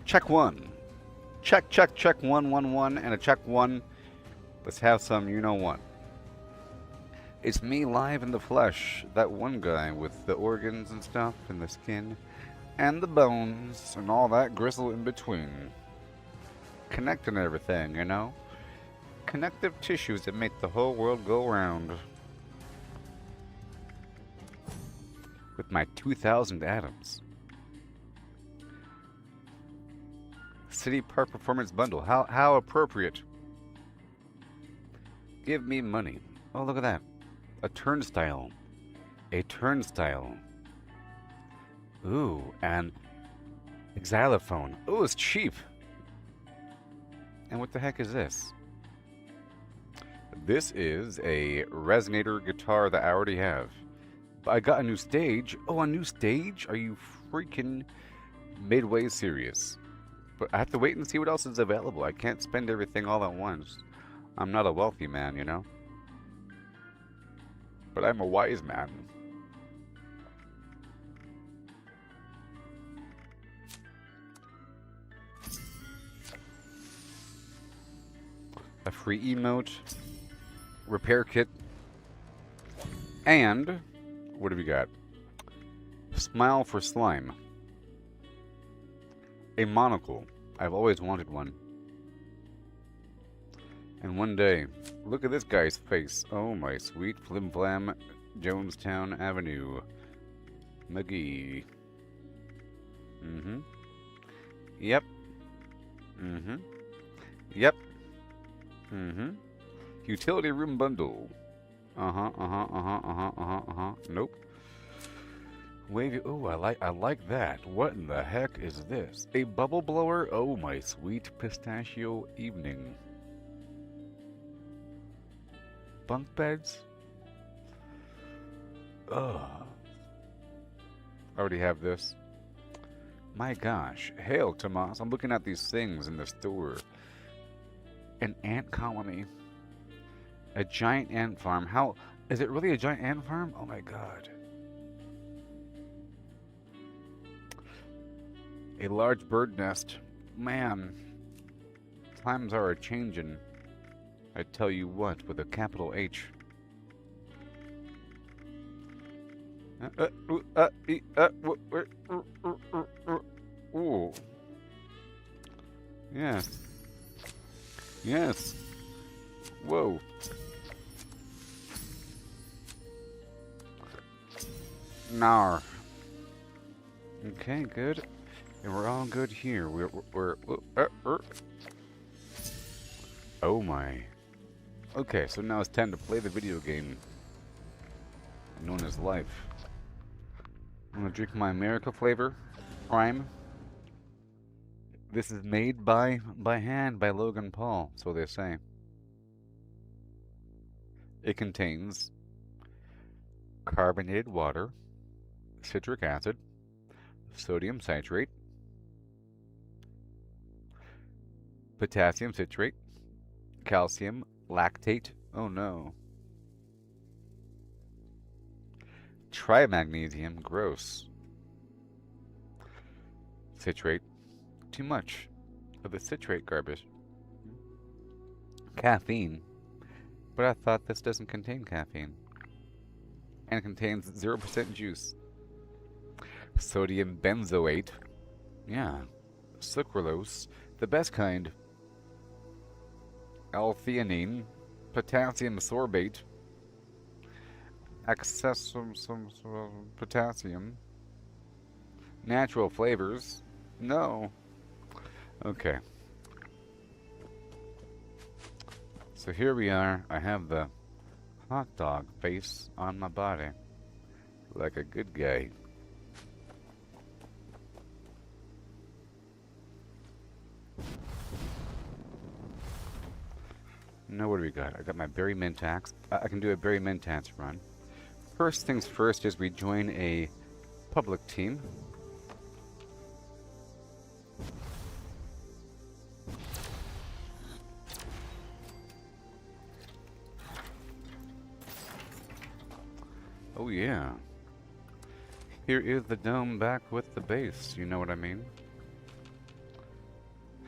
Check one. Check, check, check, 111, and a check one. Let's have some you know what. It's me live in the flesh, that one guy with the organs and stuff, and the skin, and the bones, and all that gristle in between. Connecting everything, you know? Connective tissues that make the whole world go round. With my 2,000 atoms. City Park Performance Bundle. How appropriate. Give me money. Oh, look at that. A turnstile. A turnstile. Ooh, and a xylophone. Ooh, it's cheap. And what the heck is this? This is a resonator guitar that I already have. But I got a new stage. Oh, a new stage? Are you freaking midway serious? But I have to wait and see what else is available. I can't spend everything all at once. I'm not a wealthy man, you know? But I'm a wise man. A free emote, repair kit, and what have we got? Smile for slime. A monocle. I've always wanted one. And one day, look at this guy's face. Oh my sweet flim flam, Jonestown Avenue. McGee. Mm-hmm. Yep. Mm-hmm. Yep. Mm-hmm. Utility room bundle. Uh-huh, uh-huh, uh-huh, uh-huh, uh-huh, uh-huh. Nope. Wavy. Oh, I like that. What in the heck is this? A bubble blower? Oh my sweet pistachio evening. Bunk beds? Ugh. I already have this. My gosh. Hail, Tomas. I'm looking at these things in the store. An ant colony. A giant ant farm. How... Is it really a giant ant farm? Oh my god. A large bird nest. Man. Times are a-changin'. I tell you what, with a capital H. Ooh. Yes. Yes. Whoa. Nar. Okay, good. And we're all good here. Oh my. Okay, so now it's time to play the video game known as life. I'm gonna drink my America flavor, Prime. This is made by hand by Logan Paul, so they say. It contains carbonated water, citric acid, sodium citrate, potassium citrate, calcium lactate. Oh no. Trimagnesium. Gross. Citrate. Too much of the citrate garbage. Caffeine. But I thought this doesn't contain caffeine. And it contains 0% juice. Sodium benzoate. Yeah. Sucralose. The best kind. L-theanine. Potassium sorbate. Excessive some potassium. Natural flavors. No. Okay. So here we are. I have the hot dog face on my body. Like a good guy. Now what do we got? I got my berry mintax. I can do a berry mintax run. First things first is we join a public team. Oh yeah. Here is the dome back with the base, you know what I mean?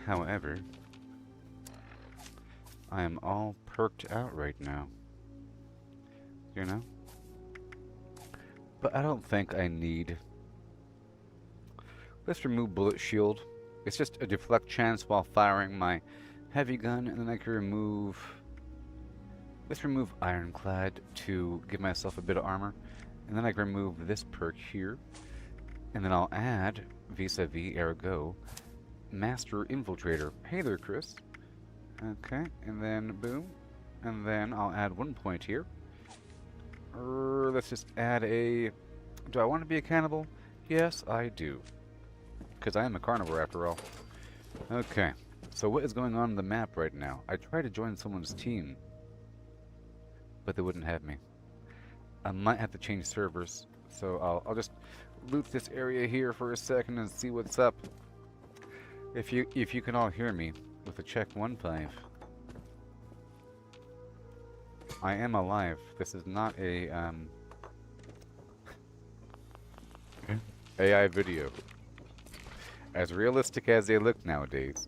However, I am all perked out right now. You know? But I don't think I need... Let's remove bullet shield. It's just a deflect chance while firing my heavy gun, and then I can remove... Let's remove ironclad to give myself a bit of armor. And then I can remove this perk here. And then I'll add, vis-a-vis, ergo, Master Infiltrator. Hey there, Chris. Okay, and then boom. And then I'll add 1 point here. Let's just add a... Do I want to be a cannibal? Yes, I do. Because I am a carnivore after all. Okay, so what is going on the map right now? I tried to join someone's team, but they wouldn't have me. I might have to change servers, so I'll just loot this area here for a second and see what's up. If you can all hear me with a check 1-5. I am alive. This is not a AI video. As realistic as they look nowadays.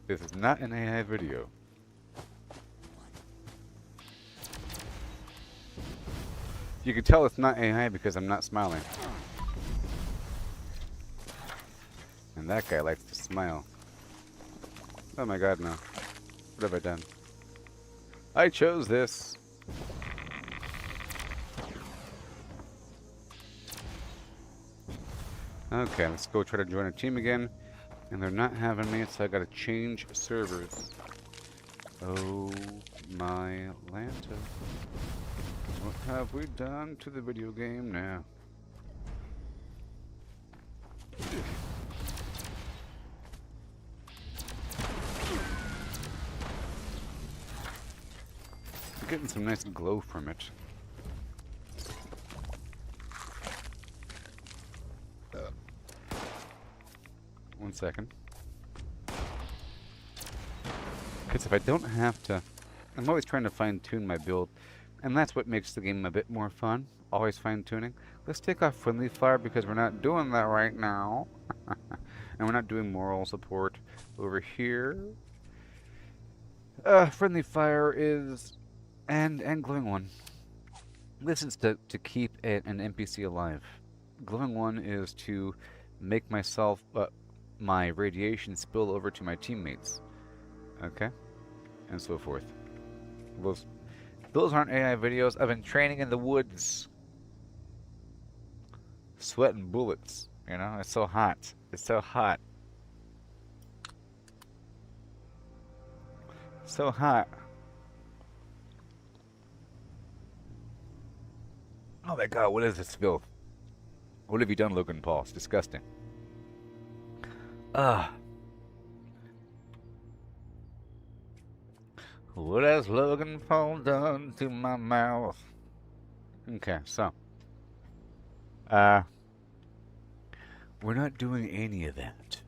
This is not an AI video. You can tell it's not AI because I'm not smiling. And that guy likes to smile. Oh my god, no. What have I done? I chose this. Okay, let's go try to join a team again. And they're not having me, so I gotta change servers. Oh my Lanta. What have we done to the video game now? I'm getting some nice glow from it. 1 second. Because if I don't have to... I'm always trying to fine-tune my build. And that's what makes the game a bit more fun. Always fine-tuning. Let's take off friendly fire because we're not doing that right now. And we're not doing moral support over here. Friendly fire is... And glowing one. This is to keep an NPC alive. Glowing one is to make myself... my radiation spill over to my teammates. Okay? And so forth. Those aren't AI videos. I've been training in the woods. Sweating bullets. You know? It's so hot. It's so hot. So hot. Oh my god, what is this filth? What have you done, Logan Paul? It's disgusting. What has Logan Paul done to my mouth? Okay, so. We're not doing any of that.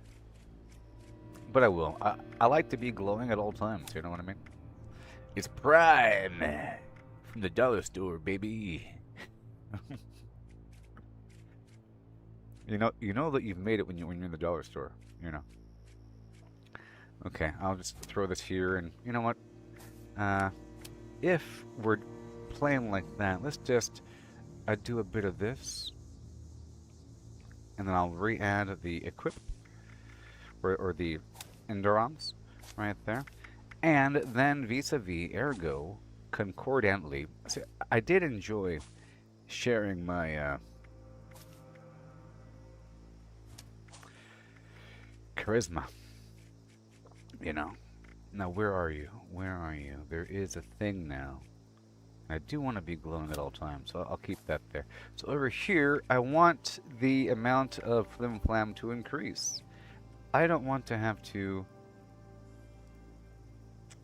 But I will. I like to be glowing at all times, you know what I mean? It's Prime! From the dollar store, baby. You know that you've made it when you're in the dollar store, you know. Okay, I'll just throw this here, and you know what? If we're playing like that, let's just do a bit of this, and then I'll re-add the equip or the endurance right there, and then vis-a-vis ergo concordantly. See, I did enjoy sharing my charisma, you know. Now where are you? Where are you? There is a thing now. I do want to be glowing at all times, so I'll keep that there. So over here, I want the amount of flim flam to increase. I don't want to have to...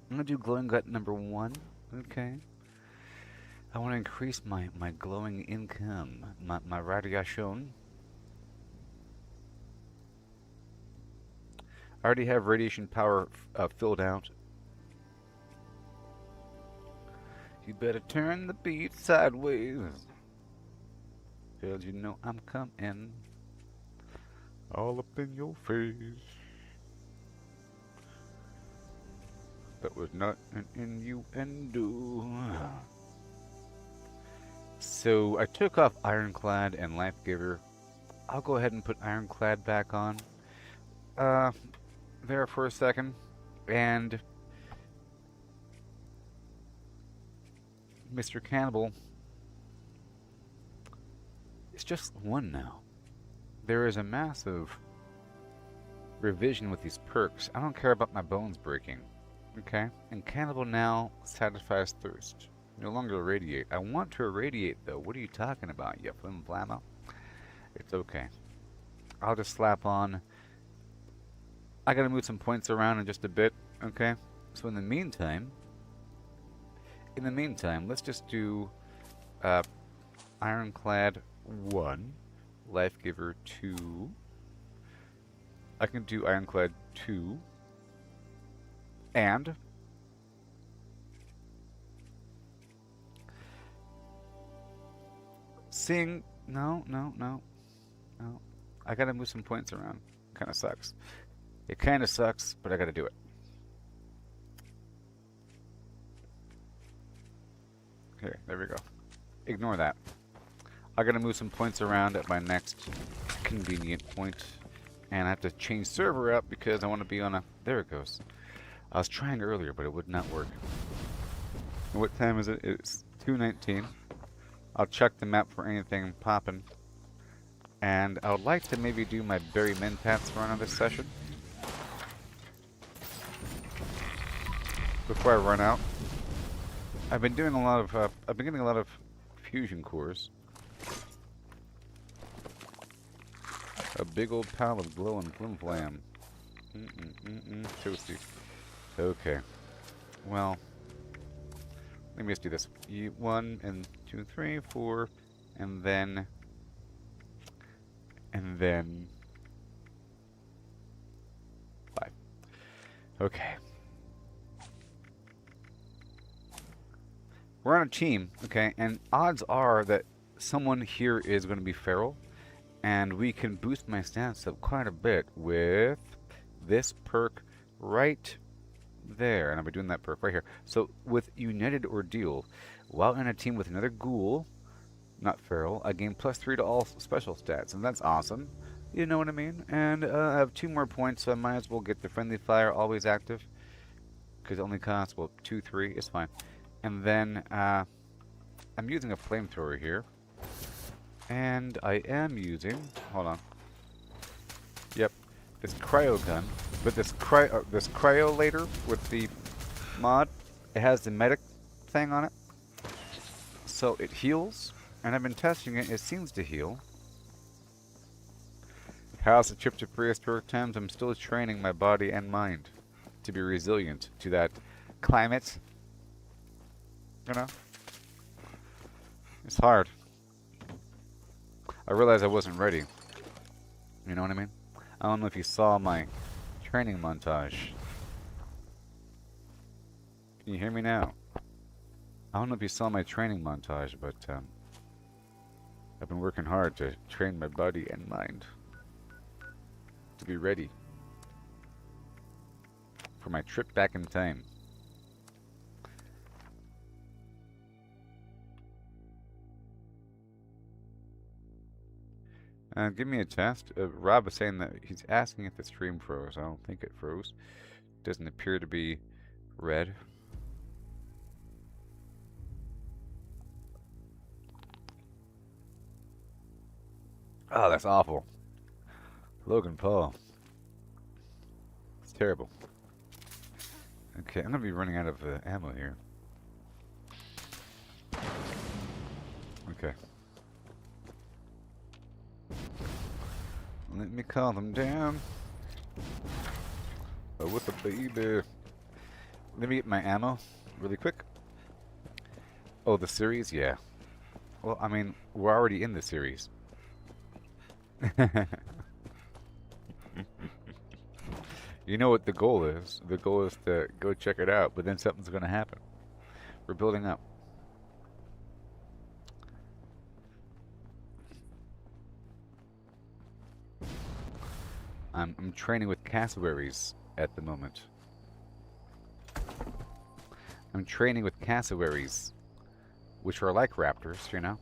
I'm going to do glowing gut number 1. Okay. I want to increase my glowing income, my radiation. I already have radiation power filled out. You better turn the beat sideways, 'cause you know I'm coming all up in your face. That was not an innuendo. So I took off Ironclad and Life Giver. I'll go ahead and put Ironclad back on. There for a second. And Mr. Cannibal is just one now. There is a massive revision with these perks. I don't care about my bones breaking. Okay? And Cannibal now satisfies thirst. No longer irradiate. I want to irradiate though. What are you talking about, you flim flamma? It's okay. I'll just slap on. I gotta move some points around in just a bit. Okay? So in the meantime, let's just do Ironclad 1, Life Giver 2. I can do Ironclad 2 and seeing no. I gotta move some points around. Kinda sucks. It kinda sucks, but I gotta do it. Okay, there we go. Ignore that. I gotta move some points around at my next convenient point. And I have to change server up because I want to be on a... There it goes. I was trying earlier, but it would not work. What time is it? It's 2:19. I'll check the map for anything popping. And I would like to maybe do my Berry Mentats run on this session. Before I run out. I've been doing a lot of... I've been getting a lot of fusion cores. A big old pile of glowing flim flam. Toasty. Okay. Well, let me just do this. 1 and 2, 3, 4, and then 5. Okay. We're on a team, okay, and odds are that someone here is going to be feral. And we can boost my stats up quite a bit with this perk right there. And I'll be doing that perk right here. So with United Ordeal, while in a team with another ghoul, not feral, I gain +3 to all special stats. And that's awesome. You know what I mean? And I have 2 more points, so I might as well get the Friendly Fire always active. Because it only costs, well, 2, 3. It's fine. And then I'm using a flamethrower here. And I am using, hold on. Yep, this cryo gun, but this cryolator with the mod, it has the medic thing on it, so it heals. And I've been testing it; it seems to heal. How's the trip to prehistoric times? I'm still training my body and mind to be resilient to that climate. You know, it's hard. I realized I wasn't ready. You know what I mean? I don't know if you saw my training montage. Can you hear me now? I don't know if you saw my training montage, but I've been working hard to train my body and mind to be ready for my trip back in time. Give me a test. Rob is saying that he's asking if the stream froze. I don't think it froze. Doesn't appear to be red. Oh, that's awful. Logan Paul. It's terrible. Okay, I'm gonna be running out of ammo here. Okay. Let me calm them down. Oh, with the baby. Let me get my ammo really quick. Oh, the series? Yeah. Well, I mean, we're already in the series. You know what the goal is. The goal is to go check it out, but then something's going to happen. We're building up. I'm training with cassowaries at the moment. I'm training with cassowaries, which are like raptors, you know?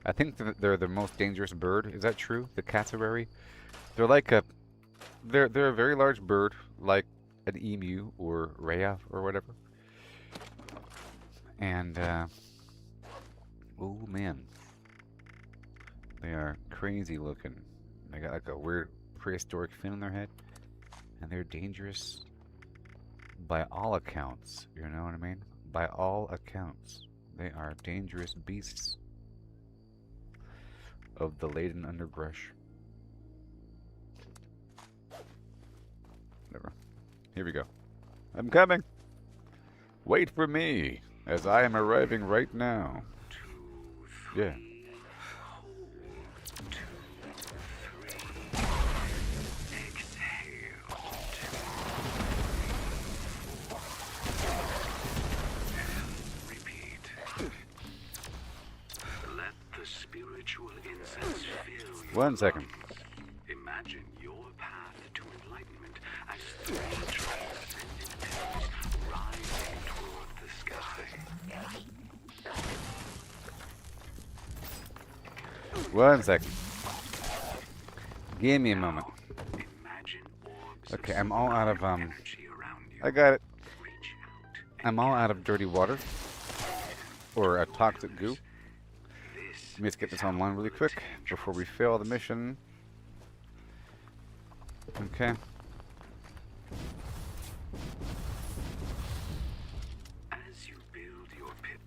I think they're the most dangerous bird. Is that true? The cassowary? They're like a they're a very large bird, like an emu or rhea or whatever. And oh man, they are crazy looking. They got like a weird prehistoric fin on their head, and they're dangerous by all accounts. You know what I mean? By all accounts, they are dangerous beasts of the laden underbrush. Whatever. Here we go. I'm coming. Wait for me, as I am arriving right now. Yeah. One second. Imagine your path to enlightenment as three transcendent pillars rising toward the sky. One second. Give me a moment. Okay, I'm all out of I got it. I'm all out of dirty water or a toxic goo. Let me just get this online really quick before we fail the mission. Okay. As you build your pit.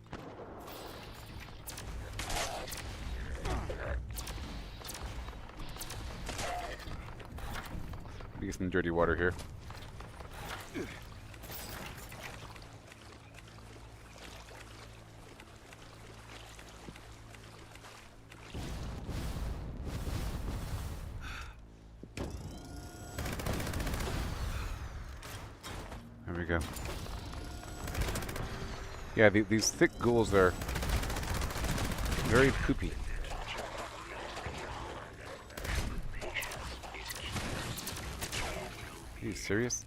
Let me get some dirty water here. There we go. Yeah, these thick ghouls are very poopy. Are you serious?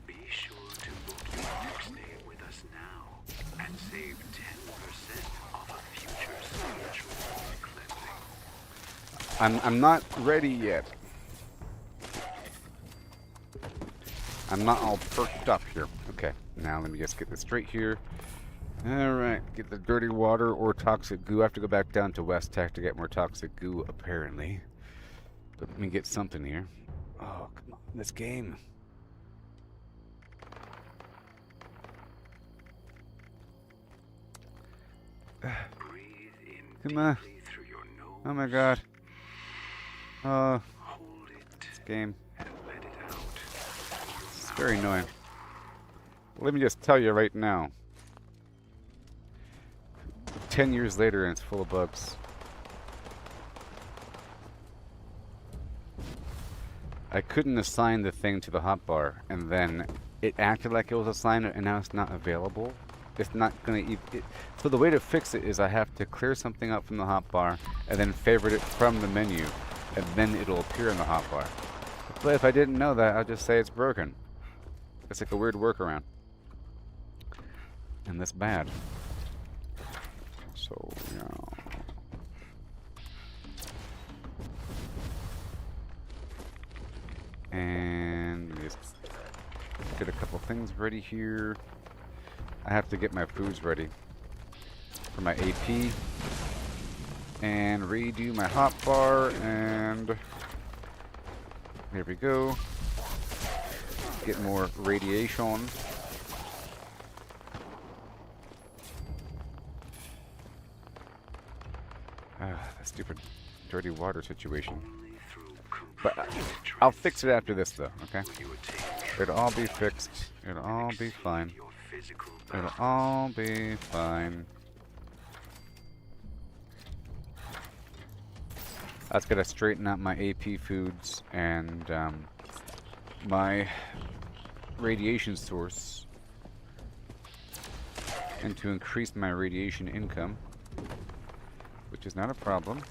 Be sure to book your next stay with us now and save 10% off a future spiritual cleansing. I'm not ready yet. I'm not all perked up here. Okay, now let me just get this straight here. Alright, get the dirty water or toxic goo. I have to go back down to West Tech to get more toxic goo, apparently. But let me get something here. Oh, come on, this game. Come on. Oh my god. Oh, this game. It's very annoying. Let me just tell you right now. 10 years later and it's full of bugs. I couldn't assign the thing to the hotbar, and then it acted like it was assigned, and now it's not available. It's not gonna so the way to fix it is I have to clear something up from the hotbar, and then favorite it from the menu, and then it'll appear in the hotbar. But if I didn't know that, I'll just say it's broken. It's like a weird workaround. And that's bad. So, you know. And let me just get a couple things ready here. I have to get my foods ready for my AP. And redo my hotbar, and there we go. Get more radiation. That stupid dirty water situation. But I'll fix it after this, though, okay? It'll all be fixed. It'll all be fine. It'll all be fine. I just gotta straighten out my AP foods and my radiation source, and to increase my radiation income, which is not a problem.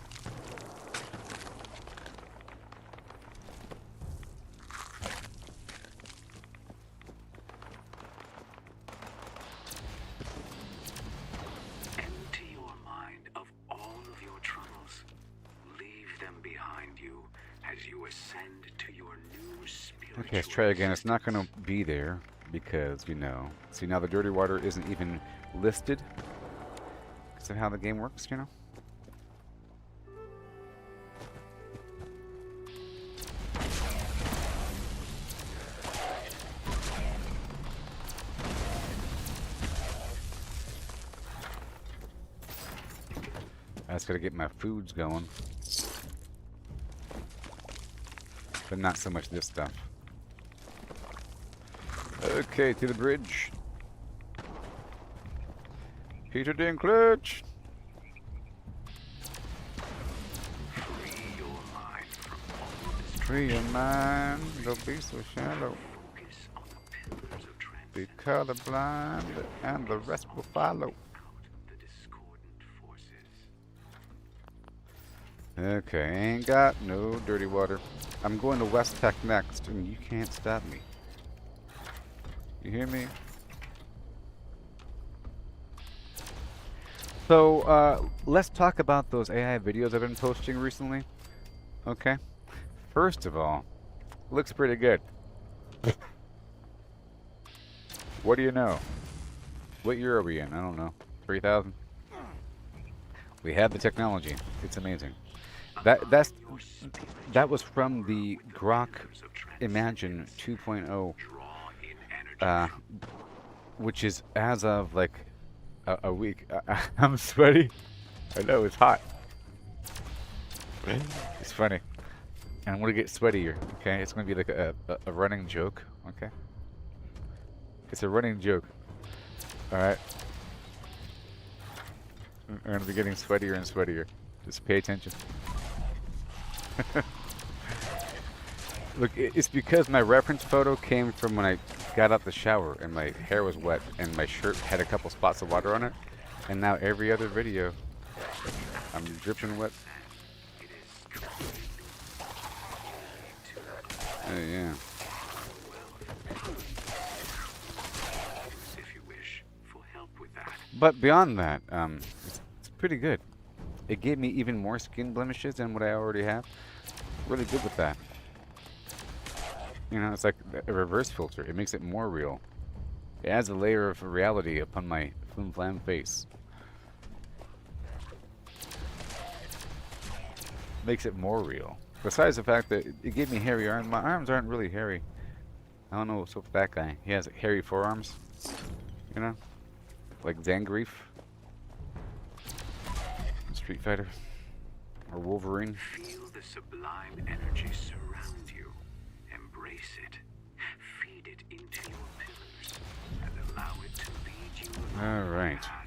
as you ascend to your new spiritual Okay, let's try again. It's not going to be there because, you know. See, now the dirty water isn't even listed. Is that how the game works, you know? I just gotta get my foods going. But not so much this stuff. Okay, to the bridge. Peter Dinklage! Free your mind from all this Free your mind, don't be so shallow. focus on the pillars of Be transcendence. colorblind, and the rest will follow. Out the discordant forces. Okay, ain't got no dirty water. I'm going to West Tech next, and you can't stop me. You hear me? So, let's talk about those AI videos I've been posting recently. Okay? First of all, looks pretty good. What do you know? What year are we in? I don't know. 3000? We have the technology. It's amazing. That was from the Grok Imagine 2.0, Draw in energy. which is as of like a week. I'm sweaty. I know it's hot. It's funny. And I'm gonna get sweatier. Okay, it's gonna be like a running joke. Okay, it's a running joke. All right. I'm gonna be getting sweatier and sweatier. Just pay attention. Look, it's because my reference photo came from when I got out the shower and my hair was wet and my shirt had a couple spots of water on it. And now every other video, I'm dripping wet. It is completely Oh, yeah. if you wish for help with that. But beyond that, it's pretty good. It gave me even more skin blemishes than what I already have. Really good with that. You know, it's like a reverse filter. It makes it more real. It adds a layer of reality upon my flim flam face. Makes it more real. Besides the fact that it gave me hairy arms. My arms aren't really hairy. I don't know what's up with that guy. He has hairy forearms. You know? Like Zangief. Street Fighter. Or Wolverine. Feel the sublime energy surround you. Embrace it. Feed it into your pillars and allow it to lead you along the Alright. path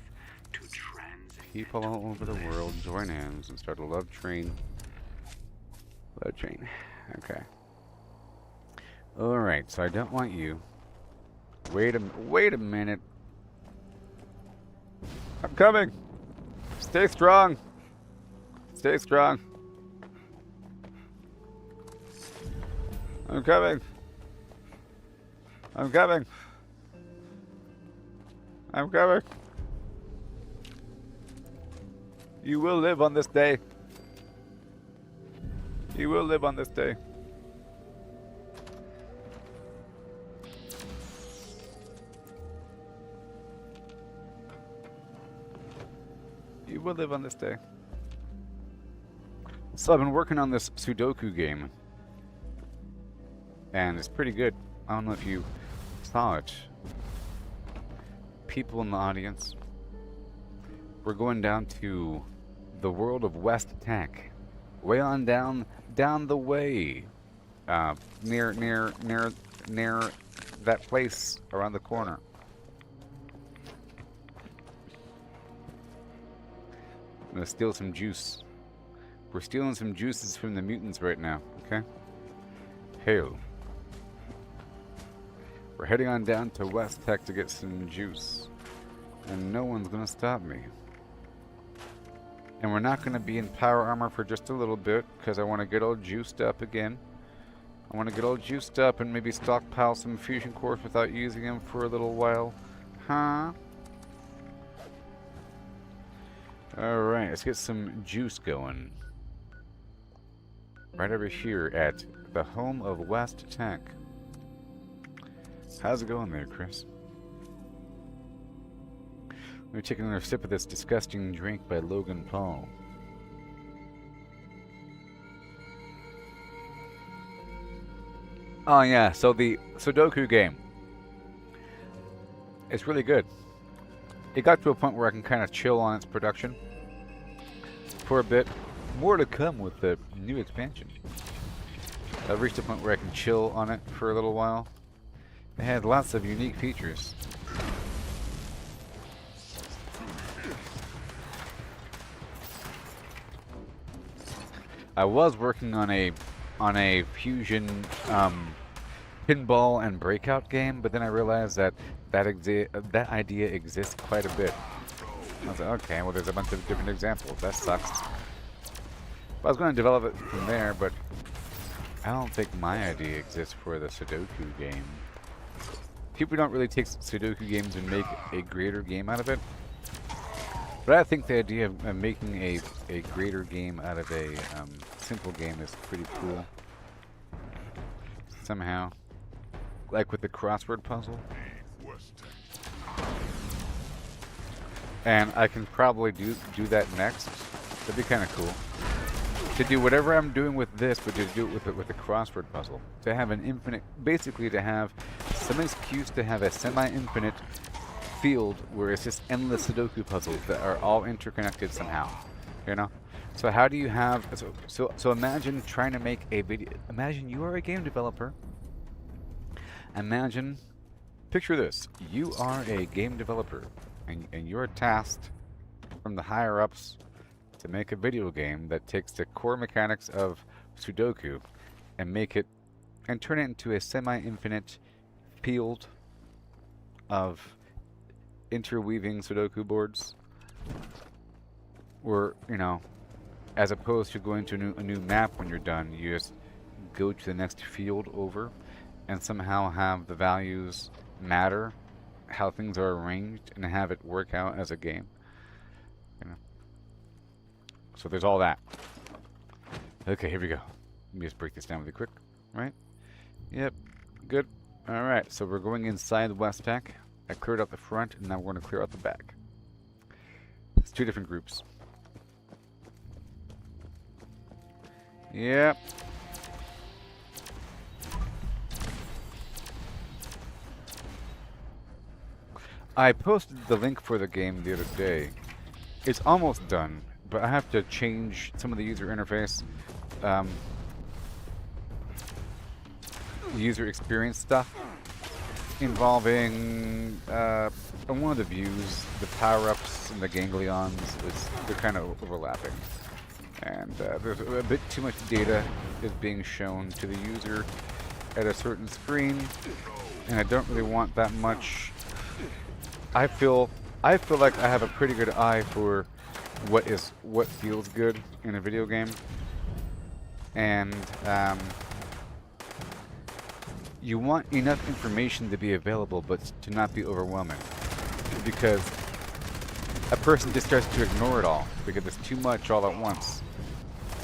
to transcend. People all over the world join hands and start a love train. Love train. Okay. Alright, so I don't want you. Wait a minute. I'm coming! Stay strong! Stay strong! I'm coming! I'm coming! I'm coming! You will live on this day. You will live on this day. You will live on this day. So I've been working on this Sudoku game. And it's pretty good. I don't know if you saw it. People in the audience. We're going down to the world of West Tech. Way on down the way. Near that place around the corner. I'm gonna steal some juice. We're stealing some juices from the mutants right now, okay? Hail. We're heading on down to West Tech to get some juice. And no one's gonna stop me. And we're not gonna be in power armor for just a little bit, because I want to get all juiced up again. I want to get all juiced up and maybe stockpile some fusion cores without using them for a little while. Huh? Alright, let's get some juice going. right over here at the home of West Tech. How's it going there, Chris? Let me take another sip of this disgusting drink by Logan Paul. Oh yeah, so the Sudoku game. It's really good. It got to a point where I can kind of chill on its production for a bit. More to come with the new expansion. I've reached a point where I can chill on it for a little while. It had lots of unique features. I was working on a fusion pinball and breakout game, but then I realized that that idea exists quite a bit. I was like, okay, well, there's a bunch of different examples. That sucks. I was going to develop it from there, but I don't think my idea exists for the Sudoku game. People don't really take Sudoku games and make a greater game out of it. But I think the idea of making a greater game out of a simple game is pretty cool. Somehow. Like with the crossword puzzle. And I can probably do that next. That'd be kind of cool. To do whatever I'm doing with this, but to do it with a crossword puzzle. To have an infinite, basically to have some excuse to have a semi-infinite field where it's just endless Sudoku puzzles that are all interconnected somehow. You know? So how do you have, so imagine trying to make a video, imagine you are a game developer. Imagine, picture this, you are a game developer and you're tasked from the higher ups to make a video game that takes the core mechanics of Sudoku and turn it into a semi-infinite field of interweaving Sudoku boards. Or, you know, as opposed to going to a new map when you're done, you just go to the next field over and somehow have the values matter, how things are arranged, and have it work out as a game. You know. So there's all that. Okay, here we go. Let me just break this down really quick. Right? Yep. Good. Alright, so we're going inside West Tech. I cleared out the front, and now we're going to clear out the back. It's two different groups. Yep. I posted the link for the game the other day. It's almost done, but I have to change some of the user interface, user experience stuff involving one of the views, the power-ups and the ganglions. They're kind of overlapping, and there's a bit too much data is being shown to the user at a certain screen, and I don't really want that much. I feel like I have a pretty good eye for what feels good in a video game, and you want enough information to be available, but to not be overwhelming, because a person just starts to ignore it all because it's too much all at once.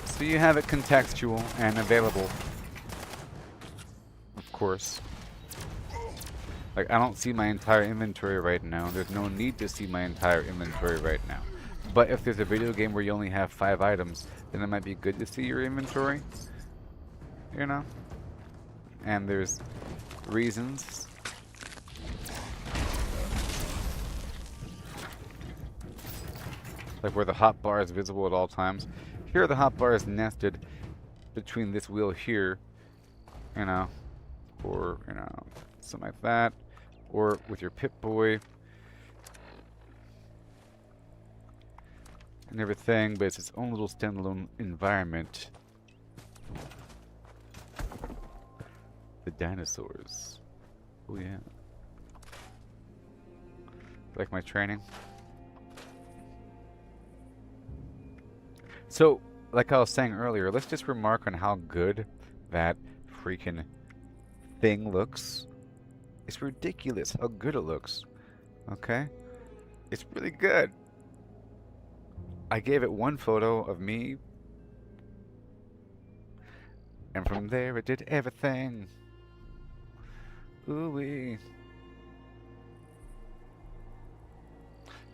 So you have it contextual and available, of course. Like, I don't see my entire inventory right now. There's no need to see my entire inventory right now. But if there's a video game where you only have 5 items, then it might be good to see your inventory. You know? And there's reasons. Like where the hotbar is visible at all times. Here the hotbar is nested between this wheel here, you know, or, you know, something like that, or with your Pip-Boy and everything, but it's its own little standalone environment. The dinosaurs. Oh yeah. Like my training. So, like I was saying earlier, let's just remark on how good that freaking thing looks. It's ridiculous how good it looks. Okay? It's really good. I gave it one photo of me And from there it did everything. Ooh-wee.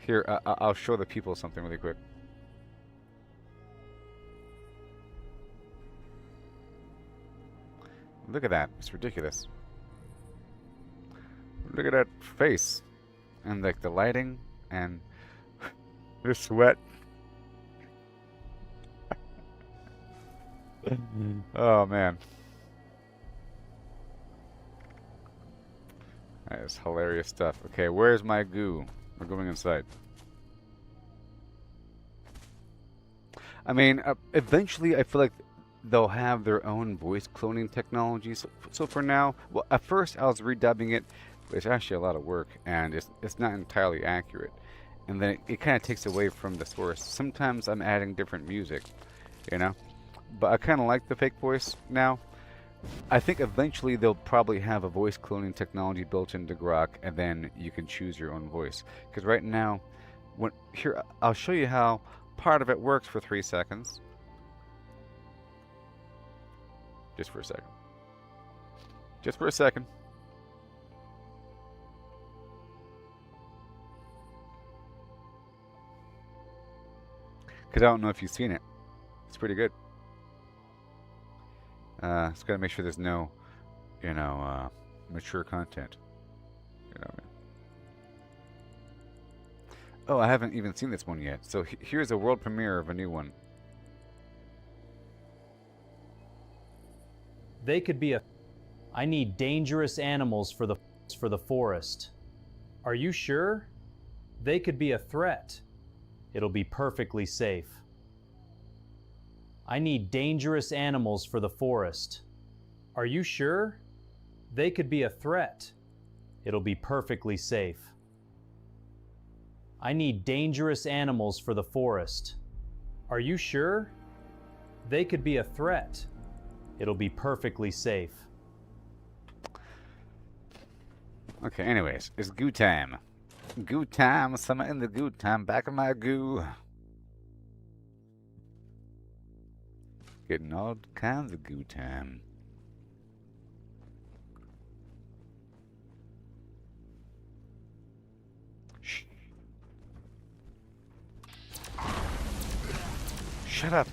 Here, I'll show the people something really quick. Look at that. It's ridiculous. Look at that face. And like the lighting and the sweat. Oh man. That is hilarious stuff. Okay, where's my goo? We're going inside. I mean, eventually I feel like they'll have their own voice cloning technology. So for now, well, at first I was redubbing it, but it's actually a lot of work, and it's not entirely accurate. And then it kind of takes away from the source. Sometimes I'm adding different music, you know? But I kind of like the fake voice now. I think eventually they'll probably have a voice cloning technology built into Grok, and then you can choose your own voice. Because right now, here I'll show you how part of it works for 3 seconds. Just for a second. Just for a second. Because I don't know if you've seen it. It's pretty good. Just gotta make sure there's no, mature content. You know what I mean? Oh, I haven't even seen this one yet. So here's a world premiere of a new one. They could be a... I need dangerous animals for the forest. Are you sure? They could be a threat. It'll be perfectly safe. I need dangerous animals for the forest. Are you sure? They could be a threat. It'll be perfectly safe. I need dangerous animals for the forest. Are you sure? They could be a threat. It'll be perfectly safe. Okay, anyways, it's goo time. Goo time, summer in the goo time, back in my goo. Getting all kinds of goo time. Shh. Shut up.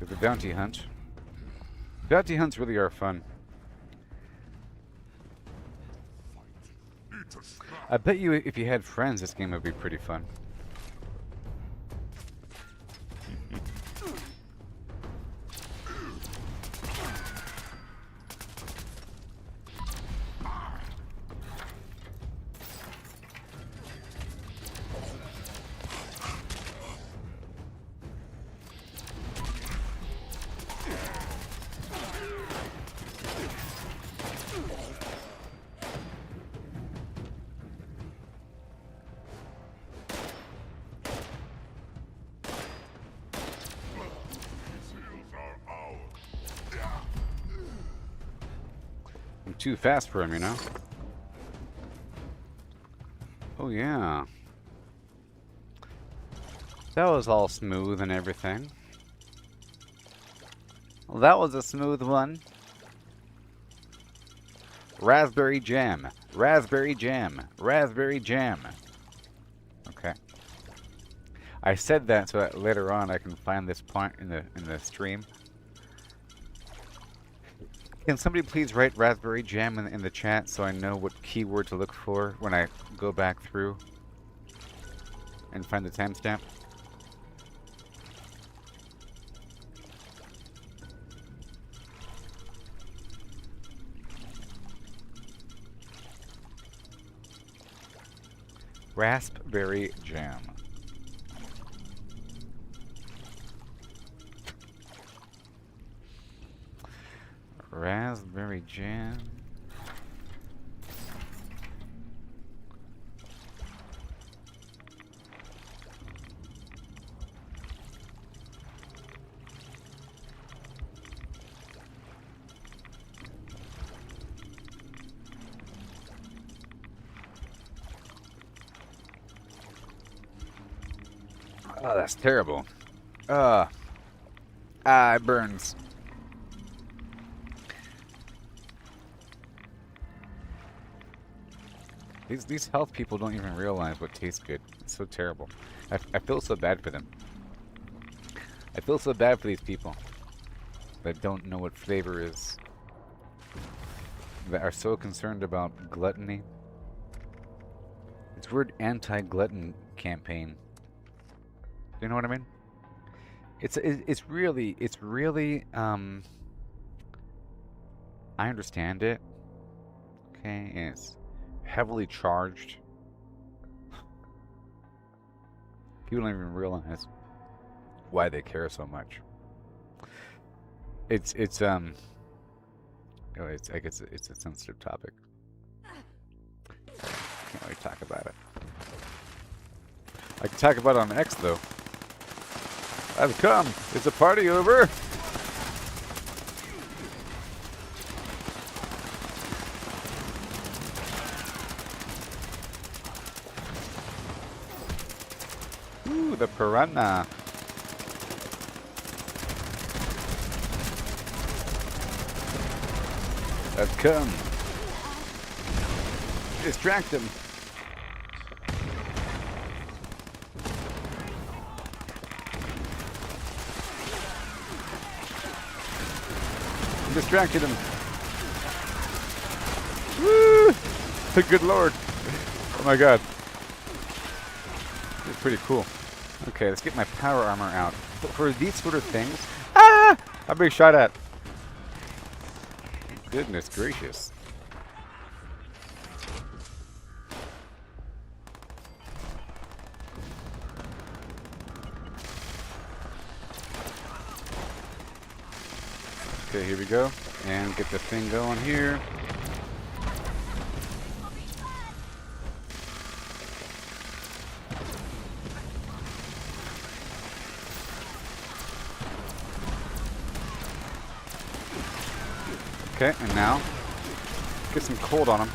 The bounty hunt. Bounty hunts really are fun. I bet you if you had friends, this game would be pretty fun. I'm too fast for him, you know? Oh, yeah. That was all smooth and everything. Well, that was a smooth one. Raspberry jam. Raspberry jam. Raspberry jam. Okay. I said that so that later on I can find this point in the stream. Can somebody please write raspberry jam in the chat so I know what keyword to look for when I go back through and find the timestamp? Raspberry jam. Raspberry jam. Oh, that's terrible. It burns. These health people don't even realize what tastes good. It's so terrible. I feel so bad for them. I feel so bad for these people that don't know what flavor is. That are so concerned about gluttony. It's weird anti-glutton campaign. Do you know what I mean? It's really I understand it. Okay, and it's heavily charged. People don't even realize why they care so much. I guess it's a sensitive topic. Can't really talk about it. I can talk about it on X though. I've come. Is the party over? Ooh, the piranha. I've come. Distract him. Distracted him. Woo! Good lord. Oh my god. It's pretty cool. Okay, let's get my power armor out. But for these sort of things... Ah! I'm being shot at. Goodness gracious. Okay, here we go. And get the thing going here. Okay, and now get some cold on him.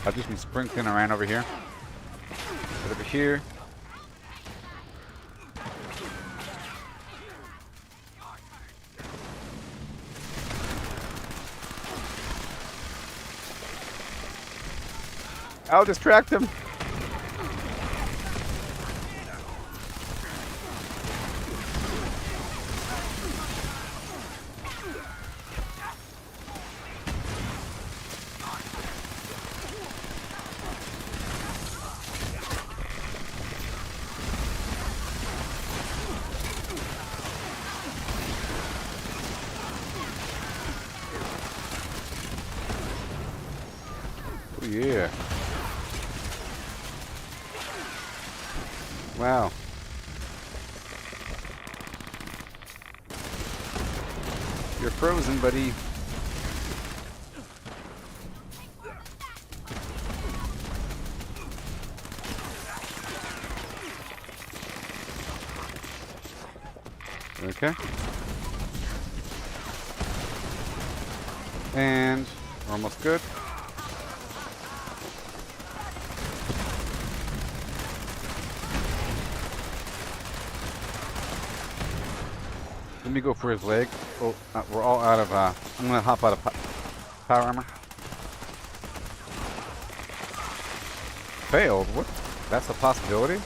I've just been sprinkling around over here. Get over here. I'll distract him. Oh yeah. Wow. You're frozen, buddy. Okay. And we're almost good. Let me go for his leg. Oh, we're all out of, I'm gonna hop out of power armor. Failed? What? That's a possibility?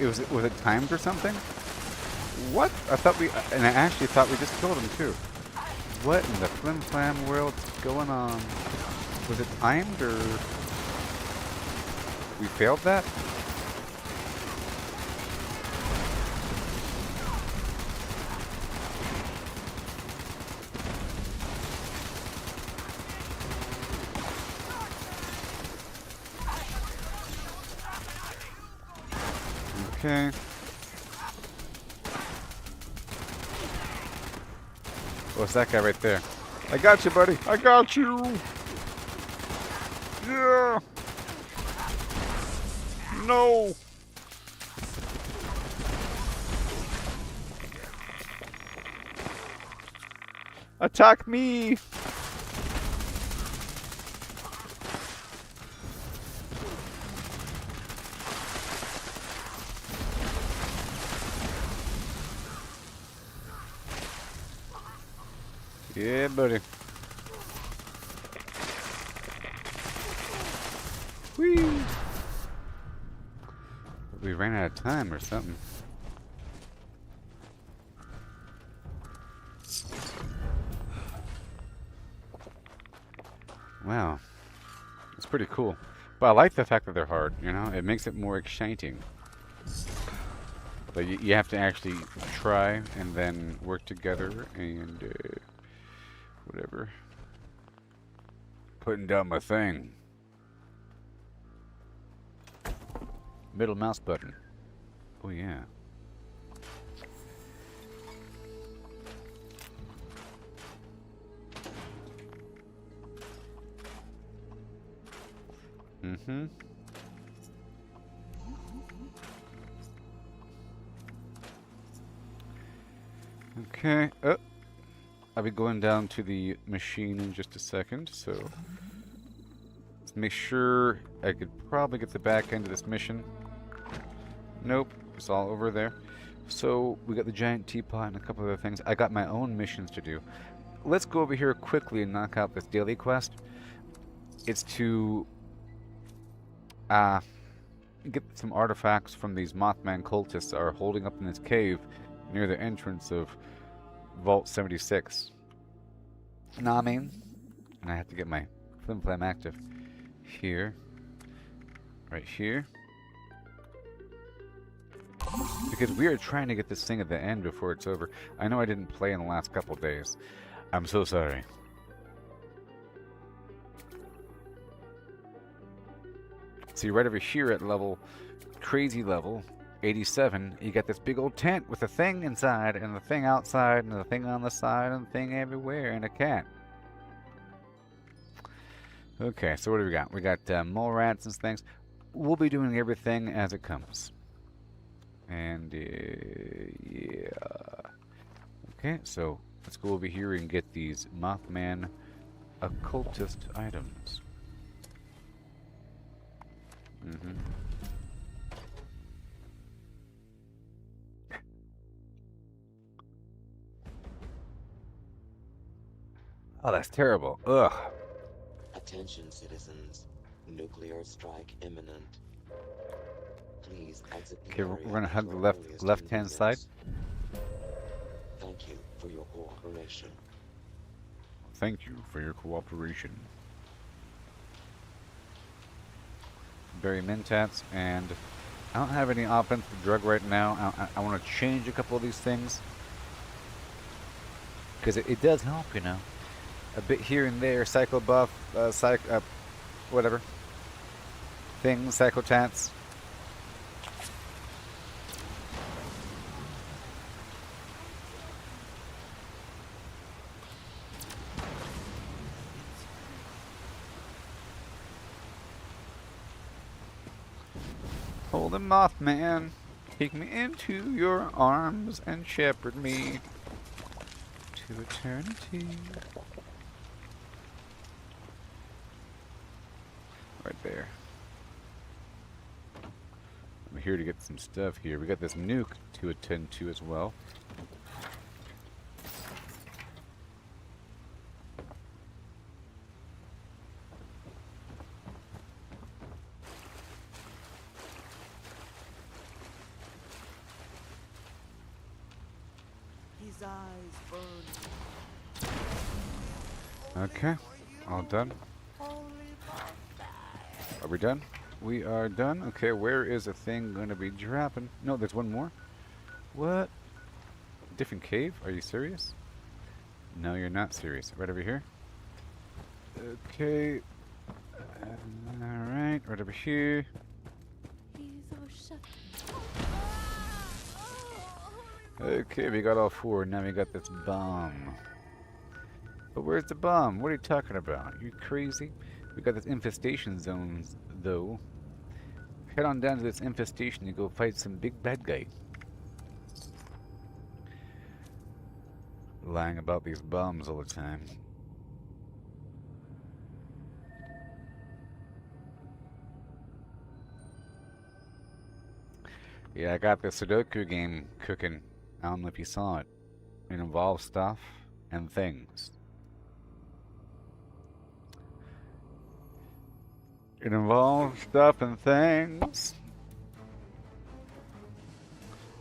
Was it timed or something? What? I thought and I actually thought we just killed him too. What in the flim flam world's going on? Was it timed or we failed that? Okay. What's that guy right there? I got you, buddy. I got you. Yeah. No. Attack me! Yeah, buddy. Whee! We ran out of time or something. Wow. It's pretty cool. But I like the fact that they're hard, you know? It makes it more exciting. But you have to actually try and then work together and whatever. Putting down my thing. Middle mouse button. Oh yeah. Mm-hmm. Okay. Oh. I'll be going down to the machine in just a second, so let's make sure I could probably get the back end of this mission. Nope, it's all over there. So we got the giant teapot and a couple other things. I got my own missions to do. Let's go over here quickly and knock out this daily quest. It's to get some artifacts from these Mothman cultists that are holding up in this cave near the entrance of Vault 76. Know what I mean? And I have to get my flim flam active here. Right here. Because we are trying to get this thing at the end before it's over. I know I didn't play in the last couple days. I'm so sorry. See, right over here at level, crazy level, 87, you got this big old tent with a thing inside, and the thing outside, and the thing on the side, and the thing everywhere, and a cat. Okay, so what do we got? We got mole rats and things. We'll be doing everything as it comes. And, yeah. Okay, so let's go over here and get these Mothman occultist items. Mm-hmm. Oh, that's terrible. Ugh. Attention, citizens. Nuclear strike imminent. Please exit the Okay, area we're gonna hug at the your earliest left-hand side. convenience. Thank you for your cooperation. Thank you for your cooperation. Berry Mentats, and I don't have any offensive drug right now. I want to change a couple of these things. Because it does help, you know. A bit here and there, Psycho Buff, whatever. Things, Psychotats. Holy Mothman, take me into your arms and shepherd me to eternity. Right there. I'm here to get some stuff here. We got this nuke to attend to as well. His eyes burn. Okay, all done. Are we done? We are done. Okay, where is the thing going to be dropping? No, there's one more. What? Different cave? Are you serious? No, you're not serious. Right over here. Okay. Alright, right over here. Okay, we got all four. Now we got this bomb. But where's the bomb? What are you talking about? You crazy? We got this infestation zones, though. Head on down to this infestation to go fight some big bad guy. lying about these bombs all the time. Yeah, I got the Sudoku game cooking. I don't know if you saw it. It involves stuff and things. It involves stuff and things.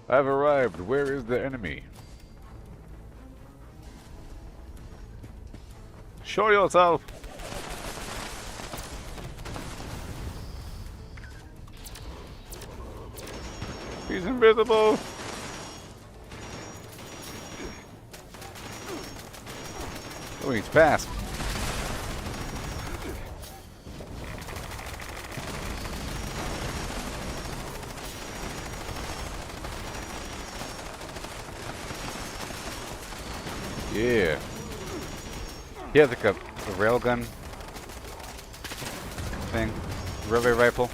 I've arrived. Where is the enemy? Show yourself! He's invisible! Oh, he's fast. Yeah. He has like a railgun thing. Railway rifle.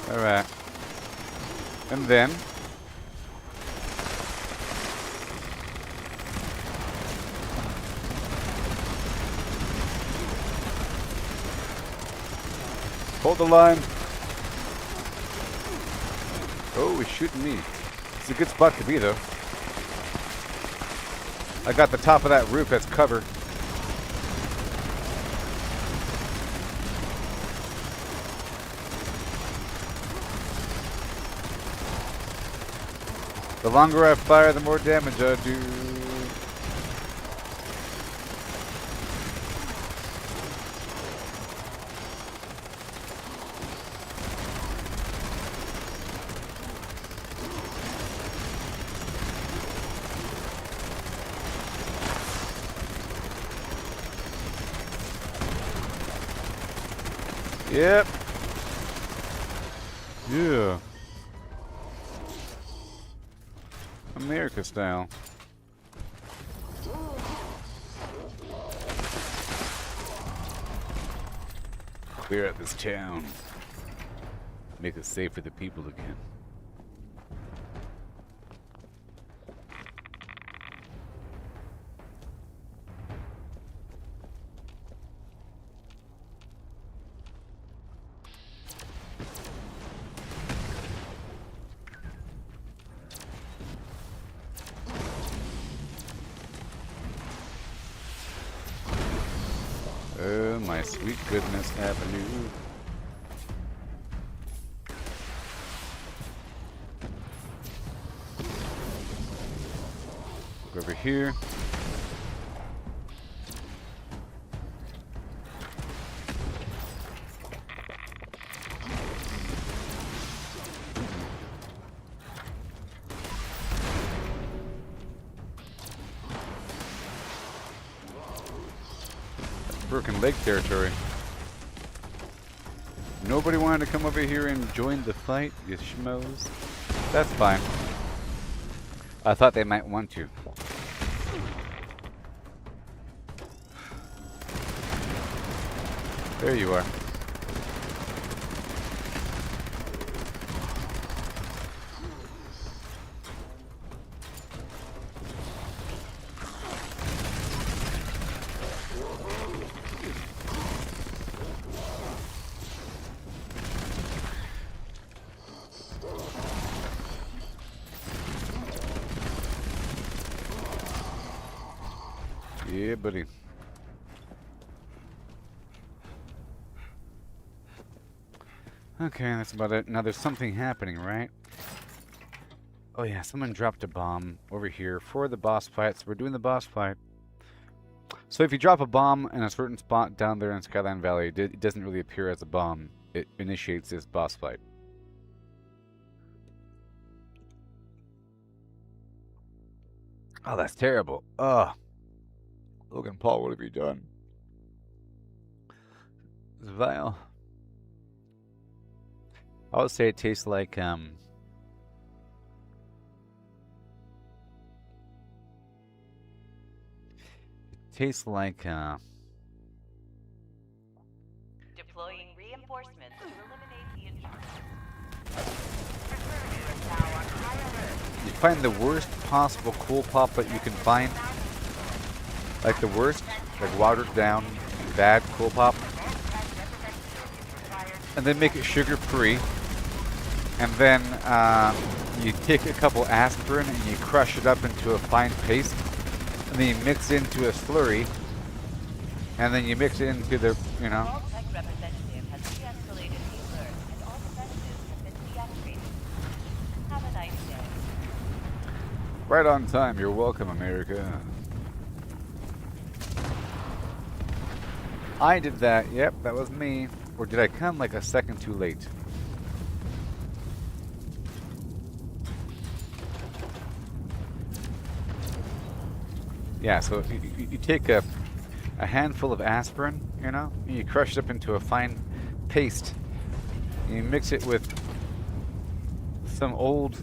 Alright. And then hold the line. Oh, he's shooting me. It's a good spot to be, though. I got the top of that roof as cover. The longer I fire, the more damage I do. Yep. Yeah. America style. Clear out this town. Make it safe for the people again. Oh my sweet goodness, Avenue. Go over here. Broken Lake territory. Nobody wanted to come over here and join the fight, you schmoes. That's fine. I thought they might want to. There you are. Yeah, buddy. Okay, that's about it. Now there's something happening, right? Oh yeah, someone dropped a bomb over here for the boss fight, so we're doing the boss fight. So if you drop a bomb in a certain spot down there in Skyline Valley, it doesn't really appear as a bomb. It initiates this boss fight. Oh, that's terrible. Ugh. Logan Paul, what have you done? It's vile. I would say it tastes like tastes like, Deploying reinforcements to eliminate the intruder. you find the worst possible cool pop that you can find. Like the worst, like watered down, bad cool pop. And then make it sugar-free. And then you take a couple aspirin and you crush it up into a fine paste. And then you mix it into a slurry. And then you mix it into the, you know. All tech representative has de-escalated the alert and all defenses have been deactivated. Have a nice day. Right on time. You're welcome, America. I did that. Yep, that was me. Or did I come like a second too late? Yeah, so you take a handful of aspirin, you know, and you crush it up into a fine paste. And you mix it with some old,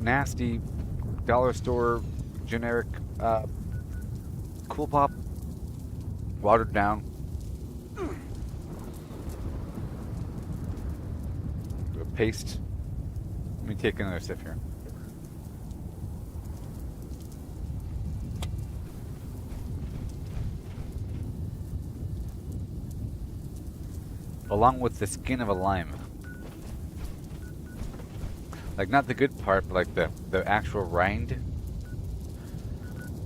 nasty dollar store generic cool pop, watered down. A paste. Let me take another sip here. Along with the skin of a lime. Like not the good part, but like the actual rind.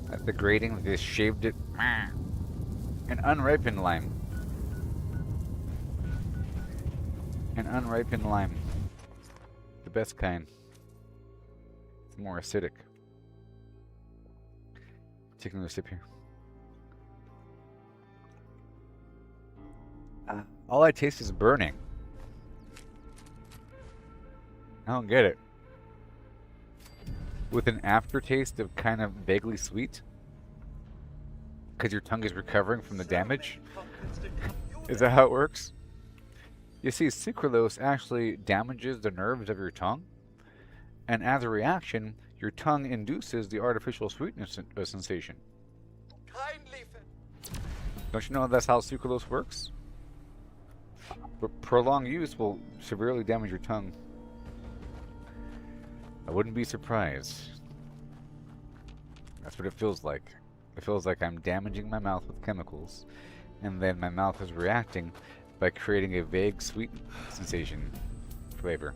Like the grating, like they shaved it. An unripened lime. An unripened lime. The best kind. It's more acidic. Take another sip here. All I taste is burning. I don't get it. With an aftertaste of kind of vaguely sweet? Because your tongue is recovering from the damage? Is that how it works? You see, sucralose actually damages the nerves of your tongue. And as a reaction, your tongue induces the artificial sweetness sensation. Don't you know that's how sucralose works? But prolonged use will severely damage your tongue. I wouldn't be surprised. That's what it feels like. It feels like I'm damaging my mouth with chemicals, and then my mouth is reacting by creating a vague sweet sensation flavor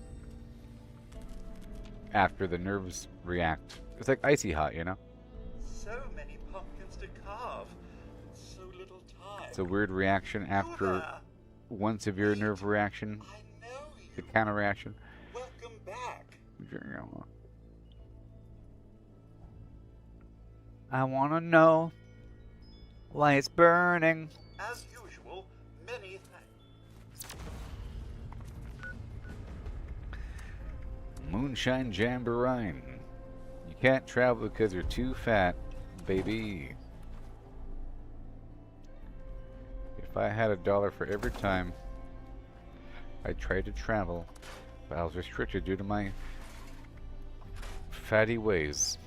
after the nerves react. It's like icy hot, you know? So many pumpkins to carve. So little time. It's a weird reaction after one severe nerve reaction. I know you. The counter reaction. Welcome back. I want to know why it's burning. As usual, many thanks. Moonshine Jamboree. You can't travel because you're too fat, baby. If I had $1 for every time I tried to travel, but I was restricted due to my fatty ways.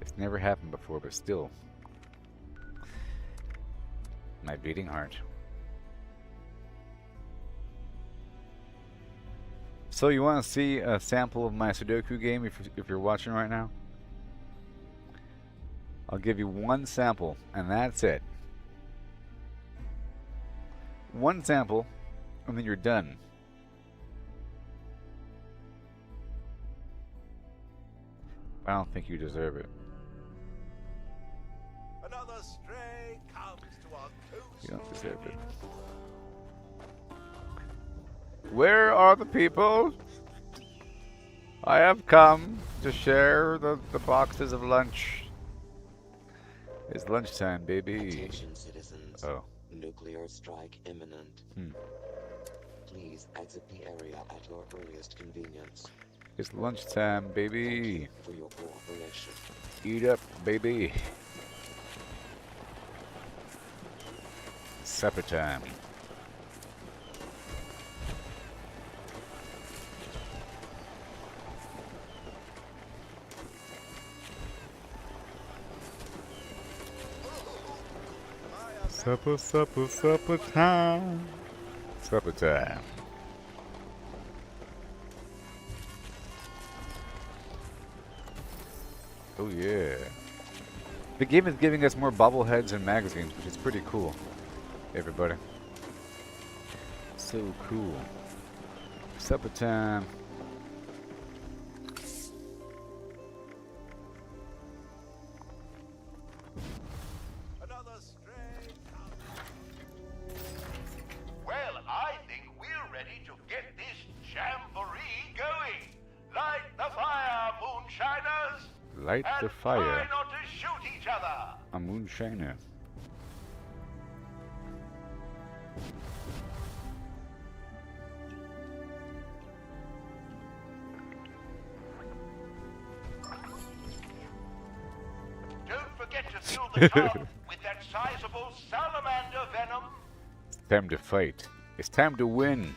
It's never happened before, but still. My beating heart. So you want to see a sample of my Sudoku game if you're watching right now? I'll give you one sample, and that's it. One sample, and then you're done. I don't think you deserve it. Another stray comes to our coast. You don't deserve it. Where are the people? I have come to share the boxes of lunch. It's lunchtime, baby. Attention, citizens. Oh. Nuclear strike imminent. Please exit the area at your earliest convenience. It's lunchtime, baby. For your cooperation. Eat up, baby. Supper time. Supper, supper, supper time. Supper time. Oh yeah. The game is giving us more bobbleheads and magazines, which is pretty cool. Everybody. So cool. Supper time. Another stray. Well, I think we're ready to get this jamboree going. Light the fire, moonshiners. Light the And fire. try not to shoot each other. A moonshiner. Don't forget to fill the tub with that sizable salamander venom. It's time to fight. It's time to win.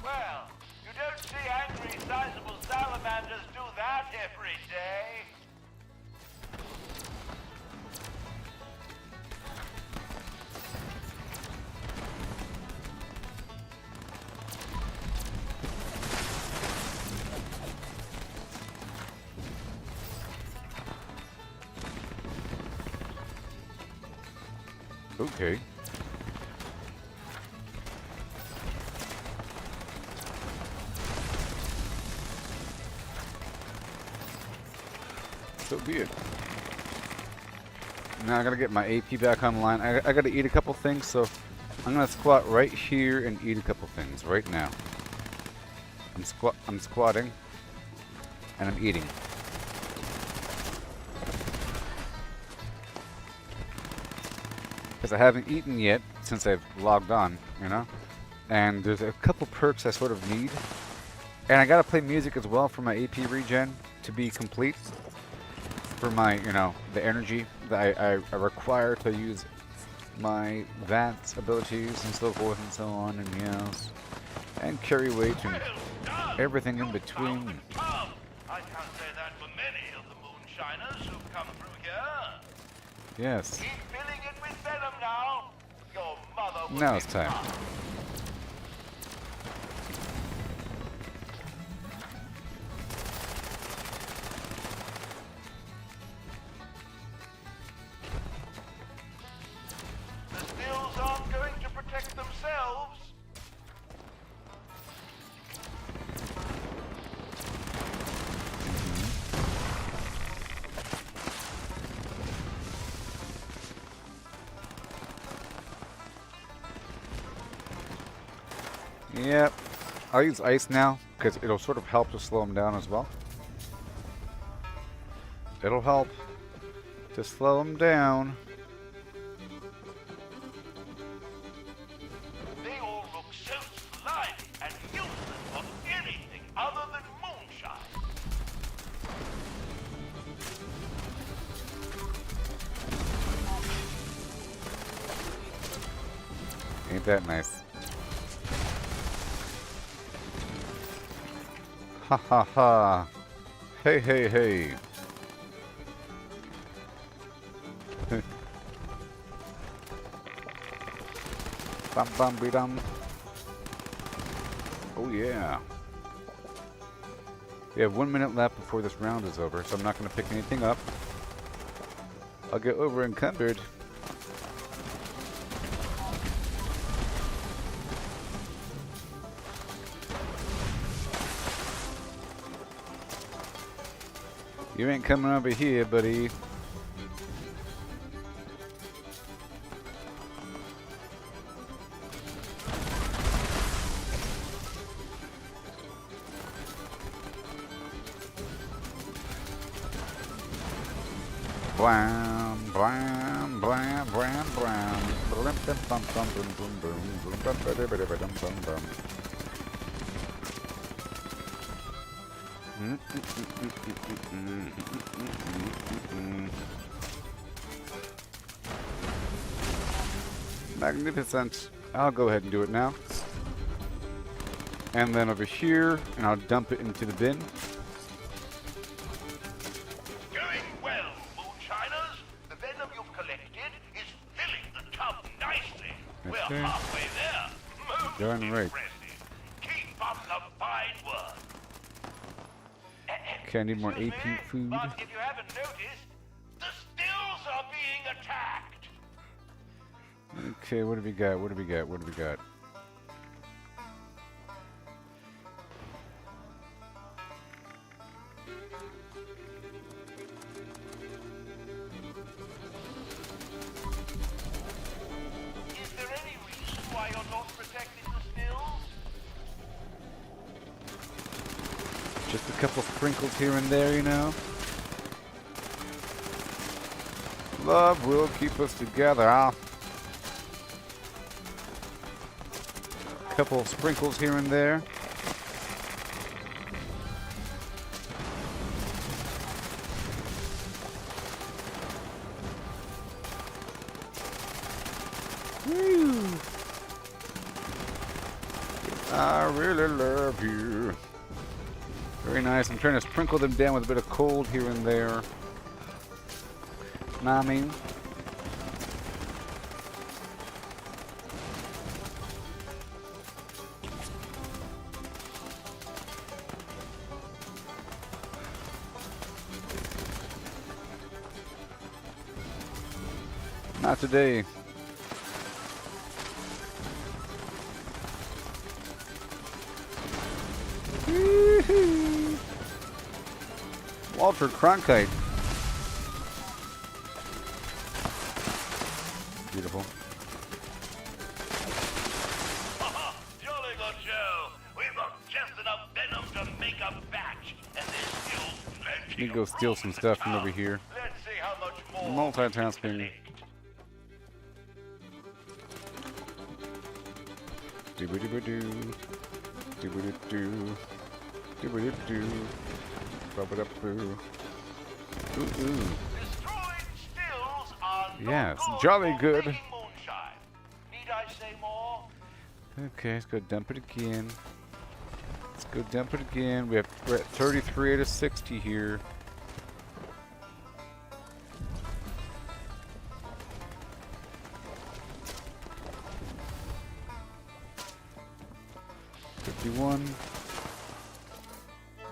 Well, you don't see angry, sizable salamanders do that every day. Okay. So be it. Now I gotta get my AP back online. I gotta eat a couple things, so I'm gonna squat right here and eat a couple things right now. I'm squatting and I'm eating. Because I haven't eaten yet since I've logged on, you know? And there's a couple perks I sort of need. And I gotta play music as well for my AP regen to be complete. For my, you know, the energy that I require to use my VATS abilities and so forth and so on, and yes. And carry weight and everything in between. I can't say that for many of the moonshiners who've come through here. Yes. Keep filling it with venom now. Your mother will Now be it's time. proud. The stills aren't going to protect themselves. Yep. I'll use ice now, because it'll sort of help to slow them down as well. It'll help to slow them down. They all look so slimy and useless for anything other than moonshine. Ain't that nice? Ha ha ha. Hey hey hey. Bum bum be dum. Oh yeah. We have 1 minute left before this round is over, so I'm not going to pick anything up. I'll get over encumbered. You ain't coming over here, buddy. Blam, blam, blam, blam, blam. Blam, bum, bum, bum, boom, boom, boom, boom, bum, ba-da, ba-da, ba-dum, bum, bum. Magnificent. I'll go ahead and do it now. And then over here, and I'll dump it into the bin. Going Okay. halfway there. Most Darn right. impressive. Keep up the fine work. Okay, I need more Excuse AP me, food. But if you haven't noticed, the stills are being attacked. Okay, what do we got? What do we got? What do we got? Is there any reason why you're not protecting the stills? Just a couple sprinkles here and there, you know? Love will keep us together, huh? Couple of sprinkles here and there. Woo! I really love you. Very nice. I'm trying to sprinkle them down with a bit of cold here and there. Know what I mean? Not today. Woo-hoo. Walter Cronkite. Beautiful. Jolly good show. We've got just enough venom to make a batch, and there's still plenty. Need to go steal some stuff from over here. Let's see how much more. Multitasking. Doo-ba-doo-ba-doo. Doo-ba-doo-doo. Doo-ba-doo-doo. Ba-ba-da-boo. Ooh, ooh. Destroyed stills are Yeah, it's not jolly good good. for making moonshine. Need I say more? Okay, let's go dump it again. Let's go dump it again. We're at 33 out of 60 here.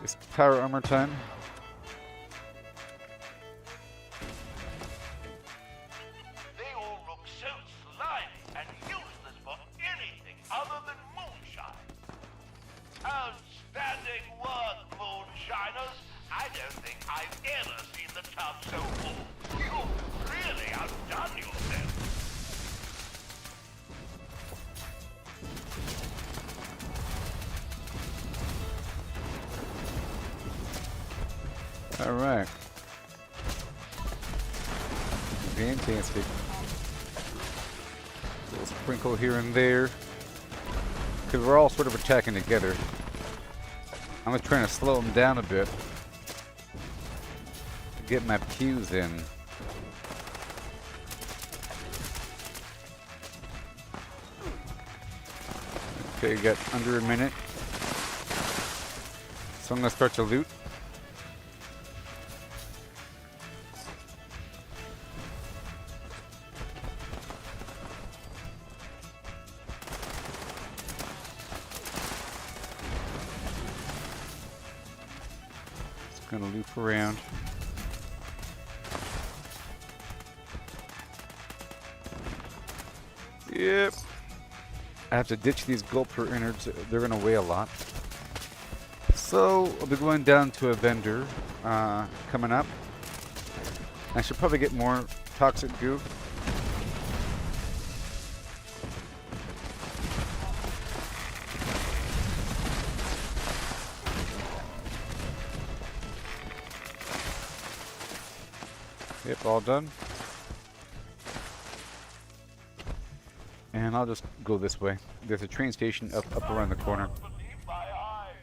It's power armor time. They all look so slimy and useless for anything other than moonshine. Outstanding work, moonshiners. I don't think I've ever seen the tub so full. You've really outdone yourself. All right. Fantastic. Little sprinkle here and there. Because we're all sort of attacking together. I'm just trying to slow them down a bit. To get my cues in. Okay, got under a minute. So I'm going to start to loot. Gonna loop around. Yep. I have to ditch these gulper innards. They're gonna weigh a lot. So I'll be going down to a vendor coming up. I should probably get more toxic goo. Yep, all done. And I'll just go this way. There's a train station up around the corner. I can't believe my eyes.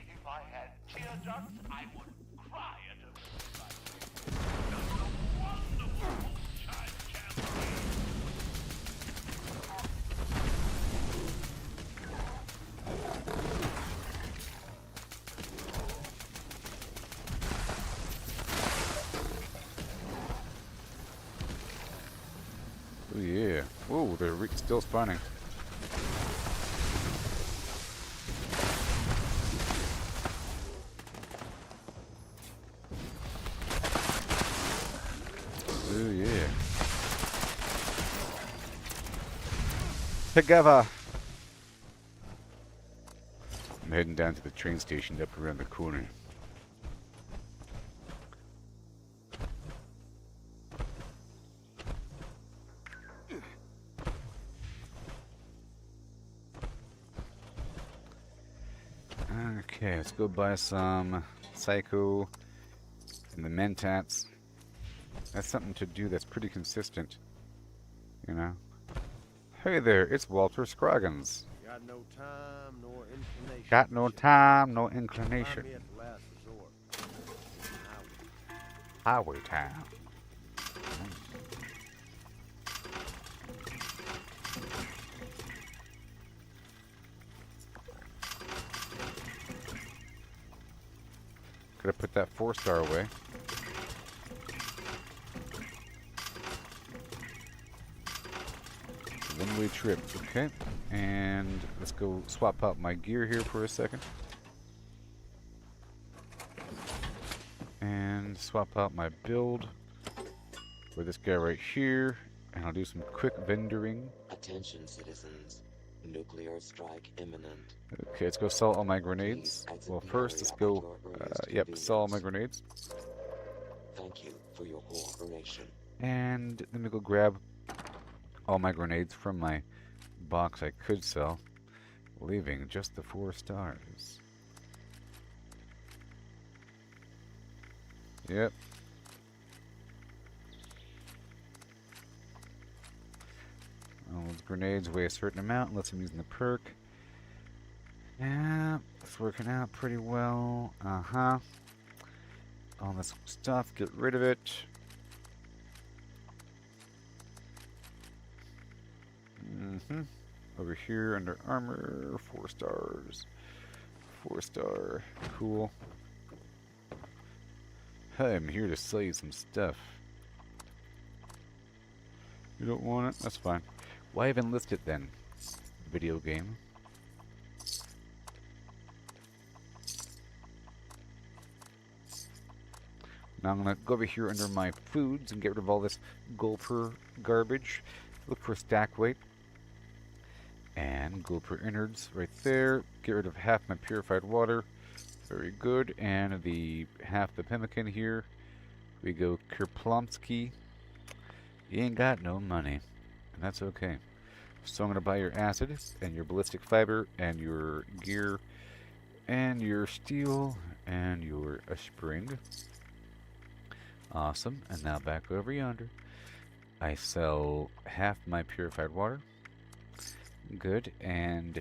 If I had tear ducts, I would cry at a moment like this. Just a wonderful moonshine jamboree. Oh yeah. Whoa, they're still spawning. together. I'm heading down to the train station up around the corner. Okay, let's go buy some Psycho and the Mentats. That's something to do that's pretty consistent, you know. Hey there, it's Walter Scroggins. Got no time nor inclination. Got no time, no inclination. Find me at the last resort. Highway Town. Could have put that 4-star away. One-way trip, okay. And let's go swap out my gear here for a second. And swap out my build for this guy right here. And I'll do some quick vendoring. Attention, citizens. Nuclear strike imminent. Okay, let's go sell all my grenades. Well, first, let's go, sell all my grenades. Thank you for your cooperation. And let me go grab all my grenades from my box I could sell, leaving just the 4 stars. Yep. All those grenades weigh a certain amount, lets him use the perk. Yeah, it's working out pretty well. Uh-huh. All this stuff, get rid of it. Over here under armor, 4 stars. 4-star, cool. Hey, I'm here to sell you some stuff. You don't want it? That's fine. Why even list it then? Video game. Now I'm gonna go over here under my foods and get rid of all this gulper garbage. Look for stack weight. And gulper innards right there. Get rid of half my purified water. Very good. And the half the pemmican here. We go Kerplomsky. You ain't got no money. And that's okay. So I'm going to buy your acid and your ballistic fiber and your gear and your steel and your spring. Awesome. And now back over yonder. I sell half my purified water. Good. And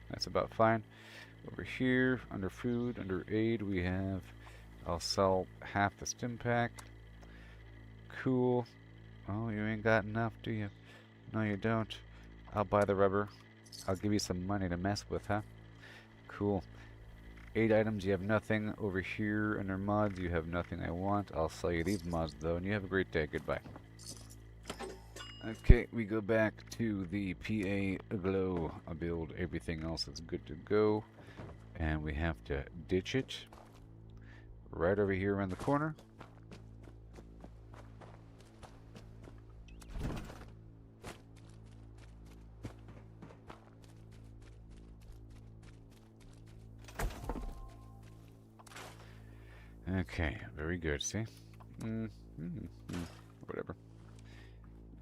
that's about fine. Over here, under food, under aid, we have, I'll sell half the stim pack. Cool. Oh, you ain't got enough, do you? No, you don't. I'll buy the rubber. I'll give you some money to mess with, huh? Cool. 8 items, you have nothing. Over here, under mods, you have nothing I want. I'll sell you these mods, though, and you have a great day. Goodbye. Okay, we go back to the PA Glow build. Everything else is good to go. And we have to ditch it. Right over here around the corner. Okay, very good, see? Whatever.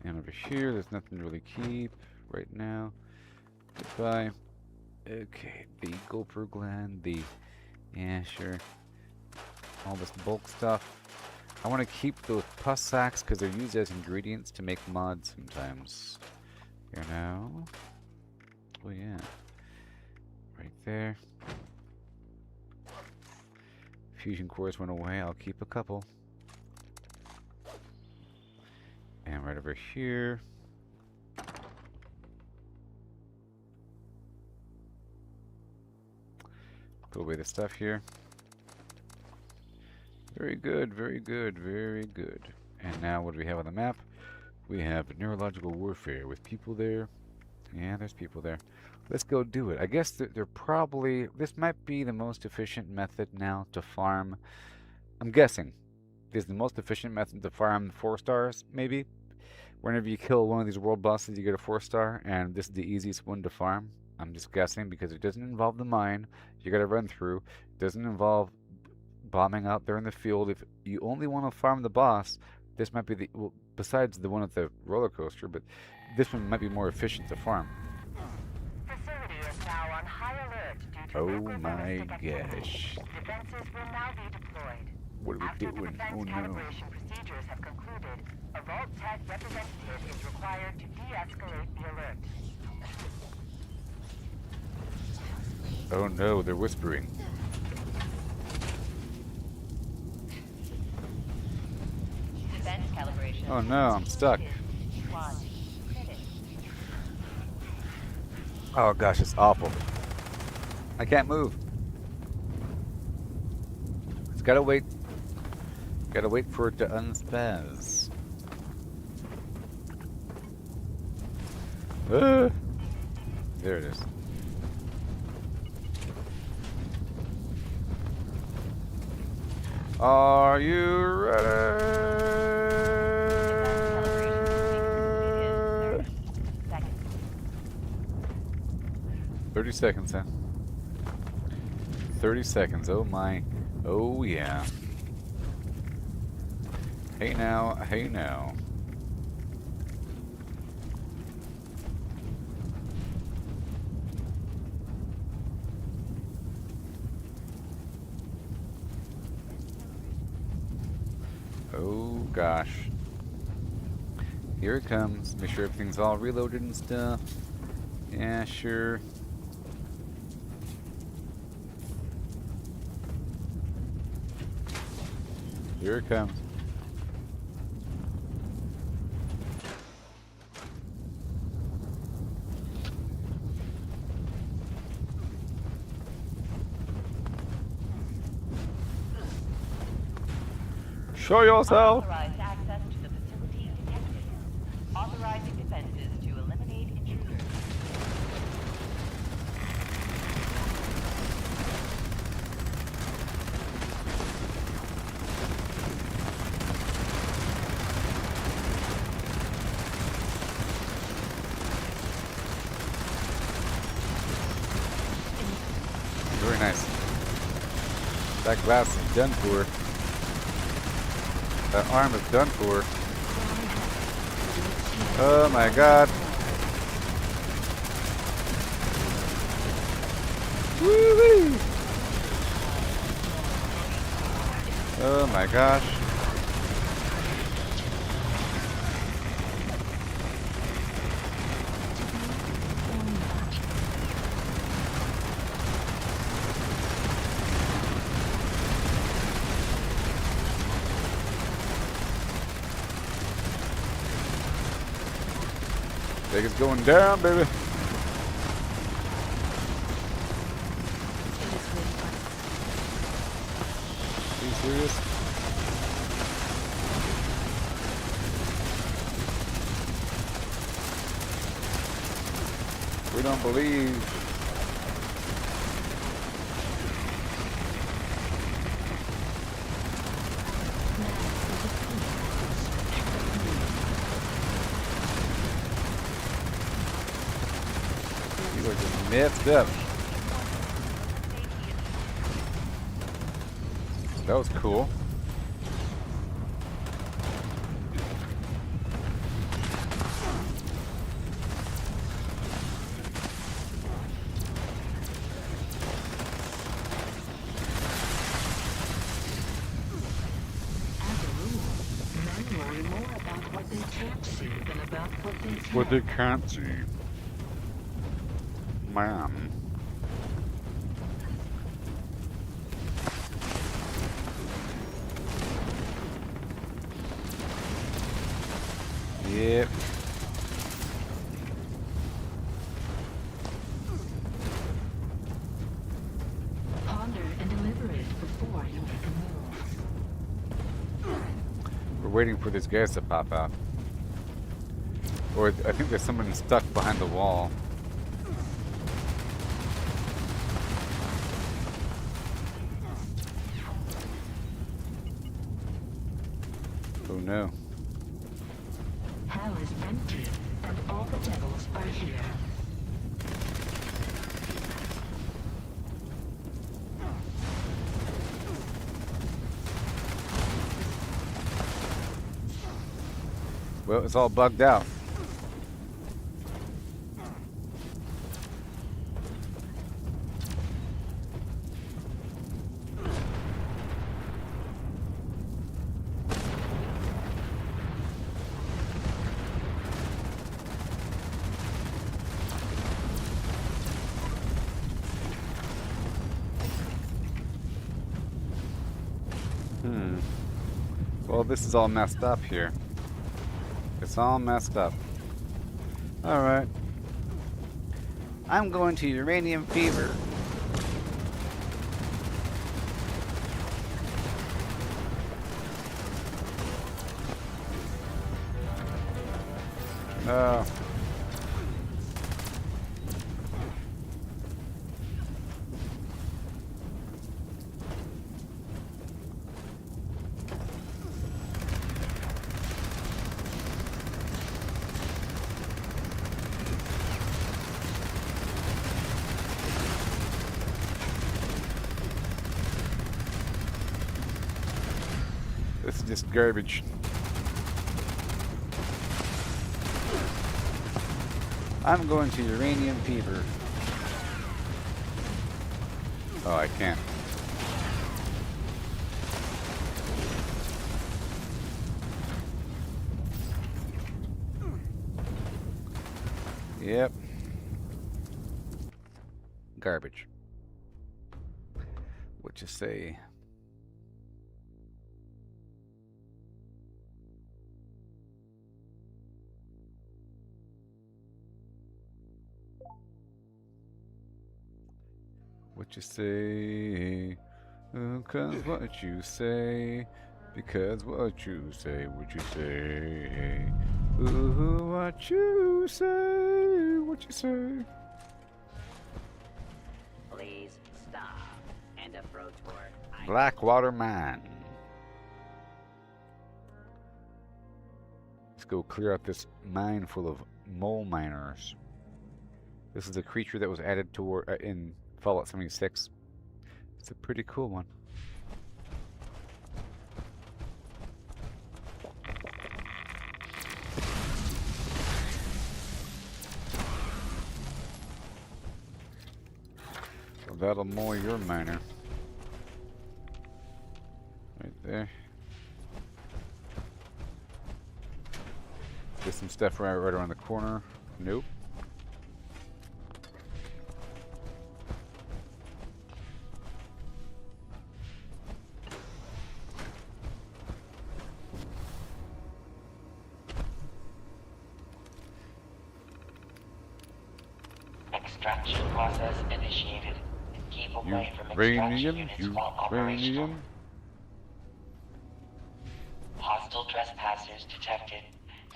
And over here, there's nothing to really keep right now. Goodbye. Okay, the gulper gland, yeah, sure. All this bulk stuff. I want to keep those pus sacks because they're used as ingredients to make mods sometimes. You know? Oh yeah. Right there. Fusion cores went away. I'll keep a couple. And right over here. Put away the stuff here. Very good, very good, very good. And now what do we have on the map? We have neurological warfare with people there. Yeah, there's people there. Let's go do it. I guess they're probably... This might be the most efficient method now to farm. I'm guessing. This is the most efficient method to farm 4 stars, maybe. Whenever you kill one of these world bosses, you get a 4-star, and this is the easiest one to farm. I'm just guessing because it doesn't involve the mine you gotta run through. It doesn't involve bombing out there in the field. If you only want to farm the boss, this might be the, well, besides the one at the roller coaster, but this one might be more efficient to farm. Facility is now on high alert due to Oh nuclear my ballistic activity. gosh. Defenses will now be deployed. What are we After the doing? defense Oh no. calibration procedures have concluded, a Vault Tech representative is required to de-escalate the alert. Oh no, they're whispering. Defense calibration. Oh no, I'm stuck. One. Critic. Oh gosh, it's awful. I can't move. It's gotta wait. Gotta wait for it to unspaz. Ah! There it is. Are you ready? 30 seconds, huh? 30 seconds, oh my. Oh yeah. Hey now, hey now. Oh gosh. Here it comes. Make sure everything's all reloaded and stuff. Yeah, sure. Here it comes. Show yourself! Authorized access to the facility detected. Authorizing defenses to eliminate intruders. Very nice. That glass is done for. That arm is done for. Oh my god. Woo-wee! Oh my gosh. Vegas going down, baby. Are you serious? We don't believe. These are just messed up. That was cool. What they can't see. Man. Yep. Ponder and deliberate before you make a move. We're waiting for these guys to pop out. Or I think there's someone stuck behind the wall. Oh no. well is empty, and all the devils are here. Well, it's all bugged out. Well, this is all messed up here. It's all messed up. Alright. I'm going to uranium fever. Oh. This is just garbage. I'm going to uranium fever. Oh, I can't. Yep. Garbage. What you say? What you say? Cause what you say? Because what you say? What you say? Ooh, what you say? What you say? Please stop and approach for Blackwater Mine. Let's go clear out this mine full of mole miners. This is a creature that was added to in Fallout 76. It's a pretty cool one. So that'll mow your miner. Right there. There's some stuff right around the corner. Nope. extraction process initiated. Keep away from extraction units while operational. Hostile trespassers detected.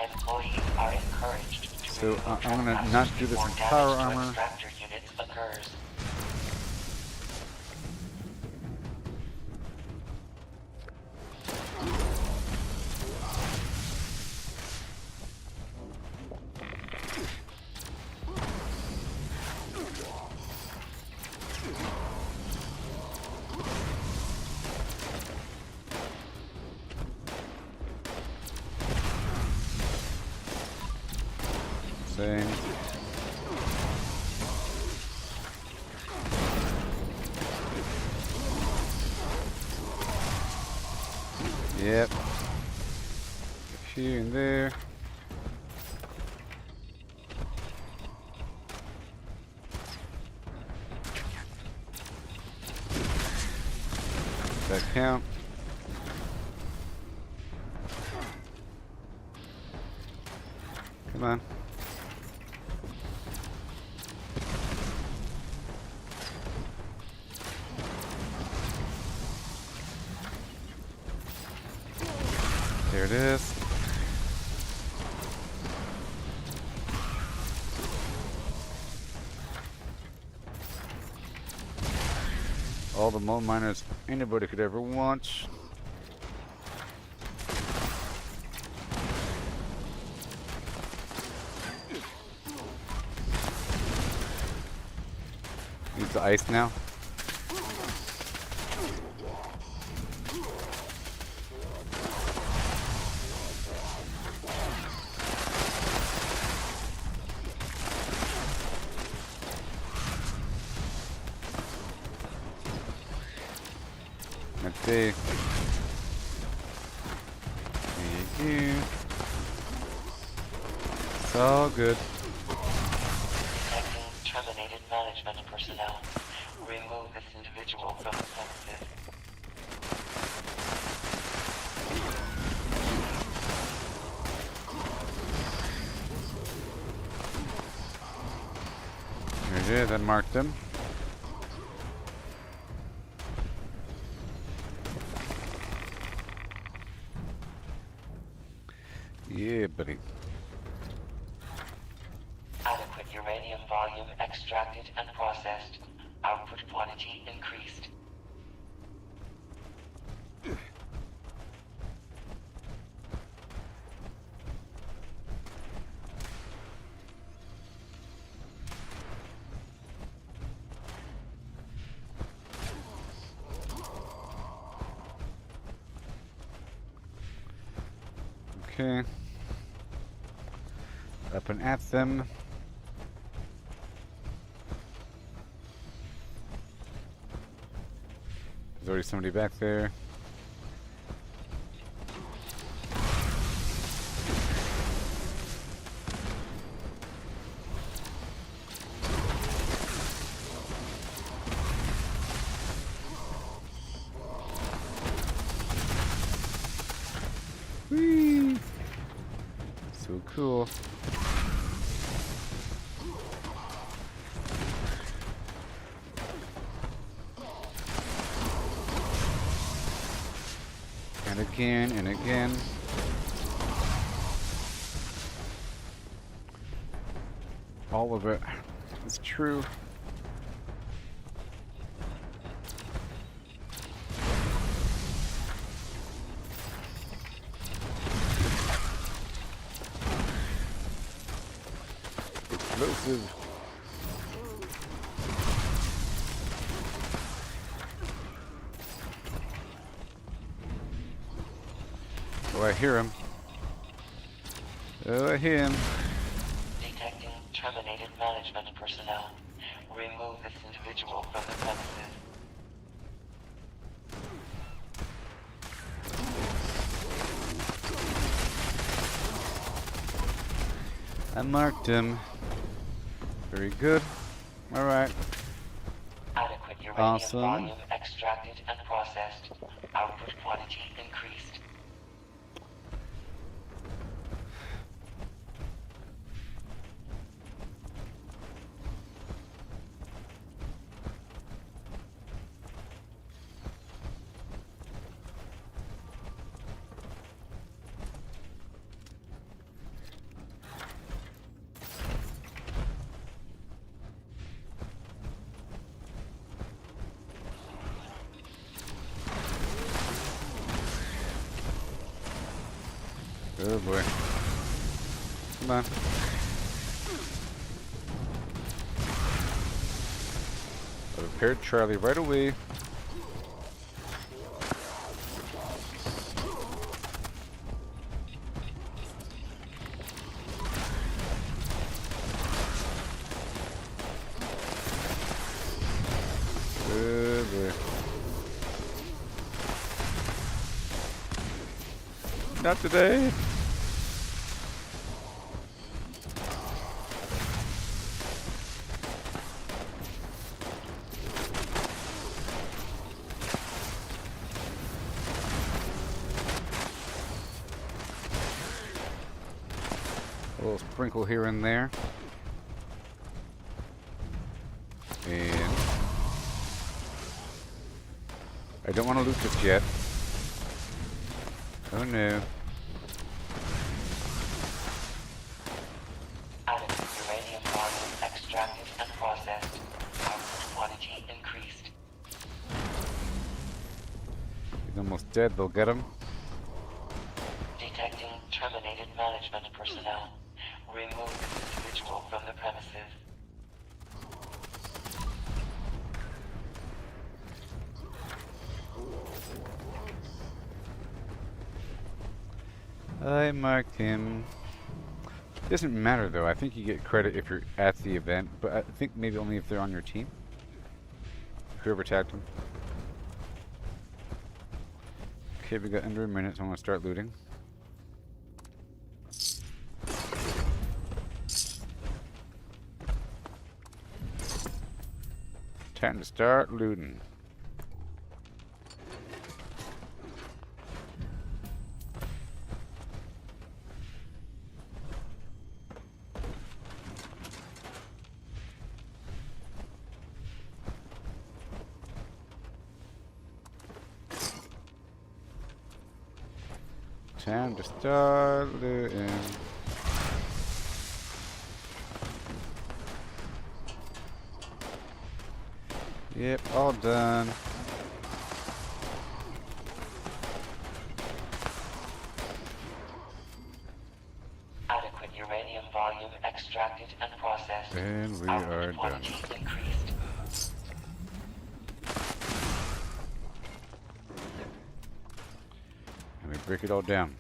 Employees are encouraged to So I'm gonna not do this in power armor. extractor units occurs. Same. Yep. Here and there. Does that count? Come on. There it is. All the mole miners anybody could ever want. to ice now? Let's see. It's all good. Detecting terminated management personnel. Remove this individual from the premises. There it is, I marked him. Yeah, buddy. Adequate uranium volume extracted and processed. Output quantity increased. Okay. Up and at them. There's already somebody back there. Whee! So cool. And again and again. All of it is true. Explosive. Oh, I hear him. Oh, I hear him. Detecting terminated management personnel. Remove this individual from the premises. I marked him. Very good. All right. Adequate uranium Awesome. volume extracted and processed. Output quantity increased. Oh boy. Come on. I repaired Charlie right away. Oh boy. Not today. A little sprinkle here and there. And I don't want to loot this yet. Oh no. Adequate uranium volume extracted and processed. Output quantity increased. He's almost dead, they'll get him. Detecting terminated management personnel. Remove this individual from the premises. I marked him. Doesn't matter though. I think you get credit if you're at the event, but I think maybe only if they're on your team. Whoever tagged him. Okay, we got under a minute, so I'm gonna start looting. Time to start looting. Time to start looting. Yep, all done. Adequate uranium volume extracted and processed. And we Output are done. quantity increased. And we break it all down.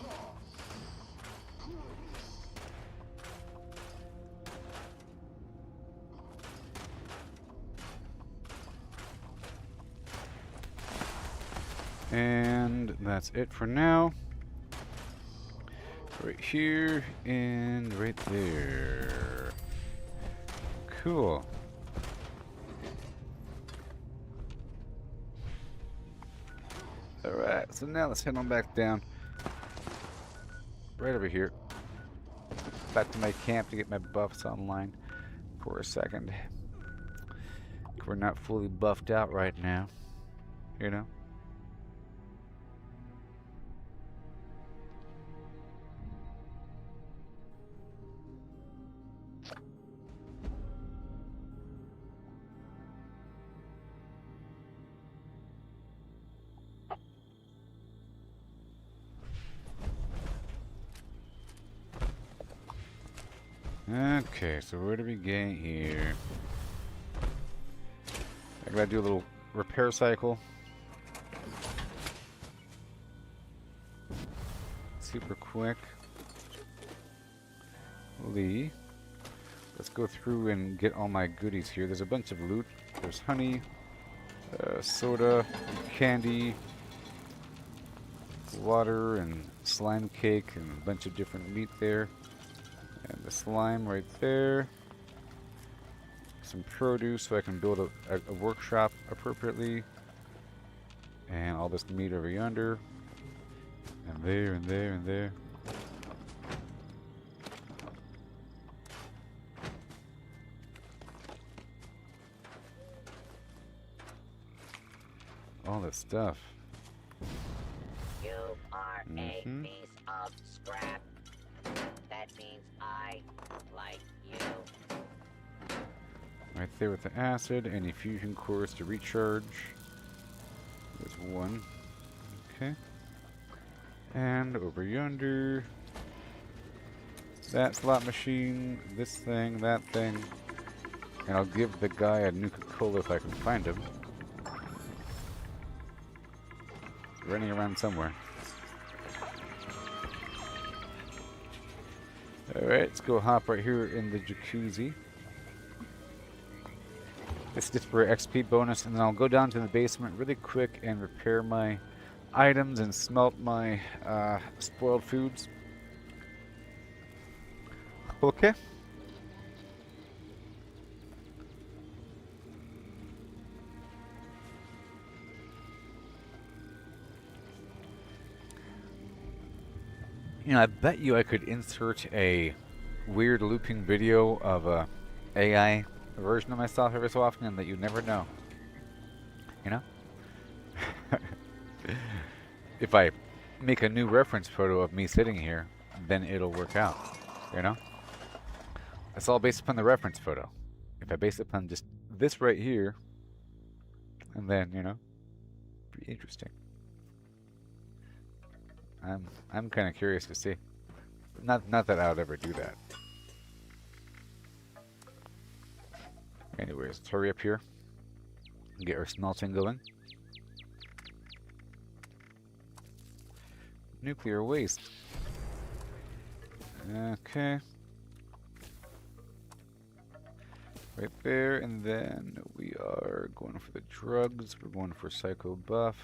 And that's it for now. Right here and right there. Cool. Alright, so now let's head on back down. Right over here. Back to my camp to get my buffs online for a second. We're not fully buffed out right now, you know? Okay, so where do we get here? I gotta do a little repair cycle. Super quick. Lee. Let's go through and get all my goodies here. There's a bunch of loot. There's honey, soda, candy, water, and slime cake, and a bunch of different meat there. And the slime right there. Some produce so I can build a workshop appropriately. And all this meat over yonder. And there, and there, and there. All this stuff. You are a piece of scrap. That means I like you. Right there with the acid, any fusion cores to recharge. There's one. Okay. And over yonder. That slot machine, this thing, that thing. And I'll give the guy a Nuka-Cola if I can find him. Running around somewhere. Alright, let's go hop right here in the jacuzzi. It's just for XP bonus, and then I'll go down to the basement really quick and repair my items and smelt my spoiled foods. Okay. You know, I bet you I could insert a weird looping video of a AI version of myself every so often and that you never know. You know? If I make a new reference photo of me sitting here, then it'll work out. You know? It's all based upon the reference photo. If I base it upon just this right here, and then, you know, pretty interesting. I'm kind of curious to see. Not that I would ever do that. Anyways, let's hurry up here and get our smelting going. Nuclear waste. Okay. Right there, and then we are going for the drugs. We're going for Psycho Buff.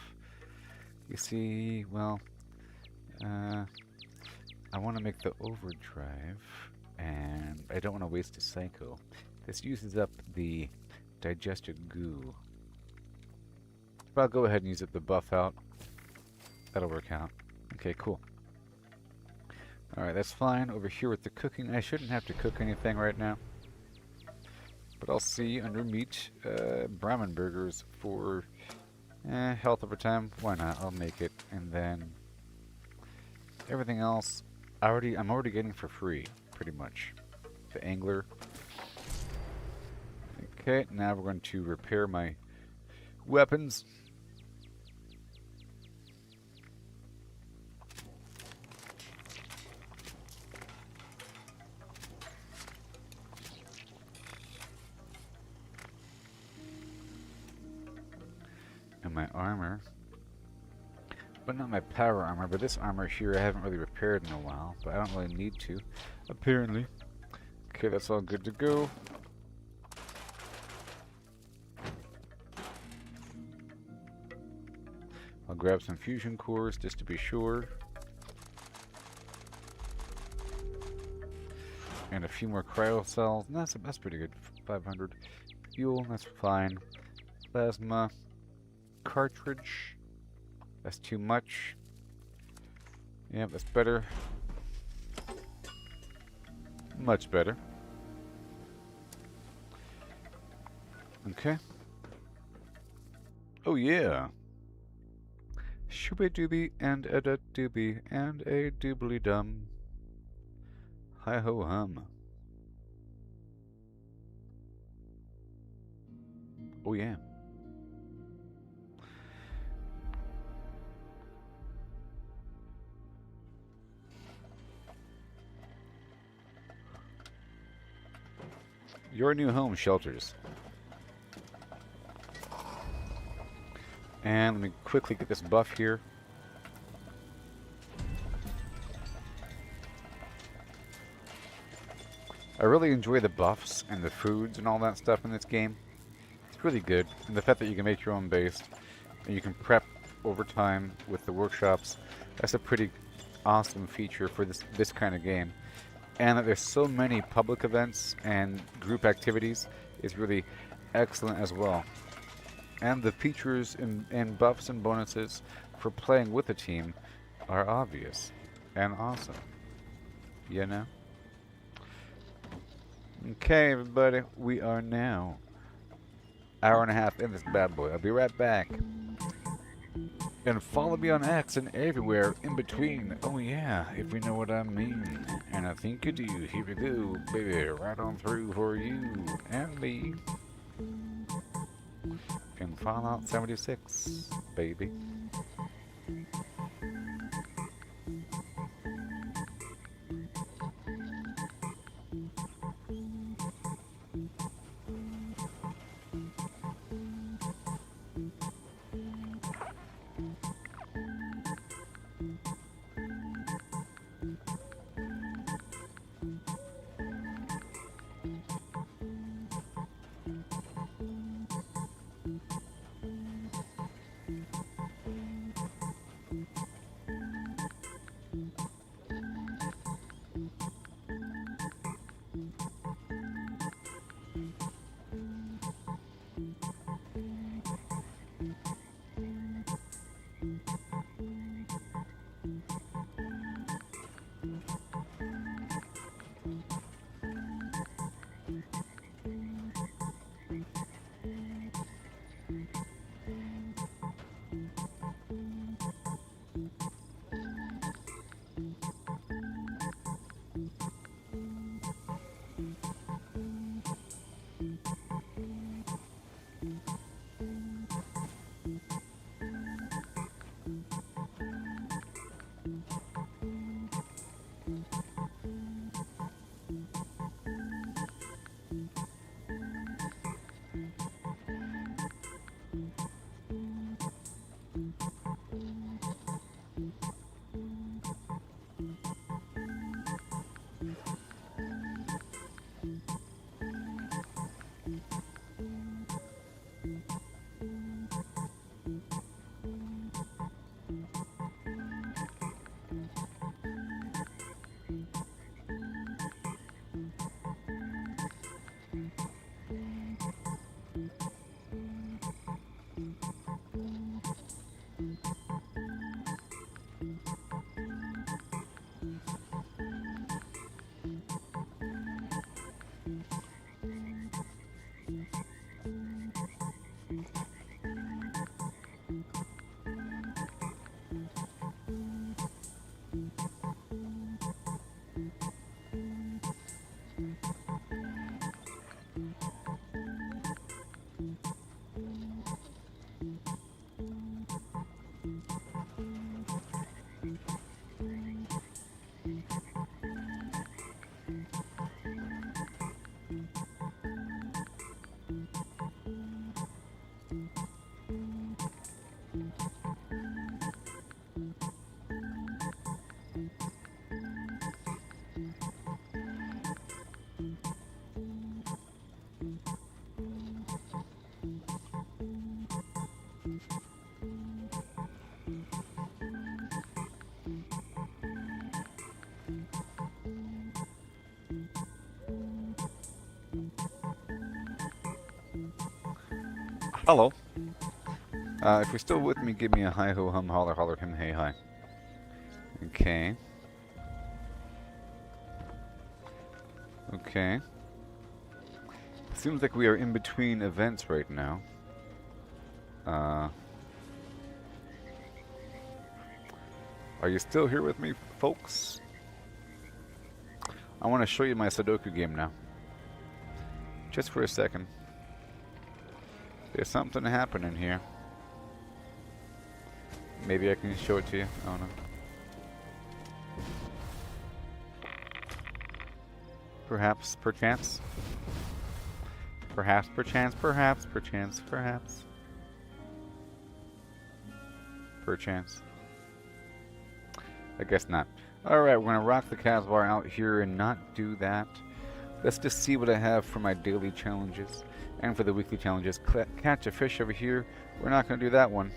You see, well, I want to make the Overdrive, and I don't want to waste a Psycho. This uses up the digested goo. But I'll go ahead and use it to buff out. That'll work out. Okay, cool. Alright, that's fine. Over here with the cooking, I shouldn't have to cook anything right now. But I'll see under meat, Brahmin burgers for health over time. Why not? I'll make it. And then everything else, I'm already getting for free, pretty much. The angler. Okay, now we're going to repair my weapons. And my armor. But not my power armor, but this armor here I haven't really repaired in a while, but I don't really need to, apparently. Okay, that's all good to go. I'll grab some fusion cores just to be sure. And a few more cryo cells. That's pretty good. 500 fuel, that's fine. Plasma. Cartridge. That's too much. Yeah, that's better. Much better. Okay. Oh yeah. Shooby dooby and a da dooby and a doobly dum. Hi ho hum. Oh yeah. Your new home shelters. And let me quickly get this buff here. I really enjoy the buffs and the foods and all that stuff in this game. It's really good. And the fact that you can make your own base and you can prep over time with the workshops, that's a pretty awesome feature for this kind of game. And that there's so many public events and group activities is really excellent as well. And the features and buffs and bonuses for playing with a team are obvious and awesome. You know? Okay, everybody, we are now hour and a half in this bad boy. I'll be right back. And follow me on X and everywhere in between. Oh yeah, if you know what I mean. And I think you do. Here we go, baby. Right on through for you and me. In Fallout 76, baby. Hello. If you're still with me, give me a hi ho hum holler holler him hey hi. Okay. Okay. Seems like we are in between events right now. Are you still here with me, folks? I want to show you my Sudoku game now. Just for a second. There's something happening here. Maybe I can show it to you. I don't know. Perhaps, perchance. Perhaps, perchance, perhaps, perchance, perhaps. Perchance. I guess not. Alright, we're gonna rock the Casbar out here and not do that. Let's just see what I have for my daily challenges. And for the weekly challenges. Catch a fish over here. We're not gonna do that one.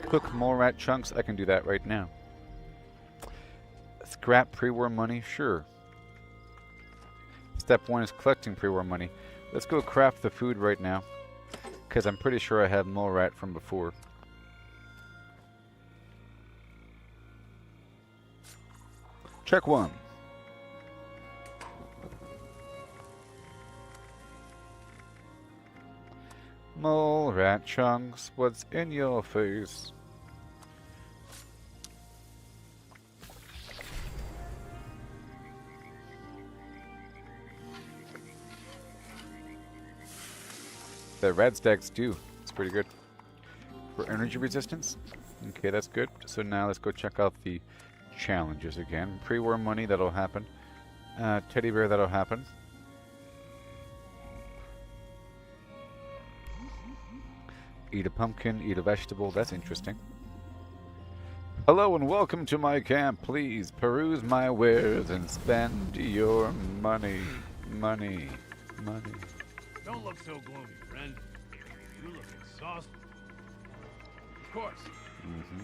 Cook mole rat chunks. I can do that right now. Scrap pre-war money. Sure. Step 1 is collecting pre-war money. Let's go craft the food right now. Because I'm pretty sure I have mole rat from before. Check 1. Mole rat chunks, what's in your face? The red stacks do. It's pretty good. For energy resistance? Okay, that's good. So now let's go check out the challenges again. Pre-war money, that'll happen. Teddy bear, that'll happen. Eat a pumpkin, eat a vegetable. That's interesting. Hello and welcome to my camp. Please peruse my wares and spend your money. Money. Money. Don't look so gloomy, friend. You look exhausted. Of course. Mm-hmm.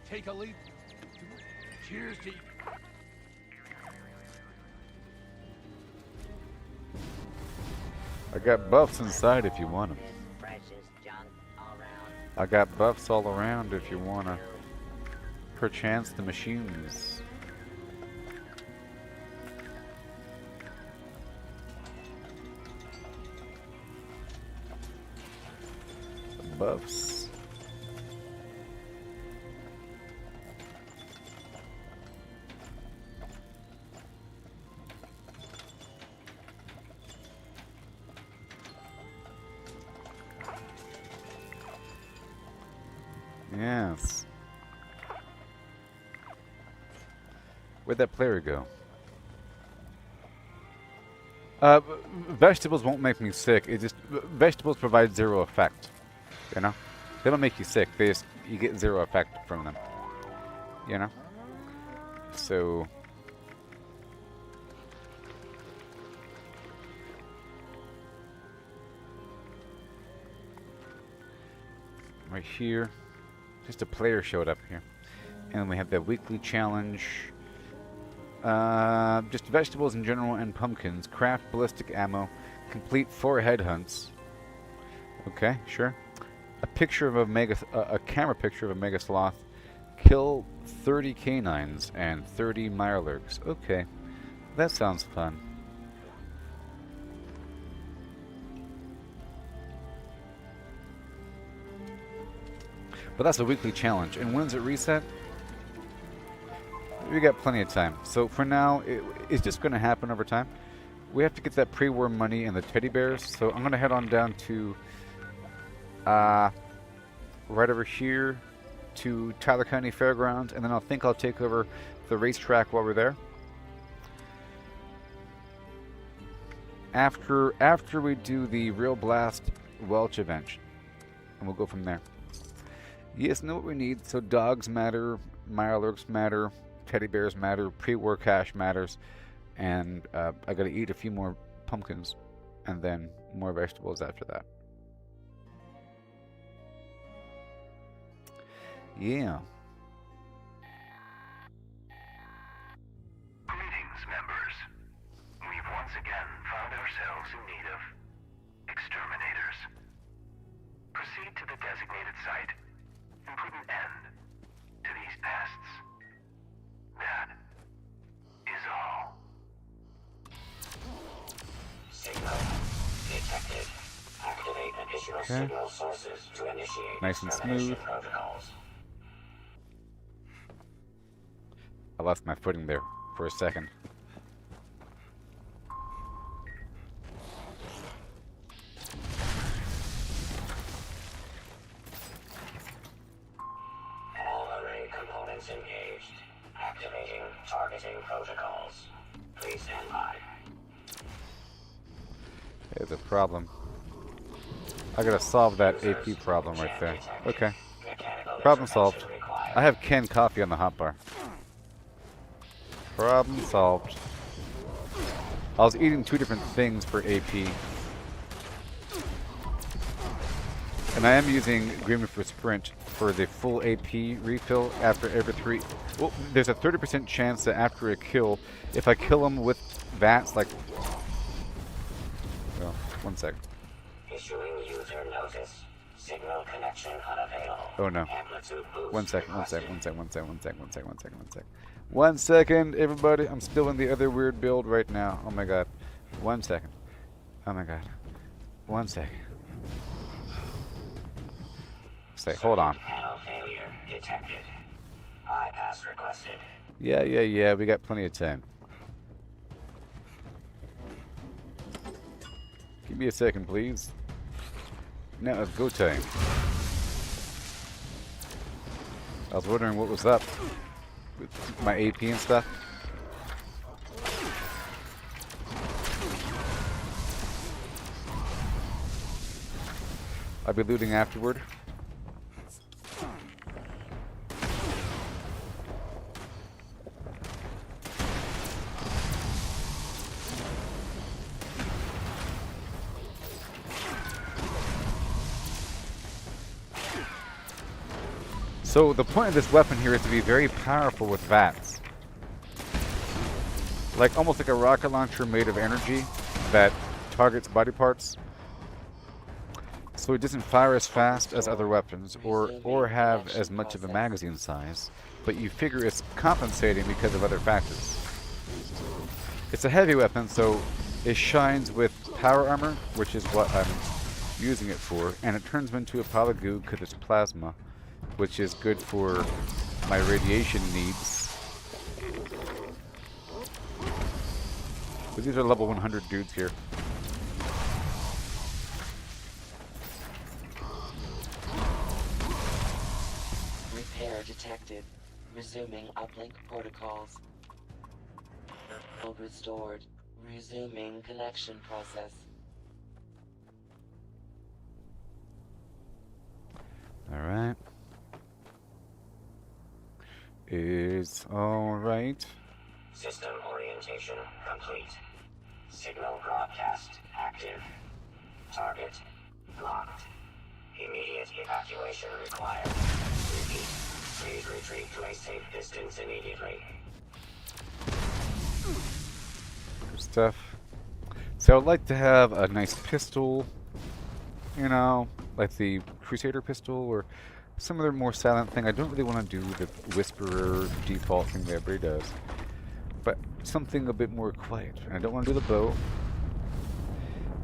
Take a leap. Cheers to you. I got buffs inside if you want them. I got buffs all around if you wanna. Perchance the machines. The buffs. Yes. Where'd that player go? Vegetables won't make me sick. It just vegetables provide zero effect. You know, they don't make you sick. They just you get zero effect from them. You know. So. Right here. Just a player showed up here. And we have the weekly challenge. Just vegetables in general and pumpkins. Craft ballistic ammo. Complete 4 headhunts. Okay, sure. A picture of a camera picture of a mega sloth. Kill 30 canines and 30 mirelurks. Okay, that sounds fun. But that's a weekly challenge. And when's it reset? We got plenty of time. So for now, it's just going to happen over time. We have to get that pre-war money and the teddy bears. So I'm going to head on down to right over here to Tyler County Fairgrounds, and then I'll think I'll take over the racetrack while we're there. After we do the Real Blast Welch event, and we'll go from there. Yes, know what we need. So dogs matter, Mirelurks matter, teddy bears matter, pre-war cash matters, and I gotta eat a few more pumpkins, and then more vegetables after that. Yeah. Greetings, members. We've once again found ourselves in need of exterminators. Proceed to the designated site and put an end to these pests. That is all. Signal detected. Activate additional signal sources to initiate nice and extermination smooth. protocols. I lost my footing there for a second. All array components engaged. Activating targeting protocols. Please stand by. There's a problem. I gotta solve that AP problem right there. Okay. Problem solved. I have canned coffee on the hotbar. Problem solved. I was eating 2 different things for AP. And I am using Agreement for Sprint for the full AP refill after every 3... Well, there's a 30% chance that after a kill, if I kill them with VATS, like... Well, 1 sec. Issuing user notice. Signal connection unavailable. Oh no. Amplitude boost 1 sec, 1 requested. sec, 1 sec, 1 sec, 1 sec, 1 sec, 1 sec, 1 sec. 1 second, everybody. I'm still in the other weird build right now. Oh my god. 1 second. Oh my god. 1 second. Say, hold on. Panel failure detected. Bypass requested. Yeah. We got plenty of time. Give me a second, please. Now it's go time. I was wondering what was up with my AP and stuff. I'll be looting afterward. So the point of this weapon here is to be very powerful with VATS. Like almost like a rocket launcher made of energy that targets body parts. So it doesn't fire as fast as other weapons or have as much of a magazine size, but you figure it's compensating because of other factors. It's a heavy weapon, so it shines with power armor, which is what I'm using it for, and it turns me into a pile of goo because it's plasma, which is good for my radiation needs. But these are level 100 dudes here. Repair detected. Resuming uplink protocols. Restored. Resuming connection process. Alright. Is alright. System orientation complete. Signal broadcast active. Target locked. Immediate evacuation required. Repeat. Please retreat to a safe distance immediately. Good stuff. So I'd like to have a nice pistol, you know, like the Crusader pistol or some other more silent thing. I don't really want to do the Whisperer default thing that everybody does, but something a bit more quiet. And I don't want to do the bow,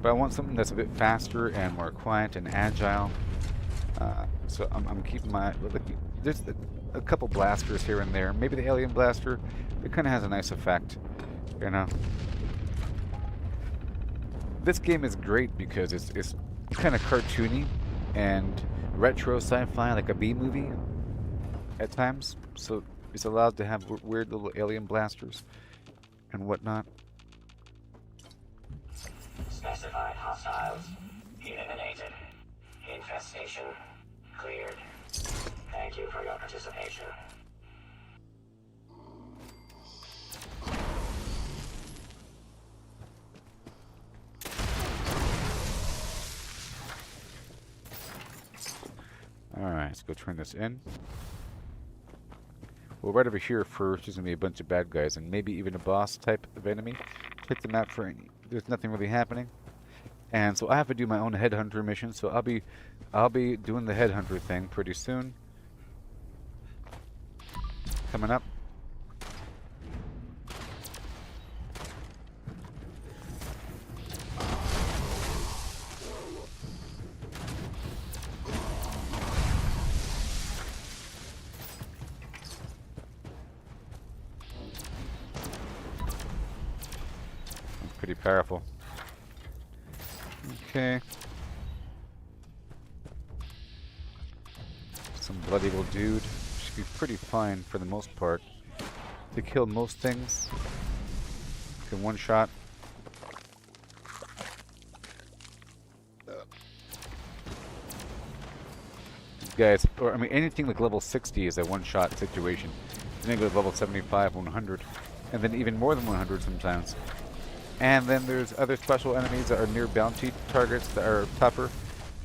but I want something that's a bit faster and more quiet and agile. So I'm keeping my... There's a couple blasters here and there. Maybe the alien blaster. It kind of has a nice effect, you know. This game is great because it's kind of cartoony and retro sci-fi, like a B movie. at times, so it's allowed to have weird little alien blasters and whatnot. Specified hostiles eliminated. Infestation cleared. Thank you for your participation. Alright, let's go turn this in. Well, right over here first is going to be a bunch of bad guys and maybe even a boss type of enemy. Check them out for any. There's nothing really happening. And so I have to do my own headhunter mission, so I'll be doing the headhunter thing pretty soon. Coming up. Pretty powerful. Okay. Some bloody little dude. Should be pretty fine for the most part. To kill most things. In one shot. These guys, or I mean anything like level 60 is a one-shot situation. Then you go to level 75, 100. And then even more than 100 sometimes. And then there's other special enemies that are near bounty targets that are tougher.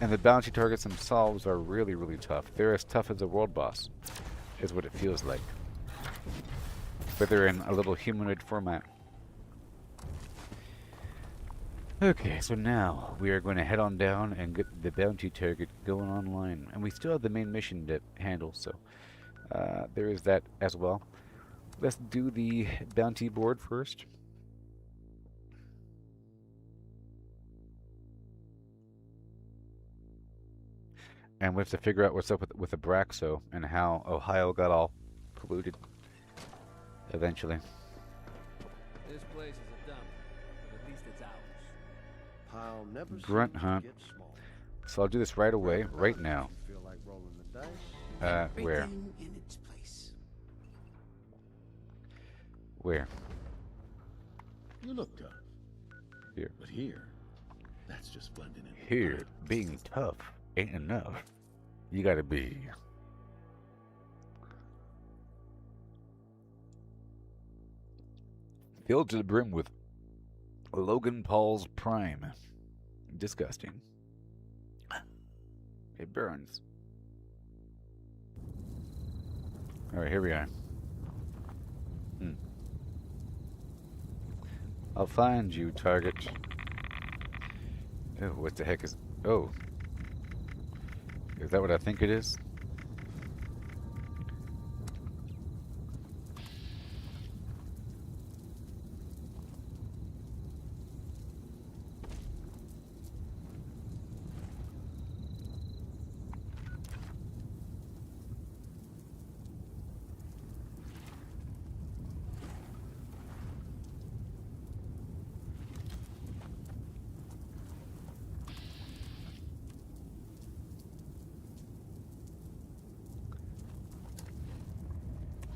And the bounty targets themselves are really, really tough. They're as tough as a world boss, is what it feels like. But they're in a little humanoid format. Okay, so now we are going to head on down and get the bounty target going online. And we still have the main mission to handle, so there is that as well. Let's do the bounty board first. And we have to figure out what's up with Abraxo and how Ohio got all polluted eventually. This place is a dump, but at least it's ours. Pile never Grunt hunt. So I'll do this right away, right now. Feel like rolling the dice? Where? In its place. Where? You look tough. Here. But here, that's just blending in. Here, being tough ain't enough. You gotta be filled to the brim with Logan Paul's Prime. Disgusting. It burns. Alright, here we are. I'll find you, target. Oh, what the heck is... Oh. Is that what I think it is?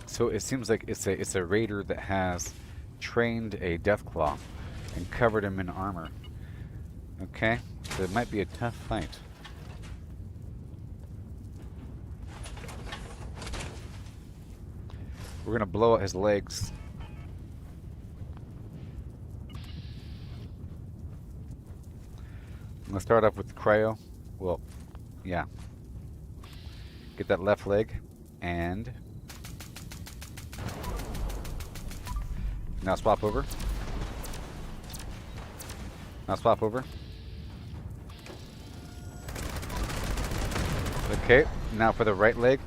So it seems like it's a raider that has trained a Deathclaw and covered him in armor. Okay, so it might be a tough fight. We're gonna blow out his legs. I'm gonna start off with the cryo. Well, yeah. Get that left leg and now swap over. Now swap over. Okay, now for the right leg.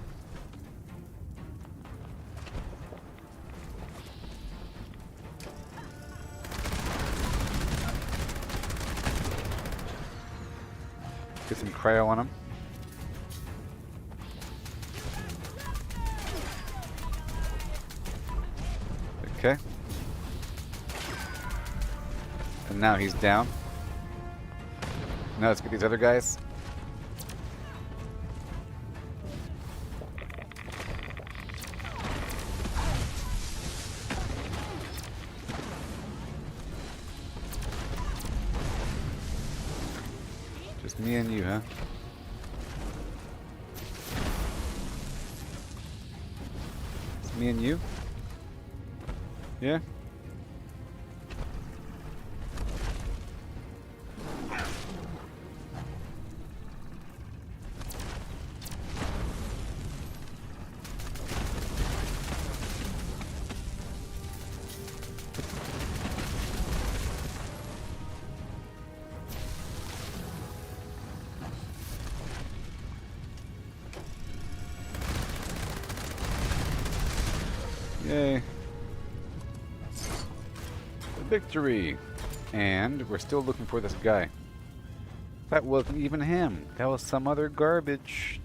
Get some cryo on him. Okay. And now he's down. Now let's get these other guys. Just me and you, huh? It's me and you? Yeah? Yay. Victory! And we're still looking for this guy. That wasn't even him. That was some other garbage.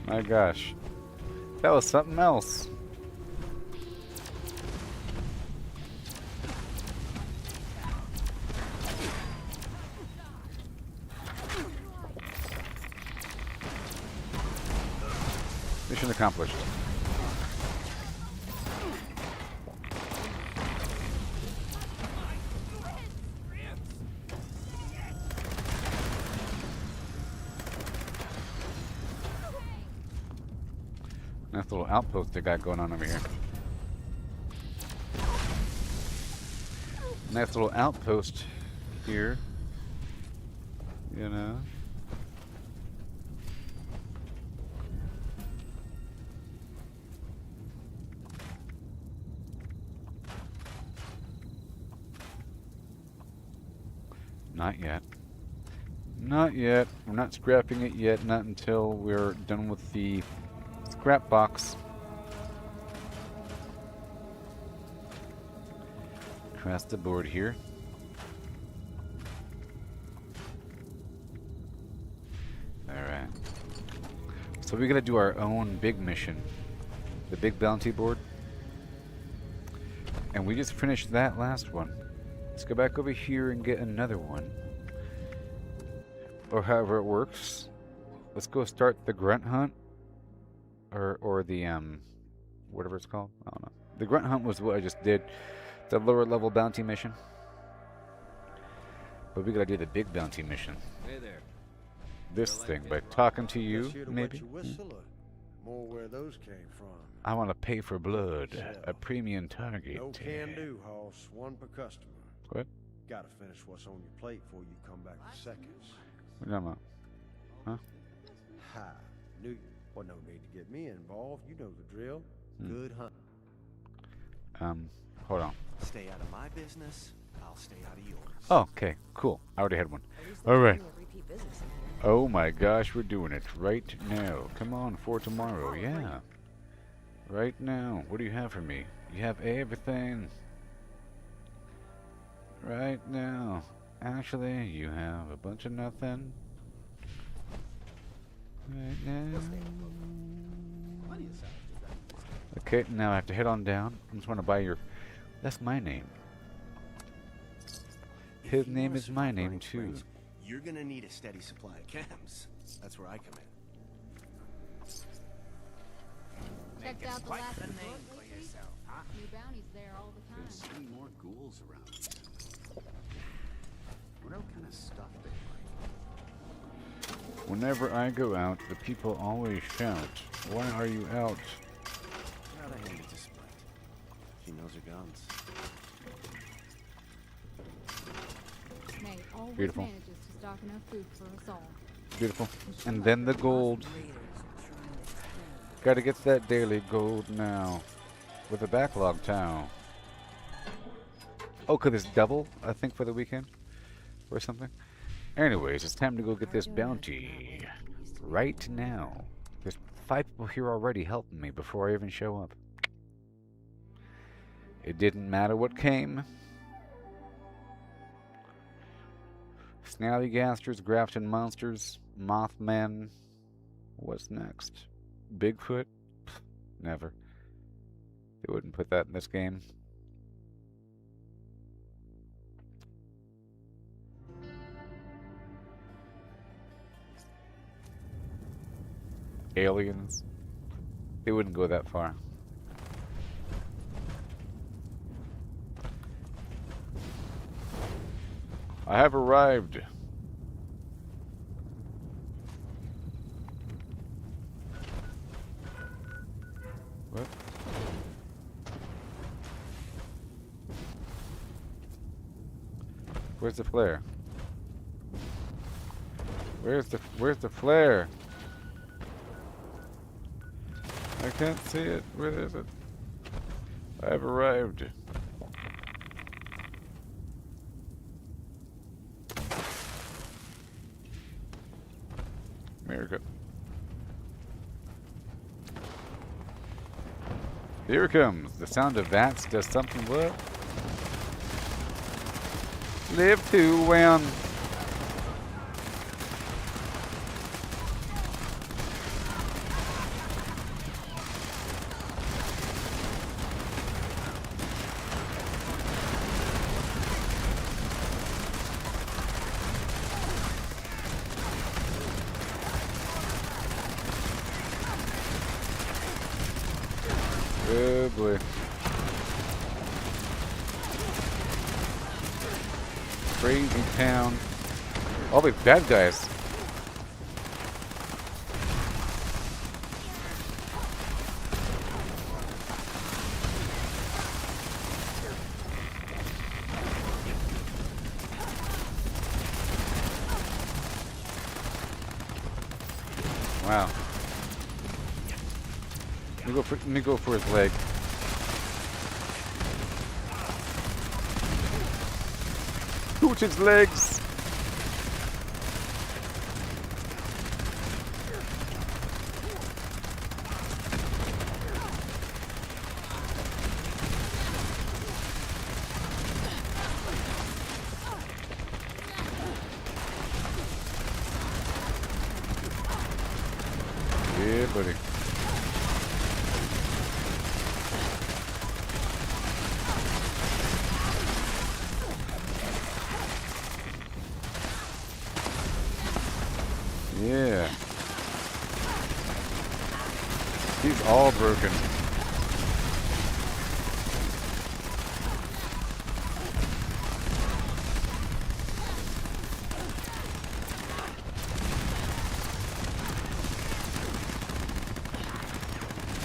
My gosh. That was something else. Mission accomplished. Nice little outpost they got going on over here. Nice little outpost here. You know. Not yet. Not yet. We're not scrapping it yet. Not until we're done with the scrap box. Across the board here. Alright. So we gotta do our own big mission. The big bounty board. And we just finished that last one. Let's go back over here and get another one. Or however it works. Let's go start the grunt hunt. Or the, whatever it's called. I don't know. The grunt hunt was what I just did. The lower level bounty mission. But we gotta do the big bounty mission. Hey there. This thing, by talking to you, maybe? More where those came from. I want to pay for blood. A premium target. No can do, Hoss. One per customer. What? Gotta finish what's on your plate before you come back for seconds. What are you talking about? Huh? Ha. Knew you. Well, no need to get me involved. You know the drill. Good hunt. Hold on. Stay out of my business. I'll stay out of yours. Oh, okay, cool. I already had one. Alright. Oh my gosh, we're doing it right now. Come on, for tomorrow. Yeah. Right now. What do you have for me? You have everything. Right now. Actually, you have a bunch of nothing. Right now. Okay, now I have to head on down. I just want to buy your... That's my name. His name is my name, too. You're gonna need a steady supply of chems. That's where I come in. Checked out the last report lately? New bounties there all the time. There's so many more ghouls around. What kind of stuff they like? Whenever I go out, the people always shout, "Why are you out?" Not a hand to split. She knows her guns. Nate always Beautiful. manages to stock enough food for us all. Beautiful. And then the gold. Gotta get that daily gold now. With a backlog towel. Oh, 'cause it's double, I think, for the weekend? Or something? Anyways, it's time to go get this bounty. Right now. There's 5 people here already helping me before I even show up. It didn't matter what came. Snallygasters, Grafton monsters, Mothman. What's next? Bigfoot? Pfft, never. They wouldn't put that in this game. Aliens? They wouldn't go that far. I have arrived. What? Where's the flare? Where's the flare? I can't see it. Where is it? I've arrived. America. Here it comes. The sound of vats does something what? Live to win. Oh boy. Crazy town. All these bad guys. Wow. Let me go for his leg. Shoot his legs! Yeah, buddy. Yeah. He's all broken.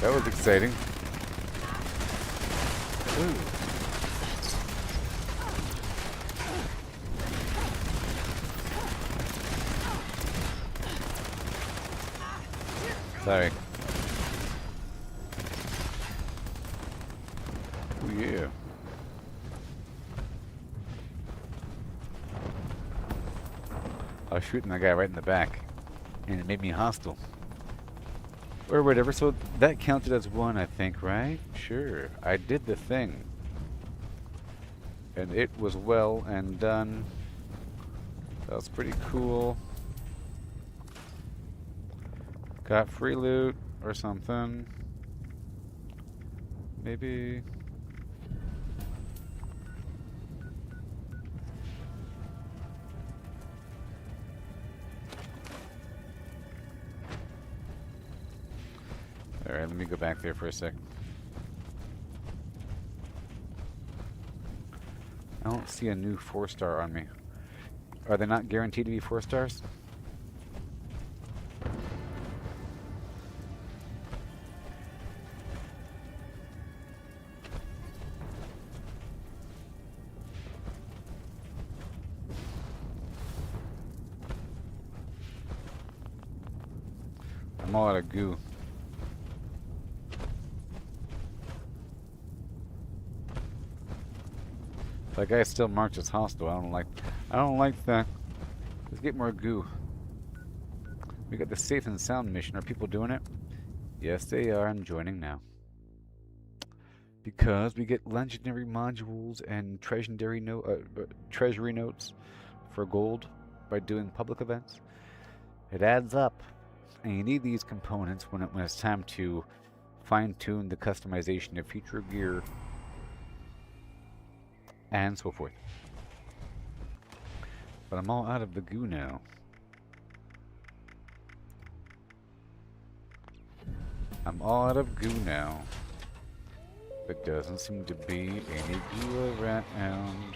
That was exciting. Ooh. Sorry. Oh yeah. I was shooting that guy right in the back, and it made me hostile. Or whatever, so that counted as one, I think, right? Sure. I did the thing. And it was well and done. That was pretty cool. Got free loot or something. Maybe. Alright, let me go back there for a second. I don't see a new 4-star on me. Are they not guaranteed to be 4 stars? I'm all out of goo. That guy still marked as hostile. I don't like that. Let's get more goo. We got the safe and sound mission. Are people doing it? Yes, they are. I'm joining now. Because we get legendary modules and treasury notes for gold by doing public events. It adds up. And you need these components when it's time to fine-tune the customization of future gear and so forth. But I'm all out of the goo now. I'm all out of goo now. There doesn't seem to be any goo around.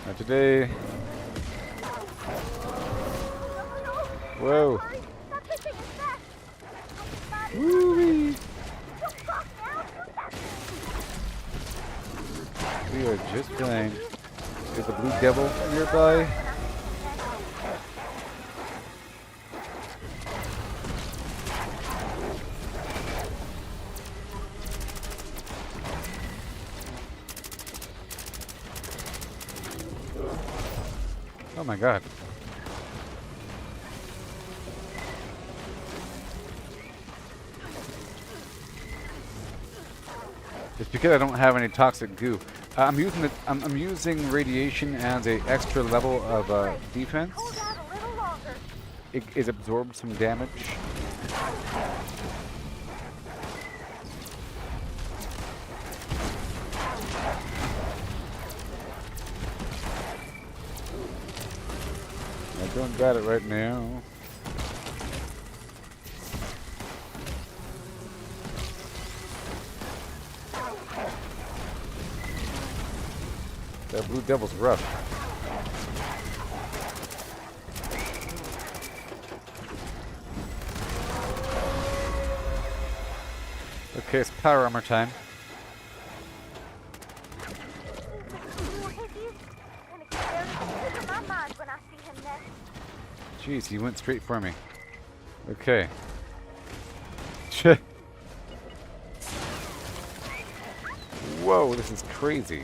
Not today. Whoa. Woo-wee. We are just fine. Is the blue devil nearby? Oh my god. It's because I don't have any toxic goo. I'm using radiation as a extra level of defense. It absorbs some damage. I don't got it right now. That blue devil's rough. Okay, it's power armor time. Jeez, he went straight for me. Okay. Whoa, this is crazy.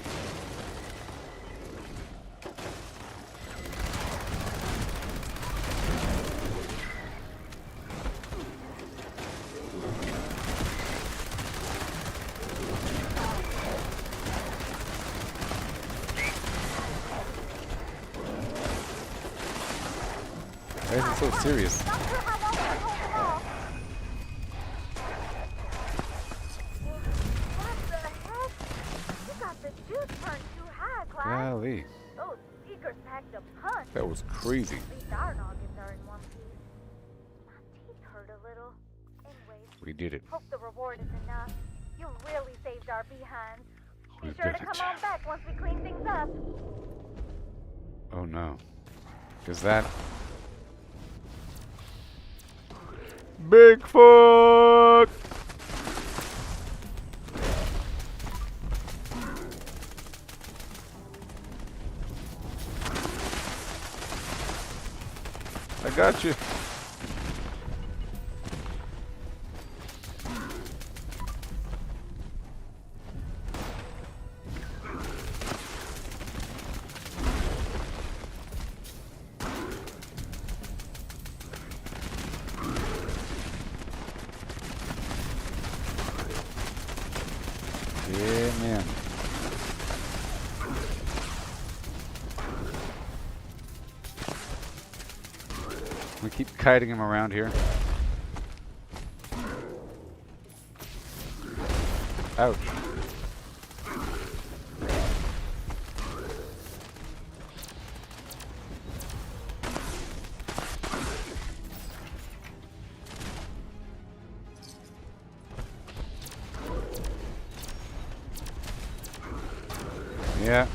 Why is it so serious? Golly. That was crazy. We did it. Hope the reward is enough. You really saved our behinds. We Be sure did to it. come on back once we clean things up. Oh no. Is that Bigfoot? I got you. Yeah, man. We keep kiting him around here. Ouch. Yeah.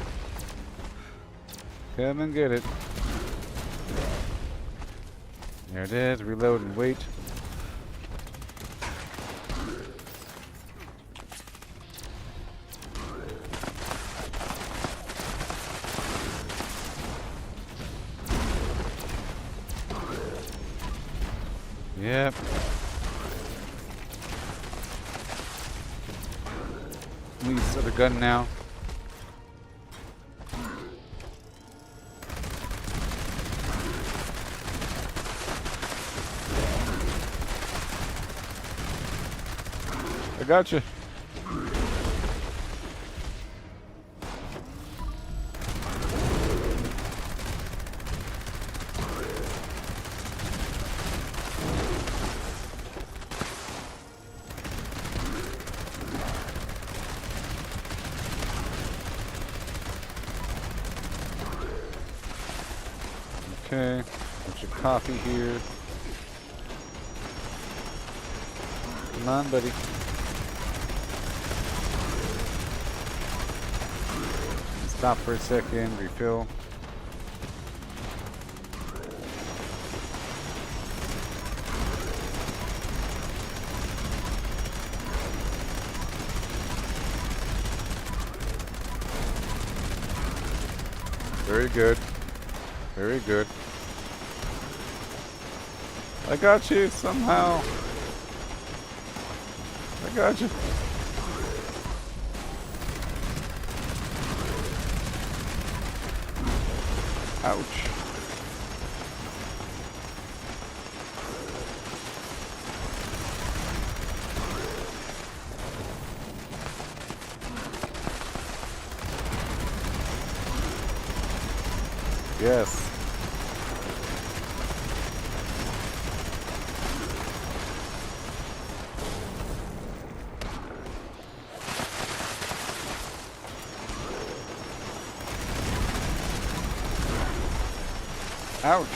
Come and get it. There it is. Reload and wait. Yep. Use this other gun now. I got you. Okay, put your coffee here. Come on, buddy. Stop for a second, refill. Very good. Very good. I got you somehow. I got you. Ouch. Yes. Ouch.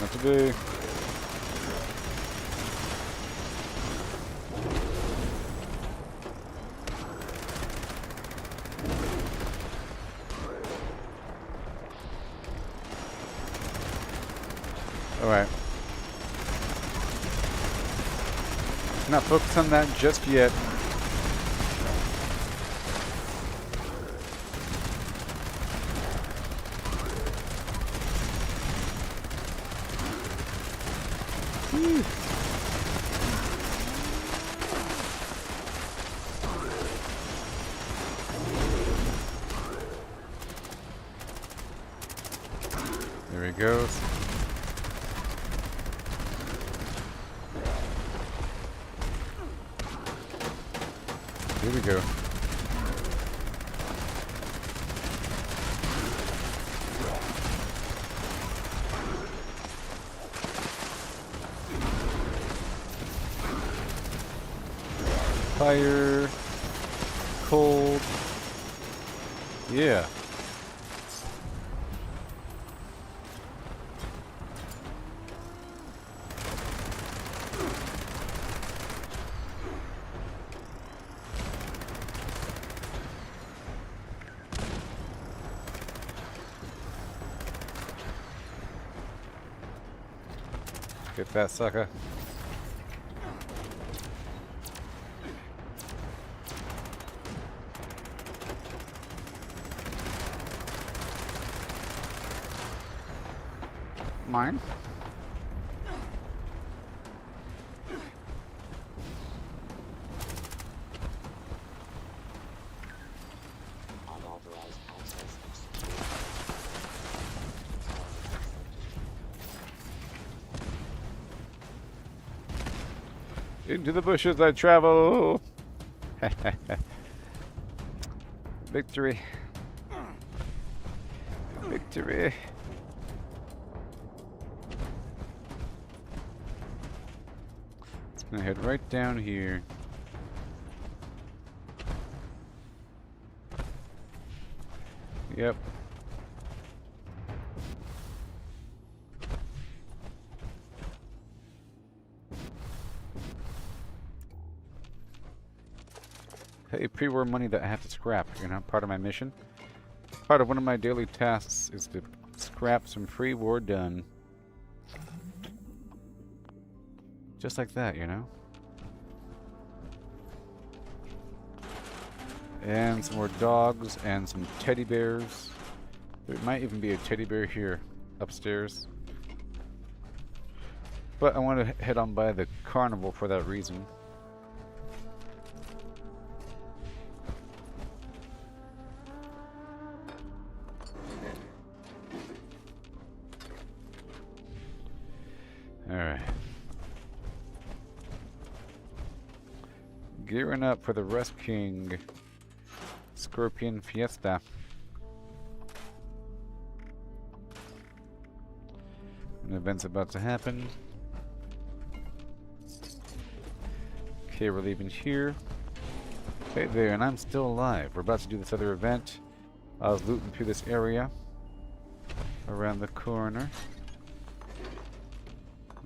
Not today. Alright. Not focused on that just yet. Whew. There he goes. Here we go. Fire. Cold. Yeah. Get that sucker. Mine. Unauthorized access of Into the bushes I travel. Victory. Victory. It's gonna head right down here. Yep. Hey, pre-war money that I have to scrap. You know, part of my mission. Part of one of my daily tasks is to scrap some pre-war done. Just like that, you know? And some more dogs and some teddy bears. There might even be a teddy bear here upstairs. But I want to head on by the carnival for that reason. Alright. Gearing up for the Rust King Scorpion Fiesta. An event's about to happen. Okay, we're leaving here. Okay, there, and I'm still alive. We're about to do this other event. I was looting through this area. Around the corner.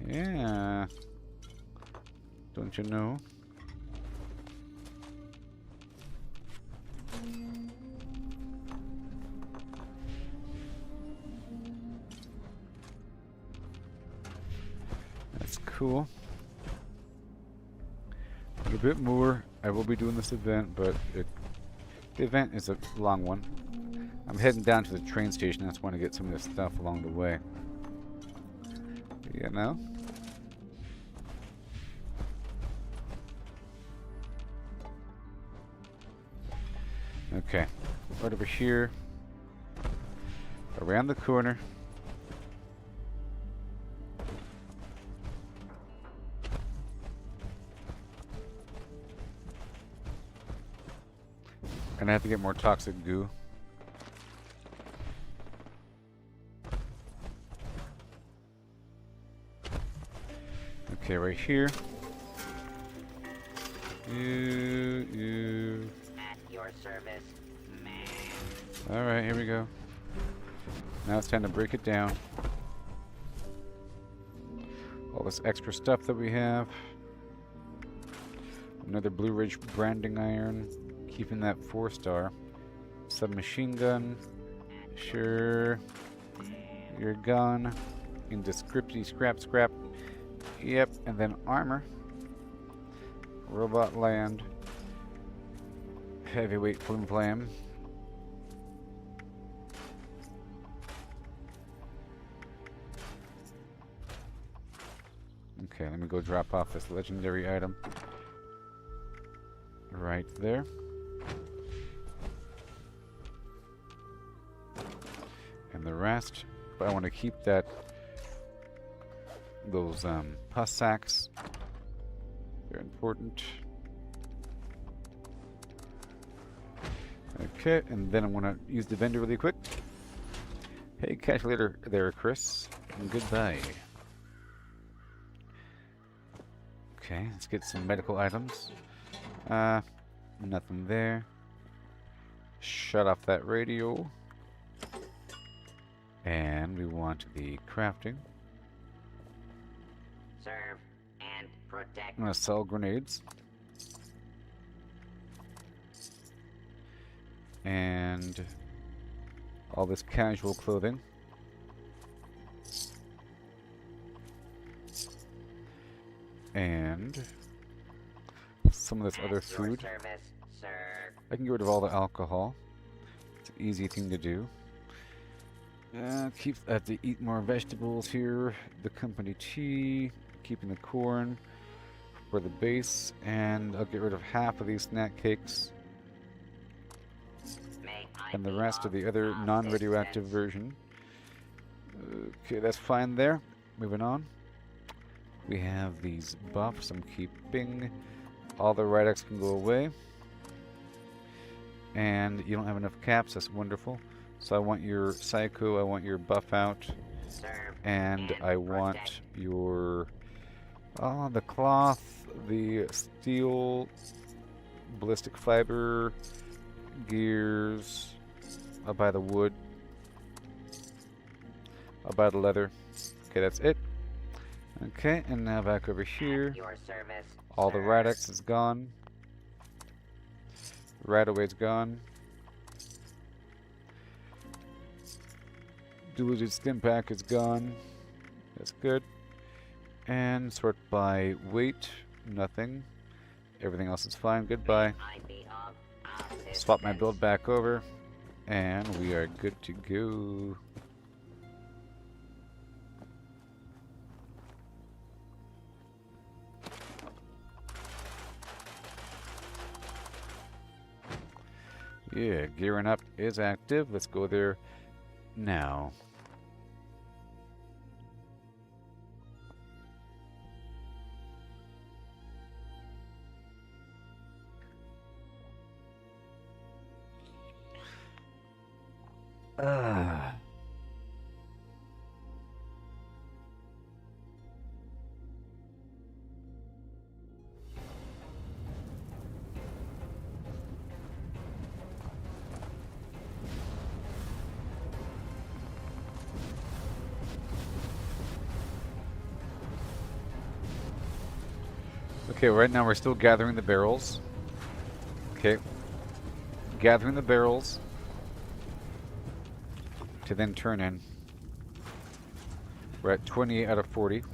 Yeah. Don't you know? That's cool. A bit more. I will be doing this event, but the event is a long one. I'm heading down to the train station. I just want to get some of this stuff along the way. You know? Okay. Right over here. Around the corner. And I have to get more toxic goo. Okay, right here. You. At your service, man. Alright, here we go. Now it's time to break it down. All this extra stuff that we have. Another Blue Ridge branding iron. Keeping that 4-star. Submachine gun. Sure. Your gun. Into scripty scrap. Yep, and then armor. Robot land. Heavyweight flim flam. Okay, let me go drop off this legendary item. Right there. And the rest. But I want to keep those pus sacks. They're important. Okay, and then I want to use the vendor really quick. Hey, catch you later there, Chris. And goodbye. Okay, let's get some medical items. Nothing there. Shut off that radio. And we want the crafting. Serve and protect. I'm gonna sell grenades. And all this casual clothing. And some of this other food. Service, sir. I can get rid of all the alcohol. It's an easy thing to do. I have to eat more vegetables here. The company tea. Keeping the corn for the base. And I'll get rid of half of these snack cakes. And the rest of the other non-radioactive version. Okay, that's fine there. Moving on. We have these buffs I'm keeping. All the Rydex can go away. And you don't have enough caps, that's wonderful. So I want your Psycho, I want your buff out. And I want your... the cloth, the steel, ballistic fiber, gears. I'll buy the wood. I'll buy the leather. Okay, that's it. Okay, and now back over here. Your service, all the Rydex is gone. Radaway's gone. Diluted stim pack is gone. That's good. And sort by weight, nothing. Everything else is fine. Goodbye. Swap my build back over. And we are good to go. Yeah, gearing up is active. Let's go there now. Okay, right now we're still gathering the barrels. Okay. Gathering the barrels to then turn in. We're at 28 out of 40.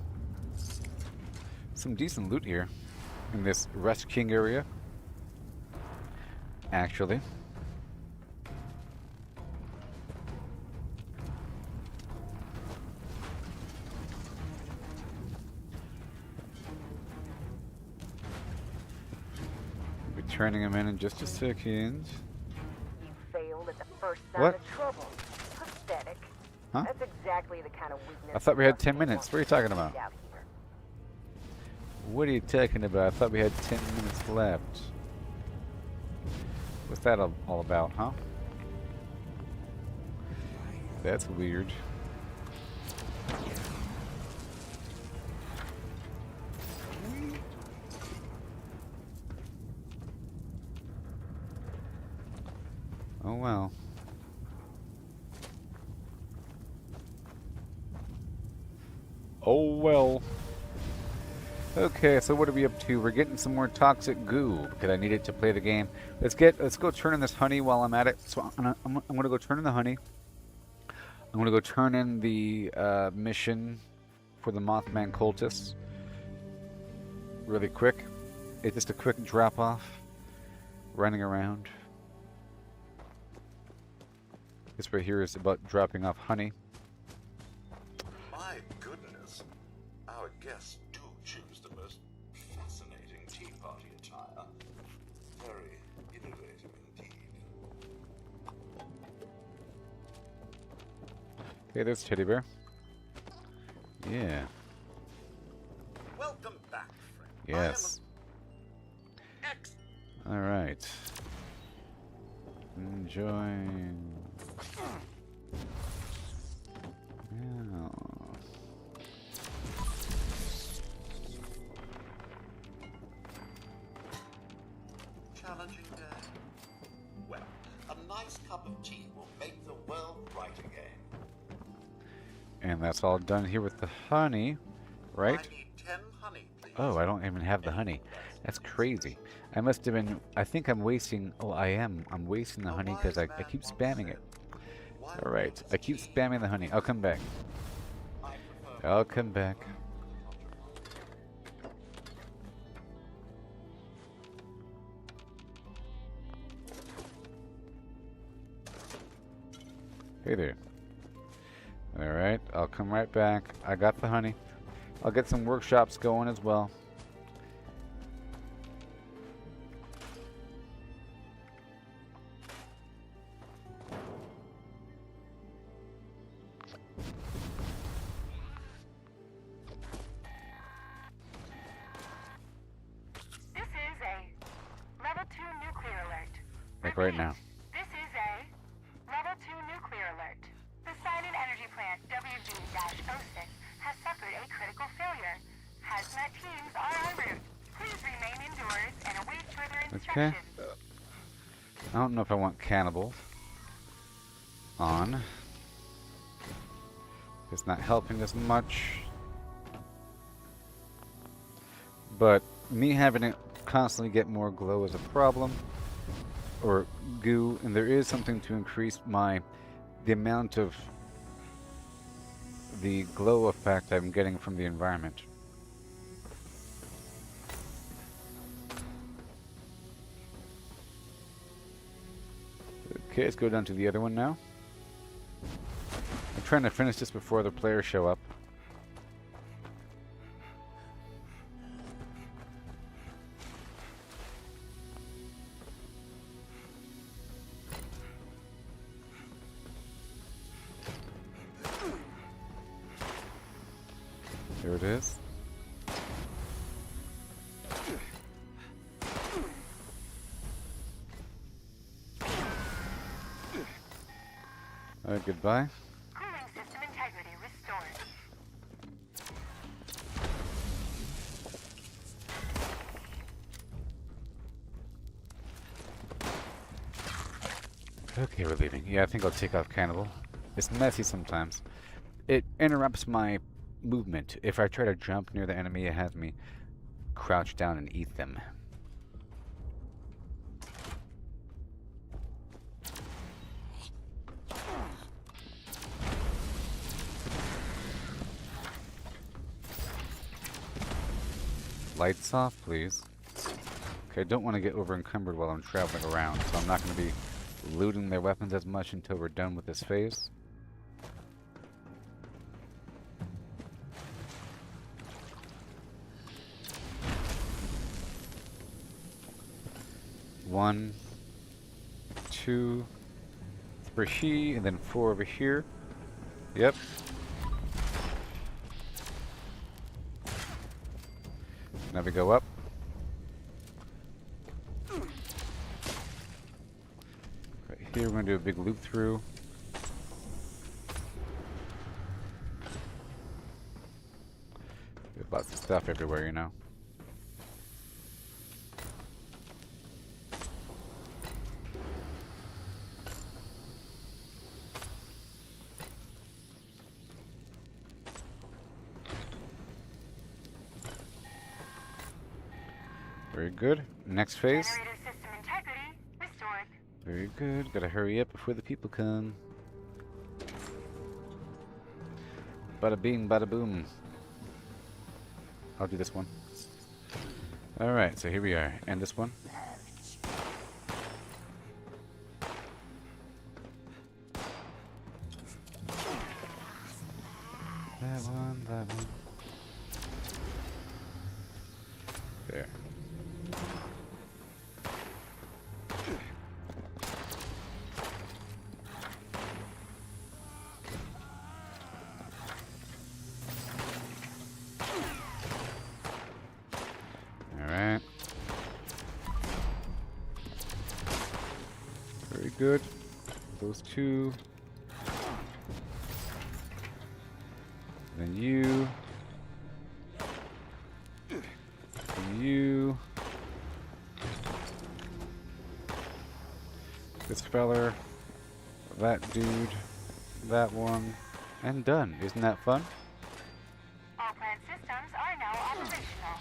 Some decent loot here in this Rest King area. Actually. We'll be turning them in just a second. You failed at the first sign What? of trouble. Pathetic. Huh? That's exactly the kind of weakness. I thought we had 10 minutes. What are you talking about? out here. What are you talking about? I thought we had 10 minutes left. What's that all about, huh? That's weird. Oh well. Oh well. Okay, so what are we up to? We're getting some more toxic goo because I need it to play the game. Let's go turn in this honey while I'm at it. So I'm gonna go turn in the honey. I'm gonna go turn in the mission for the Mothman cultists really quick. It's just a quick drop off, running around. This right here is about dropping off honey. My goodness. Our guests do choose the most fascinating tea party attire. Very innovative indeed. Okay, there's Teddy Bear. Yeah. Welcome back, friend. Yes. All right. Enjoy. Yeah. Challenging day. Well, a nice cup of tea will make the world right again. And that's all done here with the honey, right? I need 10 honey, please. Oh, I don't even have the honey. That's crazy. I must have been, I think I'm wasting, oh I am. I'm wasting the honey because I keep spamming it. Alright, I keep spamming the honey. I'll come back. I'll come back. Hey there. Alright, I'll come right back. I got the honey. I'll get some workshops going as well. This is a level 2 nuclear alert. Like right now. This is a level 2 nuclear alert. The Silent Energy Plant WB-06 has suffered a critical failure. Hazmat teams are en route. Please remain indoors and await further Okay. instructions. I don't know if I want cannibal on. It's not helping us much. But me having it constantly get more glow is a problem. Or goo, and there is something to increase the amount of the glow effect I'm getting from the environment. Okay, let's go down to the other one now. I'm trying to finish this before the players show up. There it is. Goodbye. Cooling system integrity restored. Okay, we're leaving. Yeah, I think I'll take off Cannibal. It's messy sometimes. It interrupts my movement. If I try to jump near the enemy, it has me crouch down and eat them. Lights off, please. Okay, I don't want to get over encumbered while I'm traveling around, so I'm not going to be looting their weapons as much until we're done with this phase. One, two, three, and then 4 over here. Yep. Now we go up. Right here, we're going to do a big loop through. There's lots of stuff everywhere, you know. Very good. Next phase. Generator system integrity restored. Very good. Gotta hurry up before the people come. Bada bing, bada boom. I'll do this one. Alright, so here we are. And this one. That one, that one. There. Alright. Very good. Those two. Then you. Then you. This feller. That dude. That one. And done. Isn't that fun? All plant systems are now operational.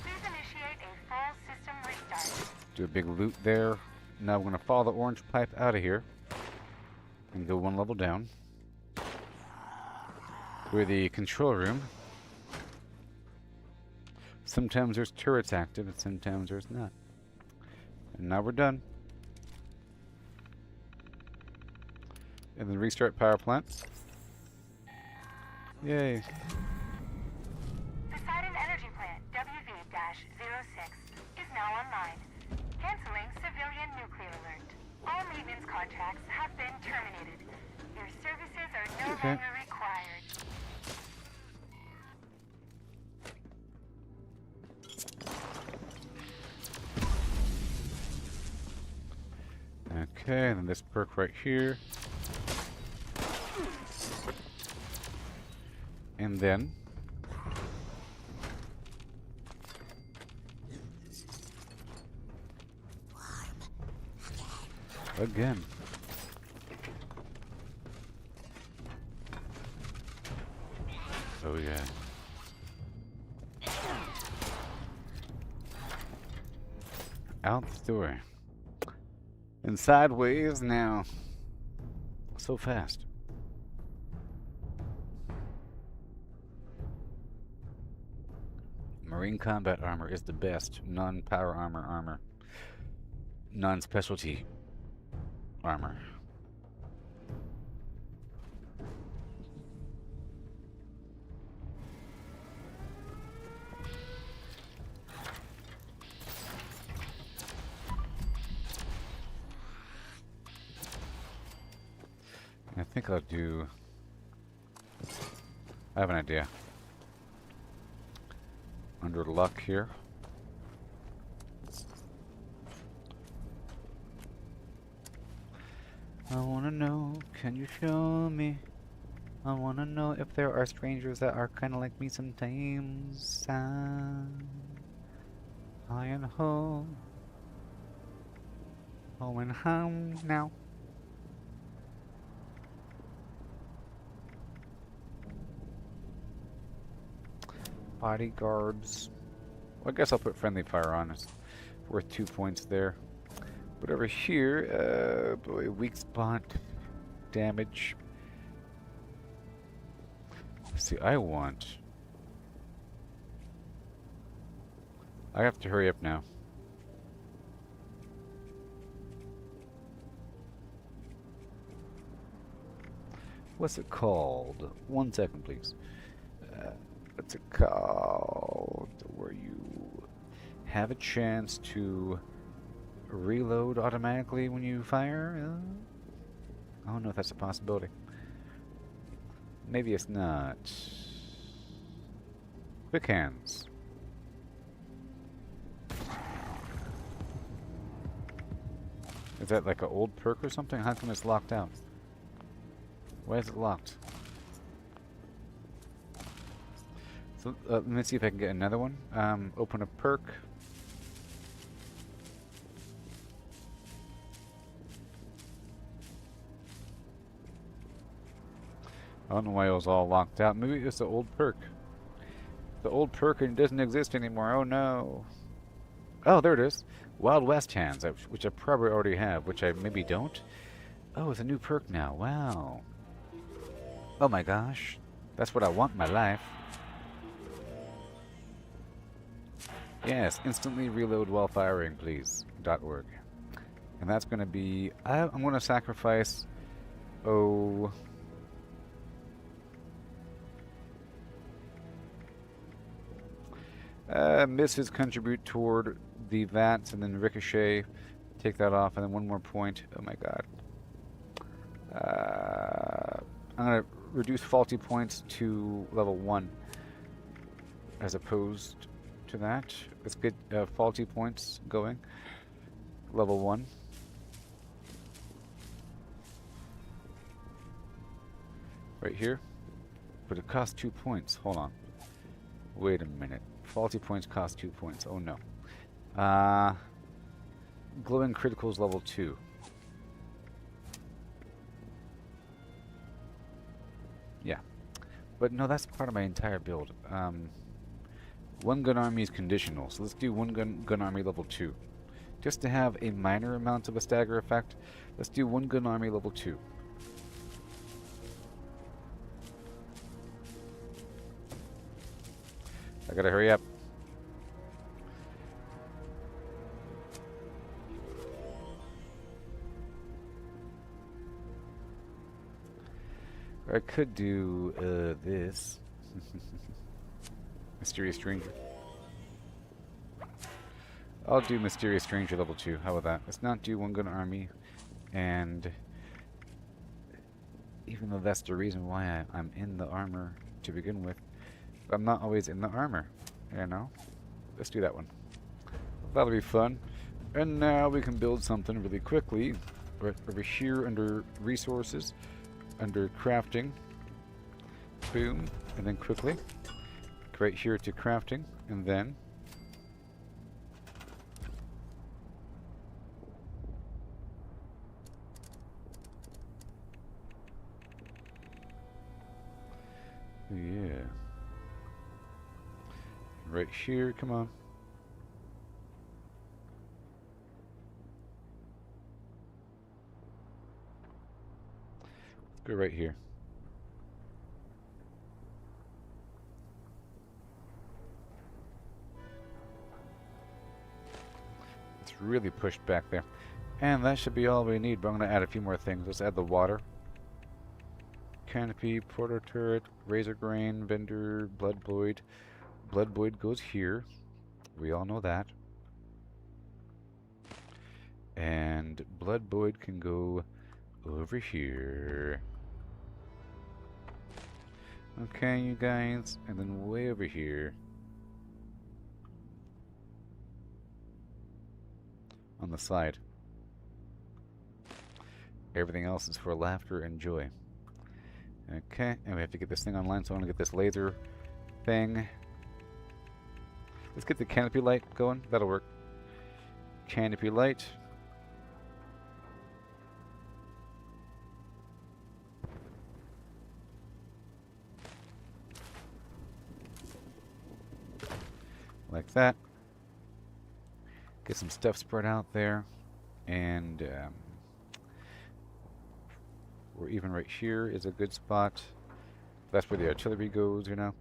Please initiate a full system restart. Do a big loop there. Now we're going to follow the orange pipe out of here. And go 1 level down. We're the control room. Sometimes there's turrets active and sometimes there's not. And now we're done. And then restart power plant. Yay. Poseidon Energy Plant WV-06 is now online. Canceling civilian nuclear alert. All maintenance contracts have been terminated. Your services are no longer required. Okay, and then this perk right here. And then again. Oh yeah. Out the door. And sideways now. So fast. Marine combat armor is the best non-power armor. Non-specialty armor. I think I'll do... I have an idea. Under luck here. I wanna know, can you show me? I wanna know if there are strangers that are kinda like me sometimes. High and home. Home and home now. Bodyguards. Well, I guess I'll put friendly fire on. It's worth 2 points there. But over here, boy, weak spot damage. See, I have to hurry up now. What's it called? 1 second, please. What's it called? Where you have a chance to reload automatically when you fire? I don't know if that's a possibility. Maybe it's not. Quick hands. Is that like an old perk or something? How come it's locked out? Why is it locked? So let me see if I can get another one. Open a perk. I don't know why it was all locked out. Maybe it's the old perk. The old perk and it doesn't exist anymore. Oh no. Oh, there it is. Wild West hands, which I probably already have, which I maybe don't. Oh, it's a new perk now. Wow. Oh my gosh. That's what I want in my life. Yes, instantly reload while firing, please. .org. And that's going to be... I'm going to sacrifice... Oh... misses contribute toward the VATS, and then ricochet. Take that off, and then 1 more point. Oh my god. I'm going to reduce faulty points to level 1 as opposed to that. Let's get faulty points going. Level 1. Right here. But it costs 2 points. Hold on. Wait a minute. Faulty points cost 2 points. Oh no. Glowing criticals level 2. Yeah. But no, that's part of my entire build. 1 gun army is conditional, so let's do 1 gun army level 2. Just to have a minor amount of a stagger effect, let's do 1 gun army level 2. I gotta hurry up. Or I could do this. Mysterious Stranger. I'll do Mysterious Stranger level 2. How about that? Let's not do 1 gun army. And even though that's the reason why I'm in the armor to begin with, I'm not always in the armor, you know? Let's do that one. That'll be fun. And now we can build something really quickly. Right over here under resources, under crafting. Boom. And then quickly. Right here to crafting. And then yeah. Right here, come on. Let's go right here. It's really pushed back there. And that should be all we need, but I'm going to add a few more things. Let's add the water. Canopy, portal turret, razor grain, vendor, blood void. Blood void goes here. We all know that. And blood void can go over here. Okay, you guys. And then way over here. On the side. Everything else is for laughter and joy. Okay, and we have to get this thing online, so I want to get this laser thing. Let's get the canopy light going. That'll work. Canopy light. Like that. Get some stuff spread out there. And or even right here is a good spot. That's where the artillery goes, you know.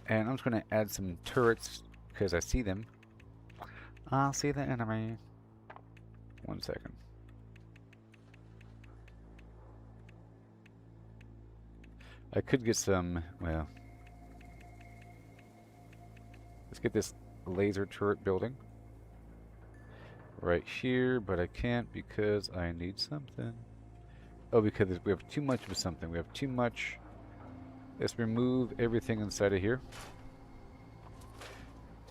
And I'm just going to add some turrets because I see them. I'll see the enemy. 1 second. I could get some, well, let's get this laser turret building right here, but I can't because I need something. Oh, because we have too much of something. We have too much. Let's remove everything inside of here.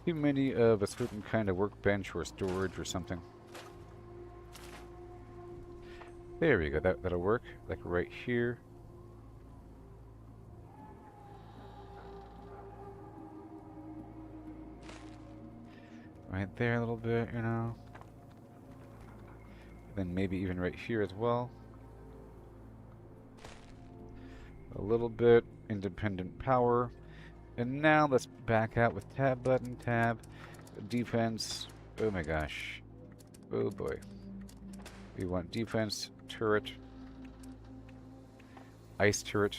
Too many of a certain kind of workbench or storage or something. There we go. That'll work. Like right here. Right there a little bit, you know. Then maybe even right here as well. A little bit. Independent power. And now let's back out with tab button, tab, defense. Oh my gosh. Oh boy. We want defense, turret, ice turret.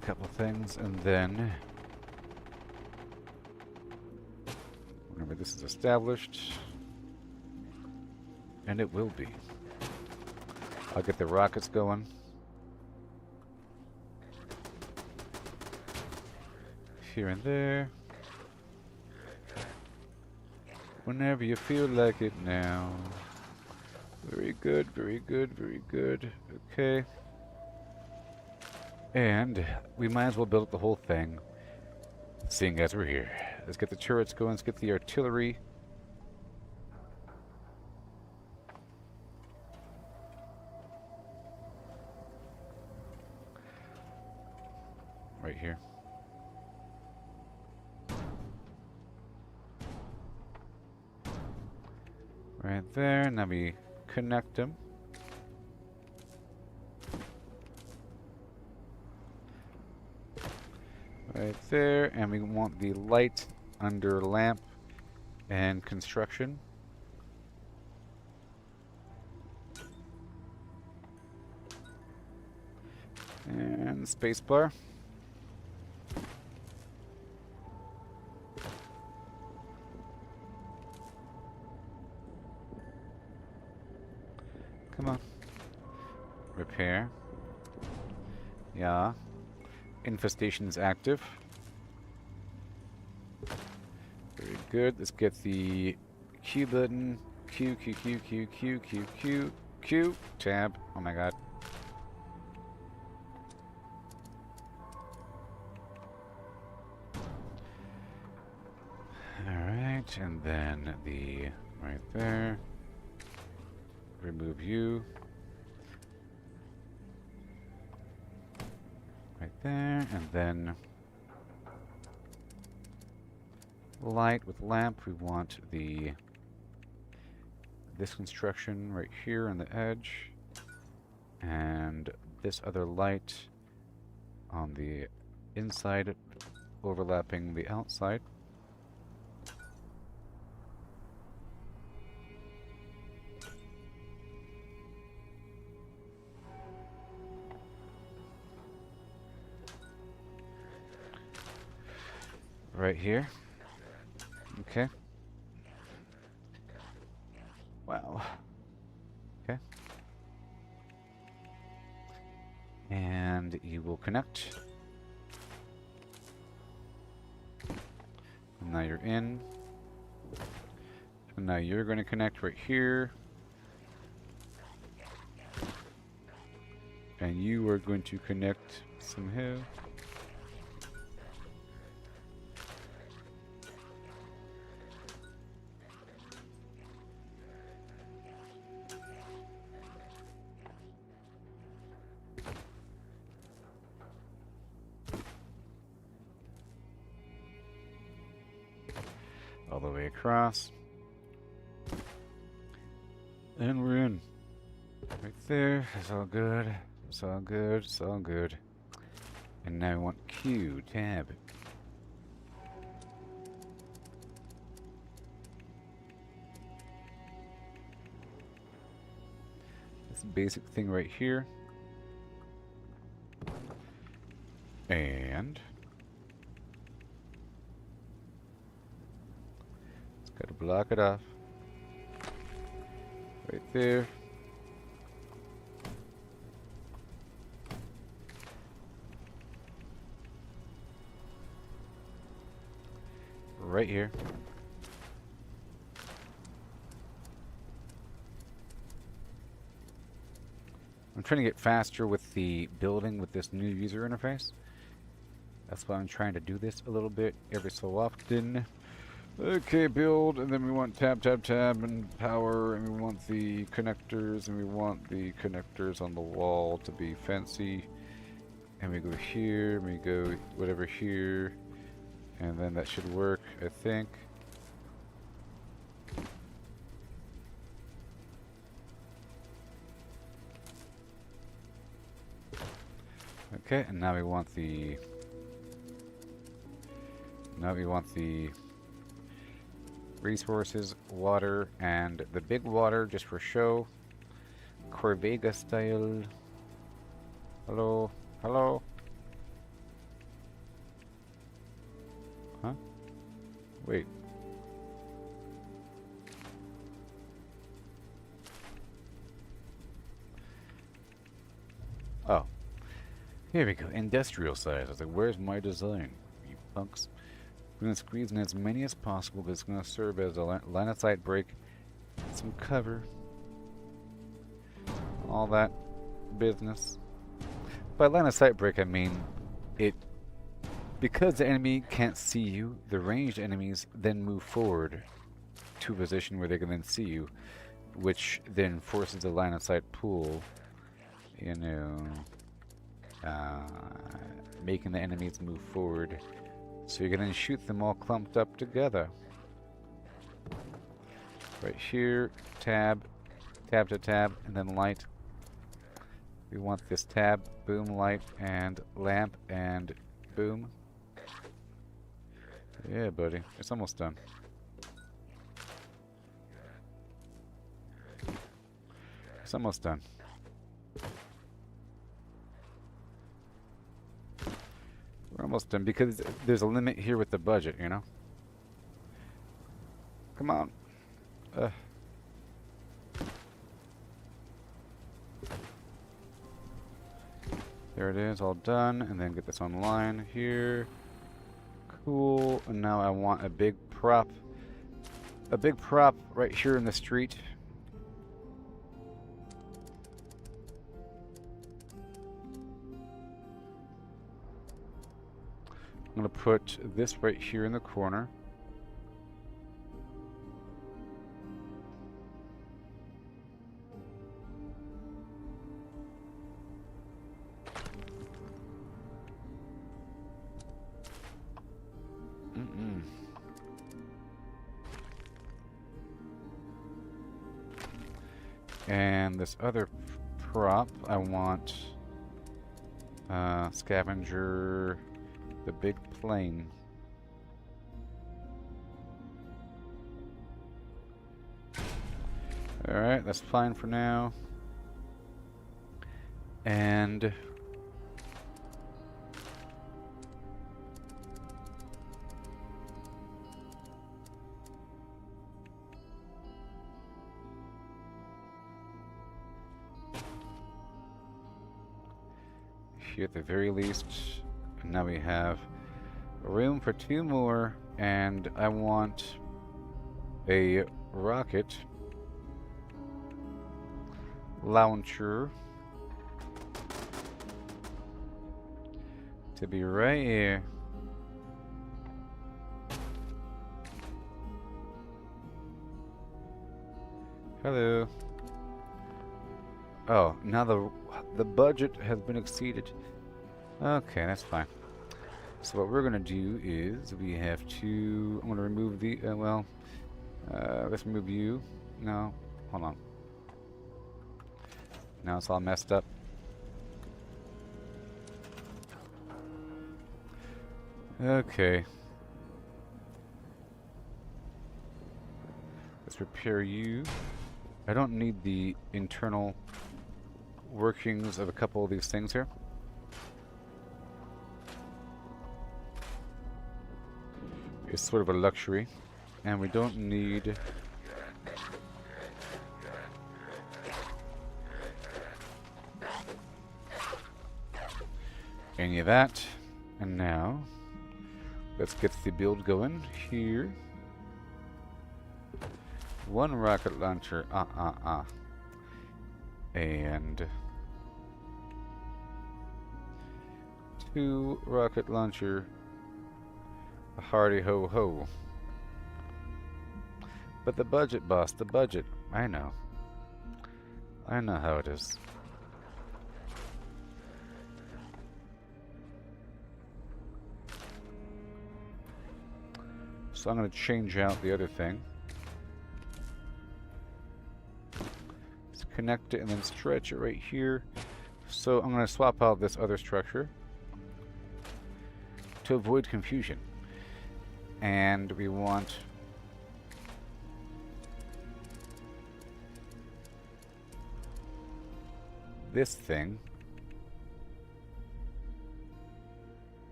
Couple things, and then remember this is established, and it will be. I'll get the rockets going. Here and there. Whenever you feel like it now. Very good, very good, very good. Okay. And we might as well build up the whole thing, seeing as we're here. Let's get the turrets going, let's get the artillery. Right here. Right there, now we connect them. Right there, and we want the light under lamp and construction. And spacebar. Come on. Repair. Yeah. Infestation is active. Very good. Let's get the Q button. Q, Q, Q, Q, Q, Q, Q, Q. Tab. Oh my god. Alright, and then the right there. Remove you. Right there, and then light with lamp. We want this construction right here on the edge, and this other light on the inside overlapping the outside. Right here. Okay. Wow. Okay. And you will connect. And now you're in. And now you're going to connect right here. And you are going to connect somehow. across. And we're in. Right there. It's all good. It's all good. It's all good. And now we want Q, tab. This basic thing right here. And it's got to block it off. Right there. Right here. I'm trying to get faster with the building with this new user interface. That's why I'm trying to do this a little bit every so often. Okay, build, and then we want tab, tab, tab, and power, and we want the connectors, and we want the connectors on the wall to be fancy. And we go here, and we go whatever here, and then that should work, I think. Okay, and now we want the resources, water, and the big water just for show. Corvega style. Hello? Hello? Huh? Wait. Oh. Here we go. Industrial size. I was like, where's my design, you punks? We're going to squeeze in as many as possible, but it's going to serve as a line of sight break, some cover, all that business. By line of sight break, I mean because the enemy can't see you, the ranged enemies then move forward to a position where they can then see you, which then forces the line of sight pool, you know, making the enemies move forward. So you can then shoot them all clumped up together. Right here, tab, tab to tab, and then light. We want this tab, boom, light, and lamp, and boom. Yeah, buddy, it's almost done. It's almost done. We're almost done because there's a limit here with the budget, you know? Come on. There it is, all done. And then get this online here. Cool. And now I want a big prop. A big prop right here in the street. I'm going to put this right here in the corner. And this other prop, I want scavenger, the big plane. Alright, that's fine for now. And here at the very least, now we have room for 2 more, and I want a rocket launcher to be right here. Hello. Oh, now the budget has been exceeded. Okay, that's fine. So what we're going to do is we have to... I'm going to remove the... let's remove you. No, hold on. Now it's all messed up. Okay. Let's repair you. I don't need the internal workings of a couple of these things here. It's sort of a luxury. And we don't need... any of that. And now, let's get the build going here. One rocket launcher, and 2 rocket launcher, a hardy ho ho. But the budget, boss, the budget. I know how it is. So I'm going to change out the other thing. Let's connect it and then stretch it right here. So I'm going to swap out this other structure to avoid confusion. And we want this thing.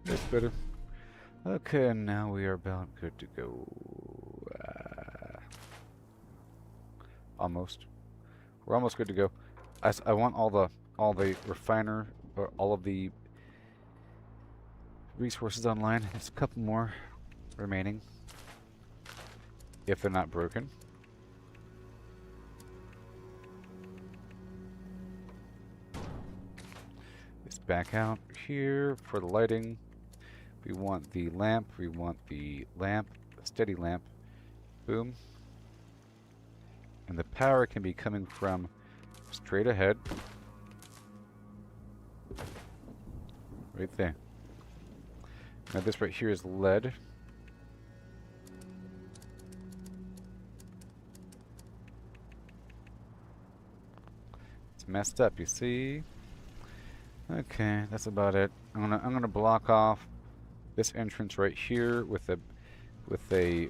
That's better. Okay, and now we are about good to go. Almost. We're almost good to go. I want all the refiner, or all of the resources online. There's a couple more remaining, if they're not broken. Let's back out here for the lighting. We want the lamp, we want the lamp, steady lamp, boom. And the power can be coming from straight ahead. Right there. Now this right here is lead. It's messed up, you see? Okay, that's about it. I'm gonna block off this entrance right here with a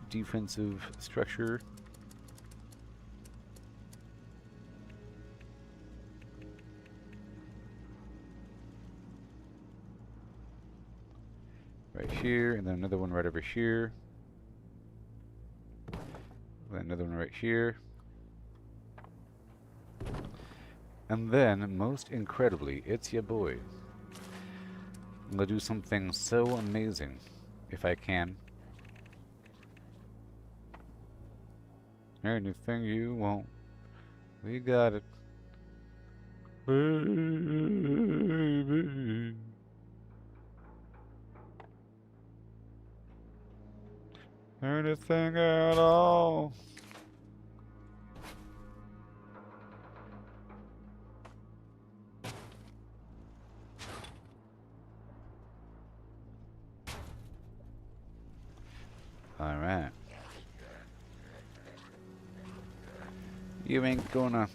defensive structure. Right here, and then another one right over here. Then another one right here. And then, most incredibly, it's your boy. I'm gonna do something so amazing, if I can. Anything you want, we got it. Baby. Anything at all. Alright. You ain't gonna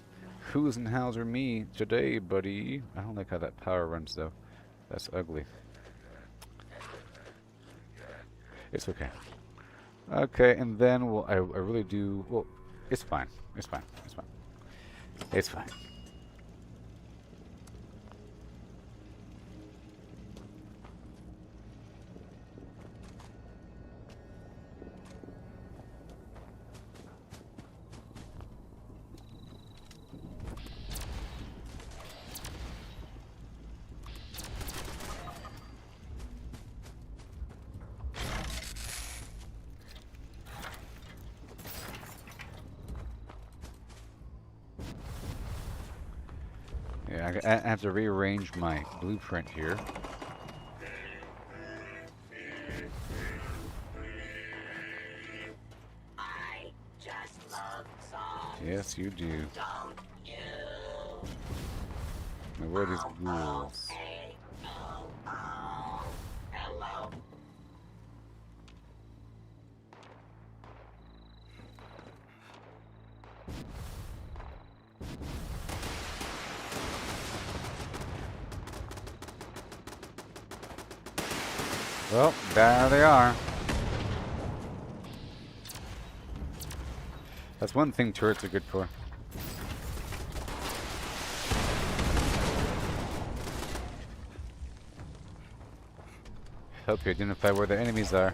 who's and how's me today, buddy. I don't like how that power runs, though. That's ugly. It's okay. Okay, and then I really do... Well, it's fine. It's fine. It's fine. It's fine. Yeah, I have to rearrange my blueprint here. I just love songs. Yes, you do. Don't you? Now, where are these ghouls? Well, there they are. That's one thing turrets are good for. Help you identify where the enemies are.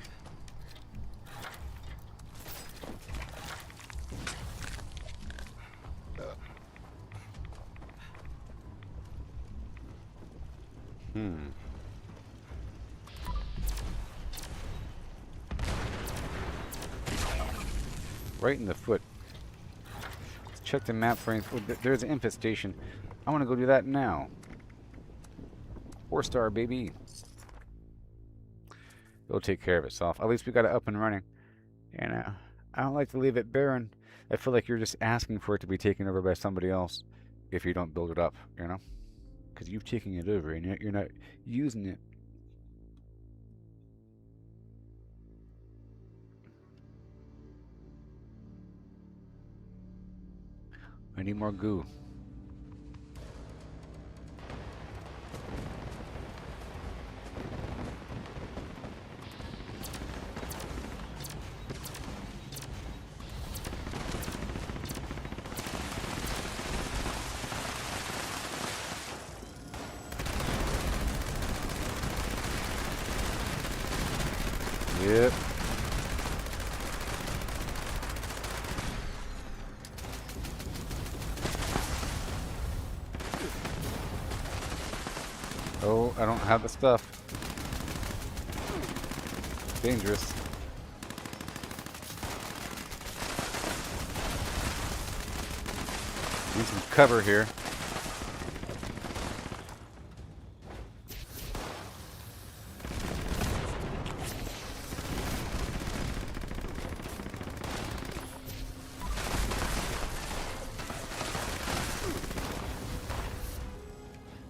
Right in the foot. Let's check the map for any. Oh, there's an infestation. I want to go do that now. 4-star, baby. It'll take care of itself. At least we got it up and running. And I don't like to leave it barren. I feel like you're just asking for it to be taken over by somebody else if you don't build it up, you know? Because you've taken it over and you're not using it. I need more goo. Yep. Oh, I don't have the stuff. Dangerous. Need some cover here.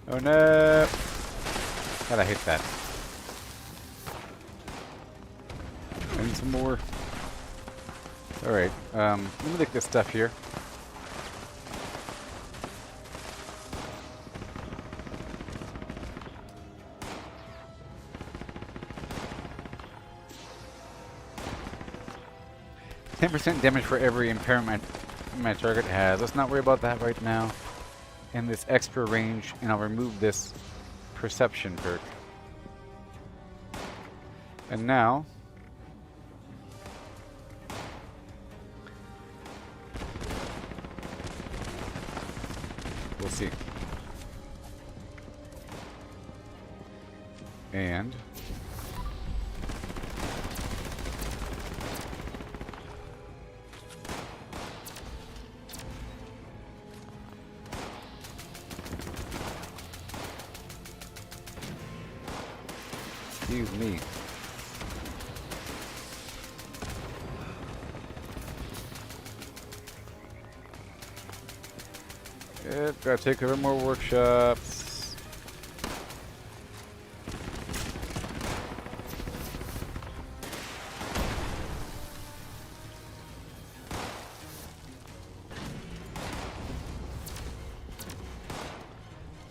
Oh no! God, I hate that. I need some more. Alright, let me look at this stuff here. %10 damage for every impairment my target has. Let's not worry about that right now. And this extra range, and I'll remove this perception perk. And now we'll see. And excuse me. Yep, gotta take over more workshops.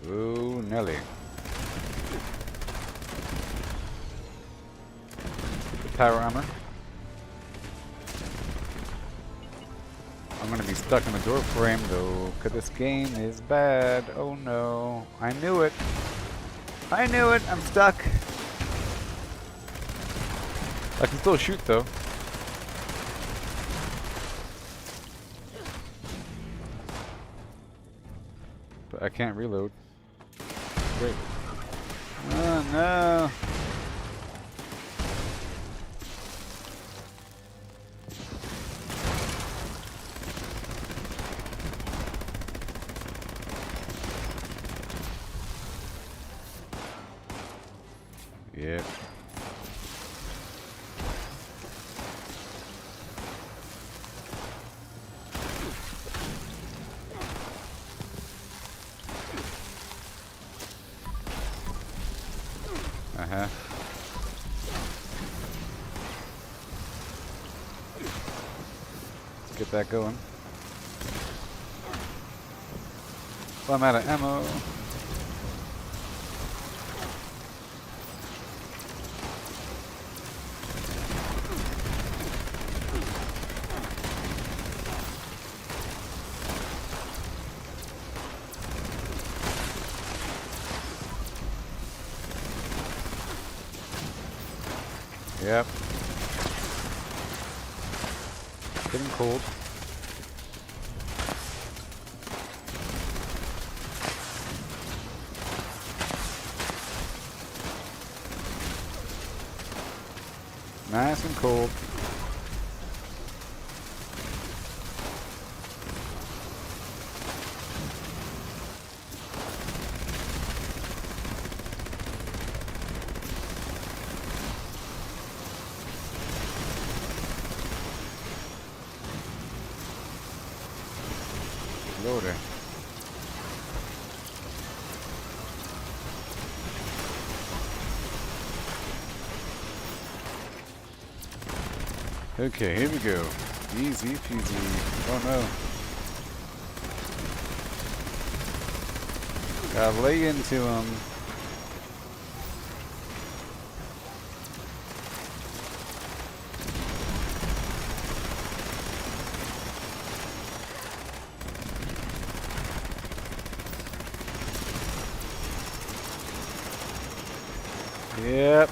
Ooh, Nelly. Power armor. I'm gonna be stuck in the door frame though, cause this game is bad. Oh no. I knew it. I knew it. I'm stuck. I can still shoot though. But I can't reload. Great. Oh no. Yep. Uh-huh. Let's get that going. Well, I'm out of ammo. Yep. Getting cold. Nice and cold. Loader. Okay, here we go. Easy peasy. Oh no. Gotta lay into him. Yep.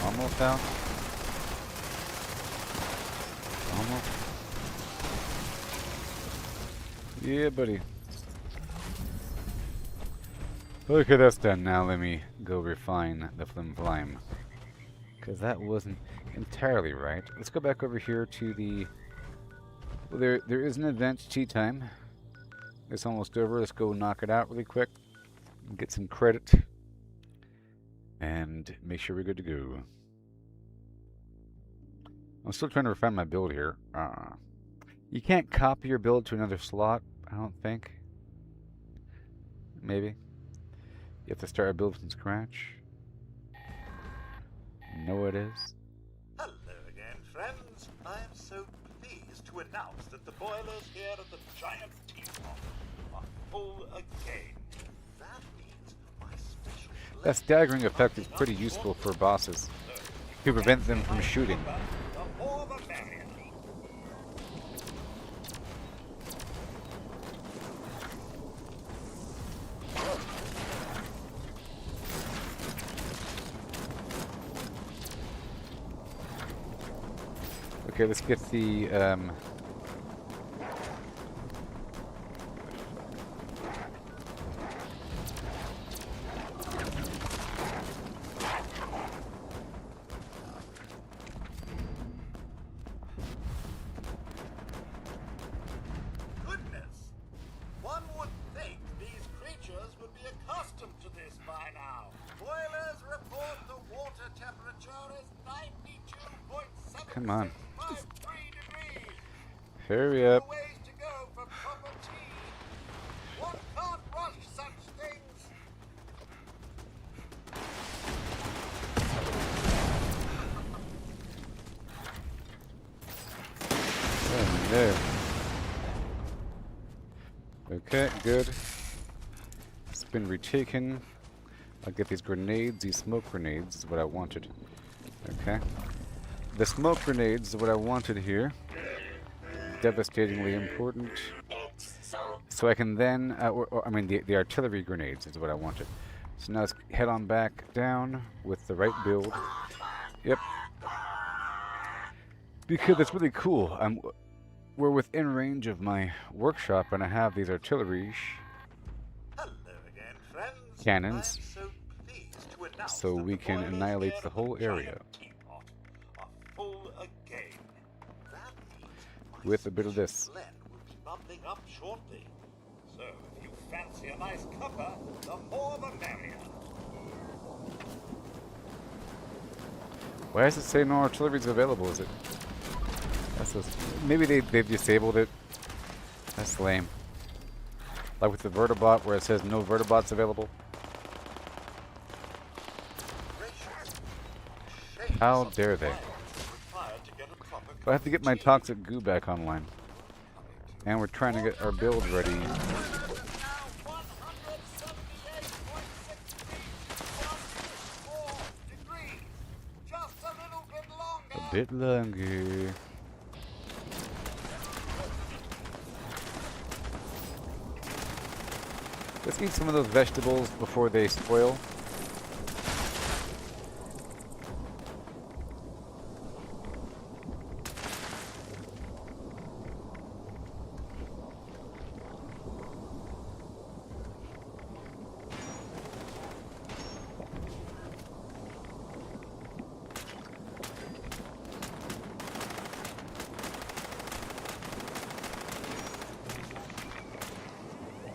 Almost down. Almost. Yeah, buddy. Okay, that's done. Now let me go refine the flim flime. Because that wasn't entirely right. Let's go back over here to the... Well, there is an event, tea time. It's almost over. Let's go knock it out really quick. Get some credit. And make sure we're good to go. I'm still trying to refine my build here. You can't copy your build to another slot, I don't think. Maybe. You have to start a build from scratch. No, it is. Hello again, friends. I am so pleased to announce that the boilers here at the giant teapot are full again. That means my special... That staggering effect is pretty useful for bosses to prevent them from shooting. The more the merrier. Okay, let's get the Goodness! One would think these creatures would be accustomed to this by now. Boilers report the water temperature is 92.7. Come on. 3 degrees. Hurry up. Ways to go for proper tea. One can't rush such things. Oh, no. Okay, good. It's been retaken. I'll get these grenades, these smoke grenades is what I wanted. Okay. The smoke grenades is what I wanted here. Devastatingly important. So I can then, I mean the artillery grenades is what I wanted. So now let's head on back down with the right build. Yep. Because it's really cool. We're within range of my workshop and I have these artillery cannons. So we can annihilate the whole area. With a bit of this. Bubbling up shortly. So if you fancy a nice cuppa, the more the merrier. Why does it say no artillery is available? Is it? That's just, maybe they've disabled it. That's lame. Like with the vertibot where it says no vertibots available. How dare they? I have to get my toxic goo back online. And we're trying to get our build ready. A bit longer. Let's eat some of those vegetables before they spoil.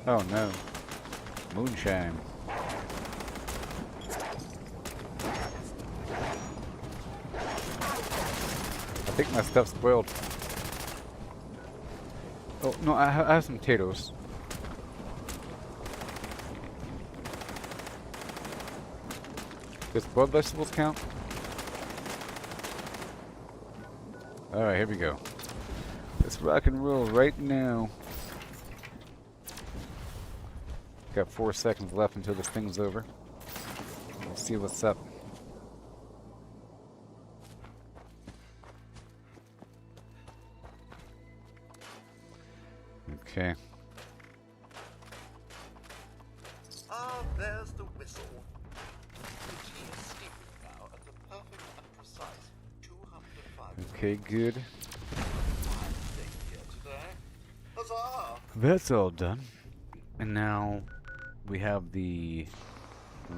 Oh no. Moonshine. I think my stuff's spoiled. Oh, no, I have some potatoes. Does spoiled vegetables count? Alright, here we go. Let's rock and roll right now. Got 4 seconds left until this thing's over. Let's see what's up. Okay. Ah, there's the whistle. The tea is steaming now at the perfect and precise 205. Okay, good. Huzzah! That's all done. And now we have the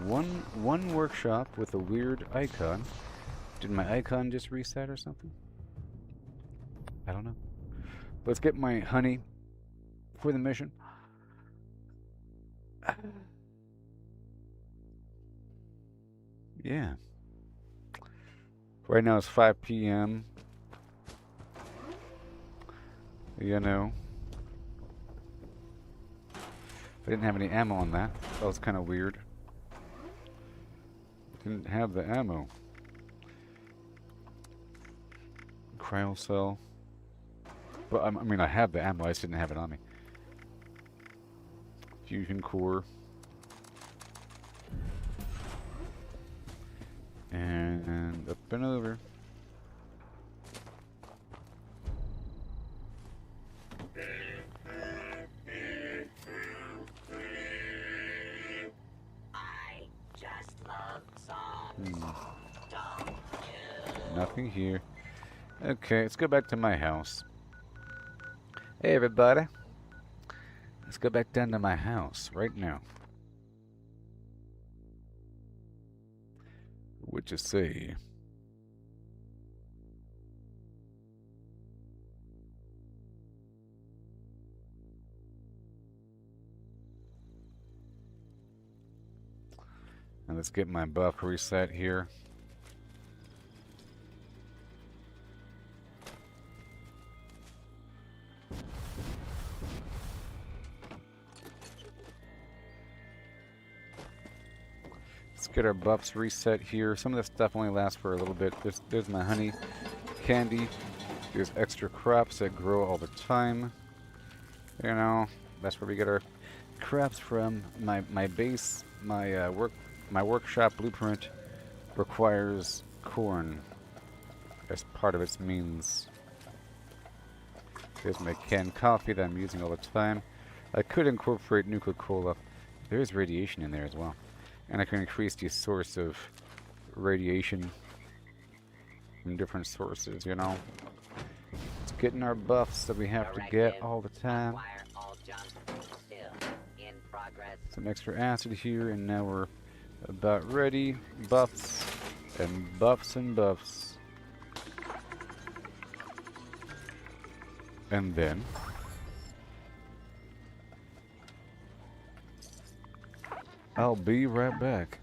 one workshop with a weird icon. Did my icon just reset or something? I don't know. Let's get my honey for the mission. Yeah. Right now it's 5 p.m. You know. I didn't have any ammo on that. That was kind of weird. Didn't have the ammo. Cryo cell. But I mean, I have the ammo. I just didn't have it on me. Fusion core. And up and over. Nothing here. Okay, let's go back to my house. Hey everybody. Let's go back down to my house right now. What you say? And let's get my buff reset here. Let's get our buffs reset here. Some of this stuff only lasts for a little bit. There's my honey candy. There's extra crops that grow all the time. You know, that's where we get our crops from. My base, my workshop blueprint requires corn as part of its means. There's my canned coffee that I'm using all the time. I could incorporate Nuka-Cola. There's radiation in there as well. And I can increase the source of radiation from different sources, you know. It's getting our buffs that we have to get all the time. Some extra acid here, and now we're about ready. Buffs and buffs and buffs. And then I'll be right back.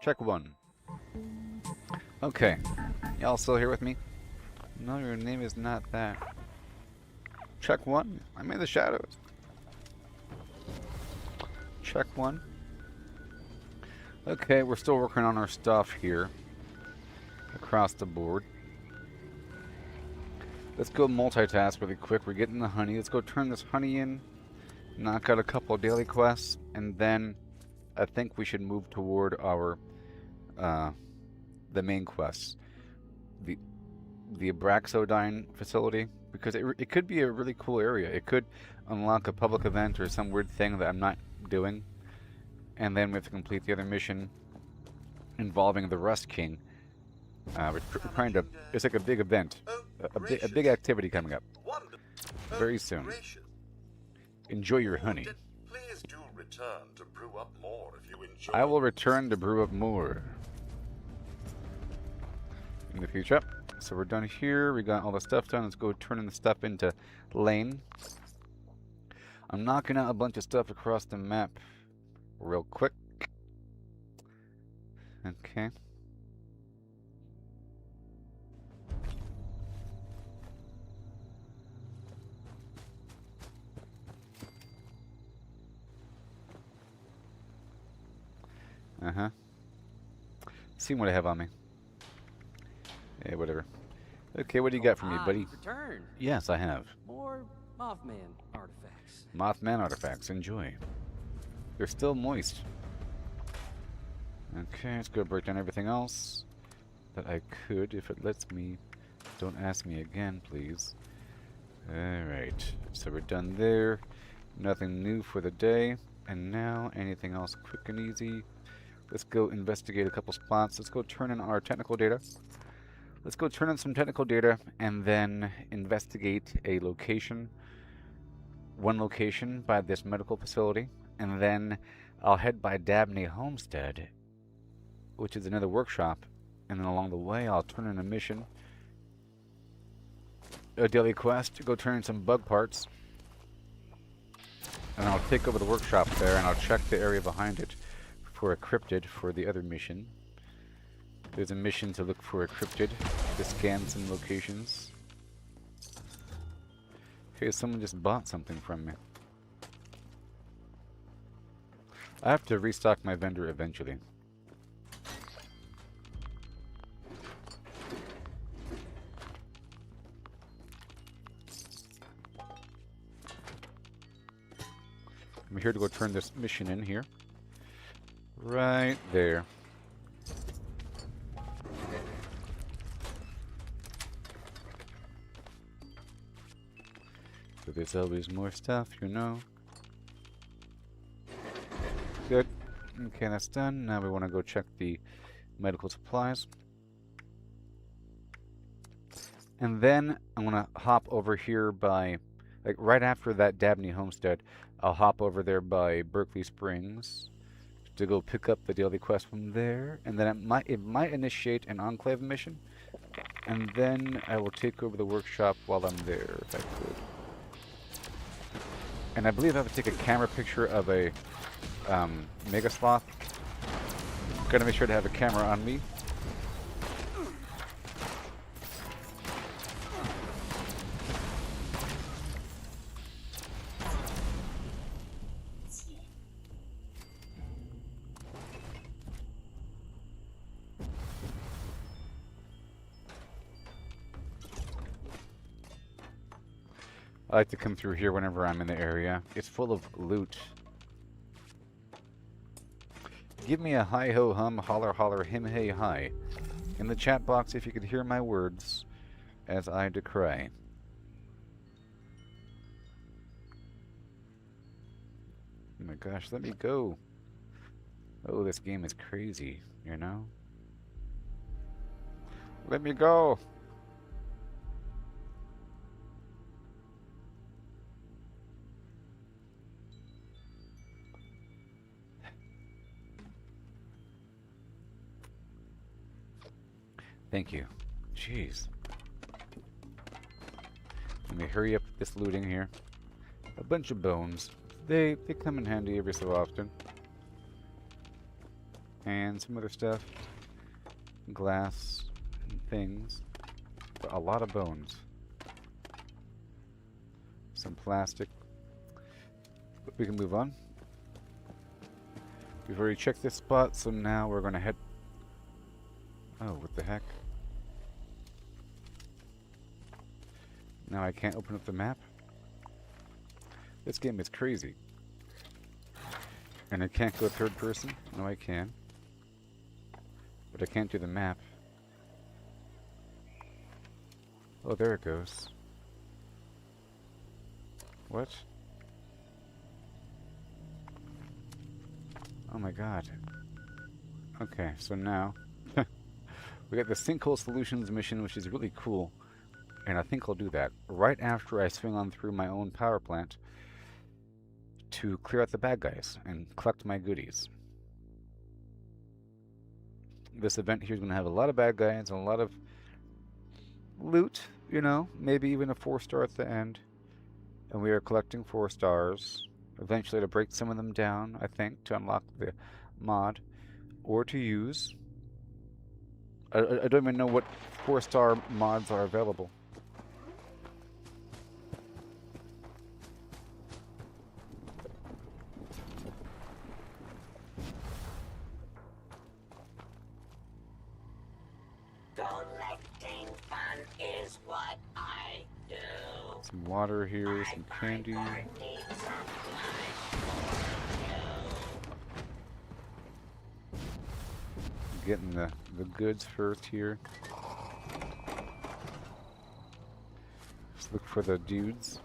Check one. Okay. Y'all still here with me? No, your name is not that. Check one. I'm in the shadows. Check one. Okay, we're still working on our stuff here. Across the board. Let's go multitask really quick. We're getting the honey. Let's go turn this honey in. Knock out a couple of daily quests. And then I think we should move toward our the main quests. The Abraxodine facility, because it could be a really cool area. It could unlock a public event or some weird thing that I'm not doing, and then we have to complete the other mission involving the Rust King. We're trying to. It's like a big event, a big activity coming up very soon. Enjoy your honey. Please do return to brew up more if you enjoy. I will return to brew up more in the future. So we're done here. We got all the stuff done. Let's go turning the stuff into lane. I'm knocking out a bunch of stuff across the map real quick. Okay. Uh-huh. See what I have on me. Yeah, whatever. Okay, what do you got for me, buddy? Return. Yes, I have. More Mothman artifacts. Mothman artifacts. Enjoy. They're still moist. Okay, let's go break down everything else. that I could if it lets me. Don't ask me again, please. Alright, so we're done there. Nothing new for the day. And now, anything else quick and easy? Let's go investigate a couple spots. Let's go turn in our technical data. Let's go turn in some technical data and then investigate a location. One location by this medical facility. And then I'll head by Dabney Homestead, which is another workshop. And then along the way, I'll turn in a mission. A daily quest to go turn in some bug parts. And I'll take over the workshop there and I'll check the area behind it for a cryptid for the other mission. There's a mission to look for a cryptid, to scan some locations. Okay, someone just bought something from me. I have to restock my vendor eventually. I'm here to go turn this mission in here. Right there. So there's always more stuff, you know. Good. Okay, that's done. Now we want to go check the medical supplies. And then I'm going to hop over here by, like right after that Dabney Homestead, I'll hop over there by Berkeley Springs to go pick up the daily quest from there, and then it might initiate an Enclave mission, and then I will take over the workshop while I'm there, if I could. And I believe I have to take a camera picture of a Mega Sloth. Gotta make sure to have a camera on me. I like to come through here whenever I'm in the area. It's full of loot. Give me a hi-ho-hum, holler-holler, him-hey-hi in the chat box if you could hear my words as I decry. Oh my gosh, let me go. Oh, this game is crazy, you know? Let me go! Thank you. Jeez. Let me hurry up this looting here. A bunch of bones. They come in handy every so often. And some other stuff. Glass and things. But a lot of bones. Some plastic. But we can move on. We've already checked this spot, so now we're going to head... Oh, what the heck? Now I can't open up the map? This game is crazy. And I can't go third person? No, I can. But I can't do the map. Oh, there it goes. What? Oh my god. Okay, so now... we got the Sinkhole Solutions mission, which is really cool. And I think I'll do that right after I swing on through my own power plant to clear out the bad guys and collect my goodies. This event here is going to have a lot of bad guys and a lot of loot, you know, maybe even a 4-star at the end. And we are collecting 4 stars, eventually to break some of them down, I think, to unlock the mod, or to use. I don't even know what 4-star mods are available. Collecting fun is what I do. Some water here, some candy. getting the goods first here. Let's look for the dudes.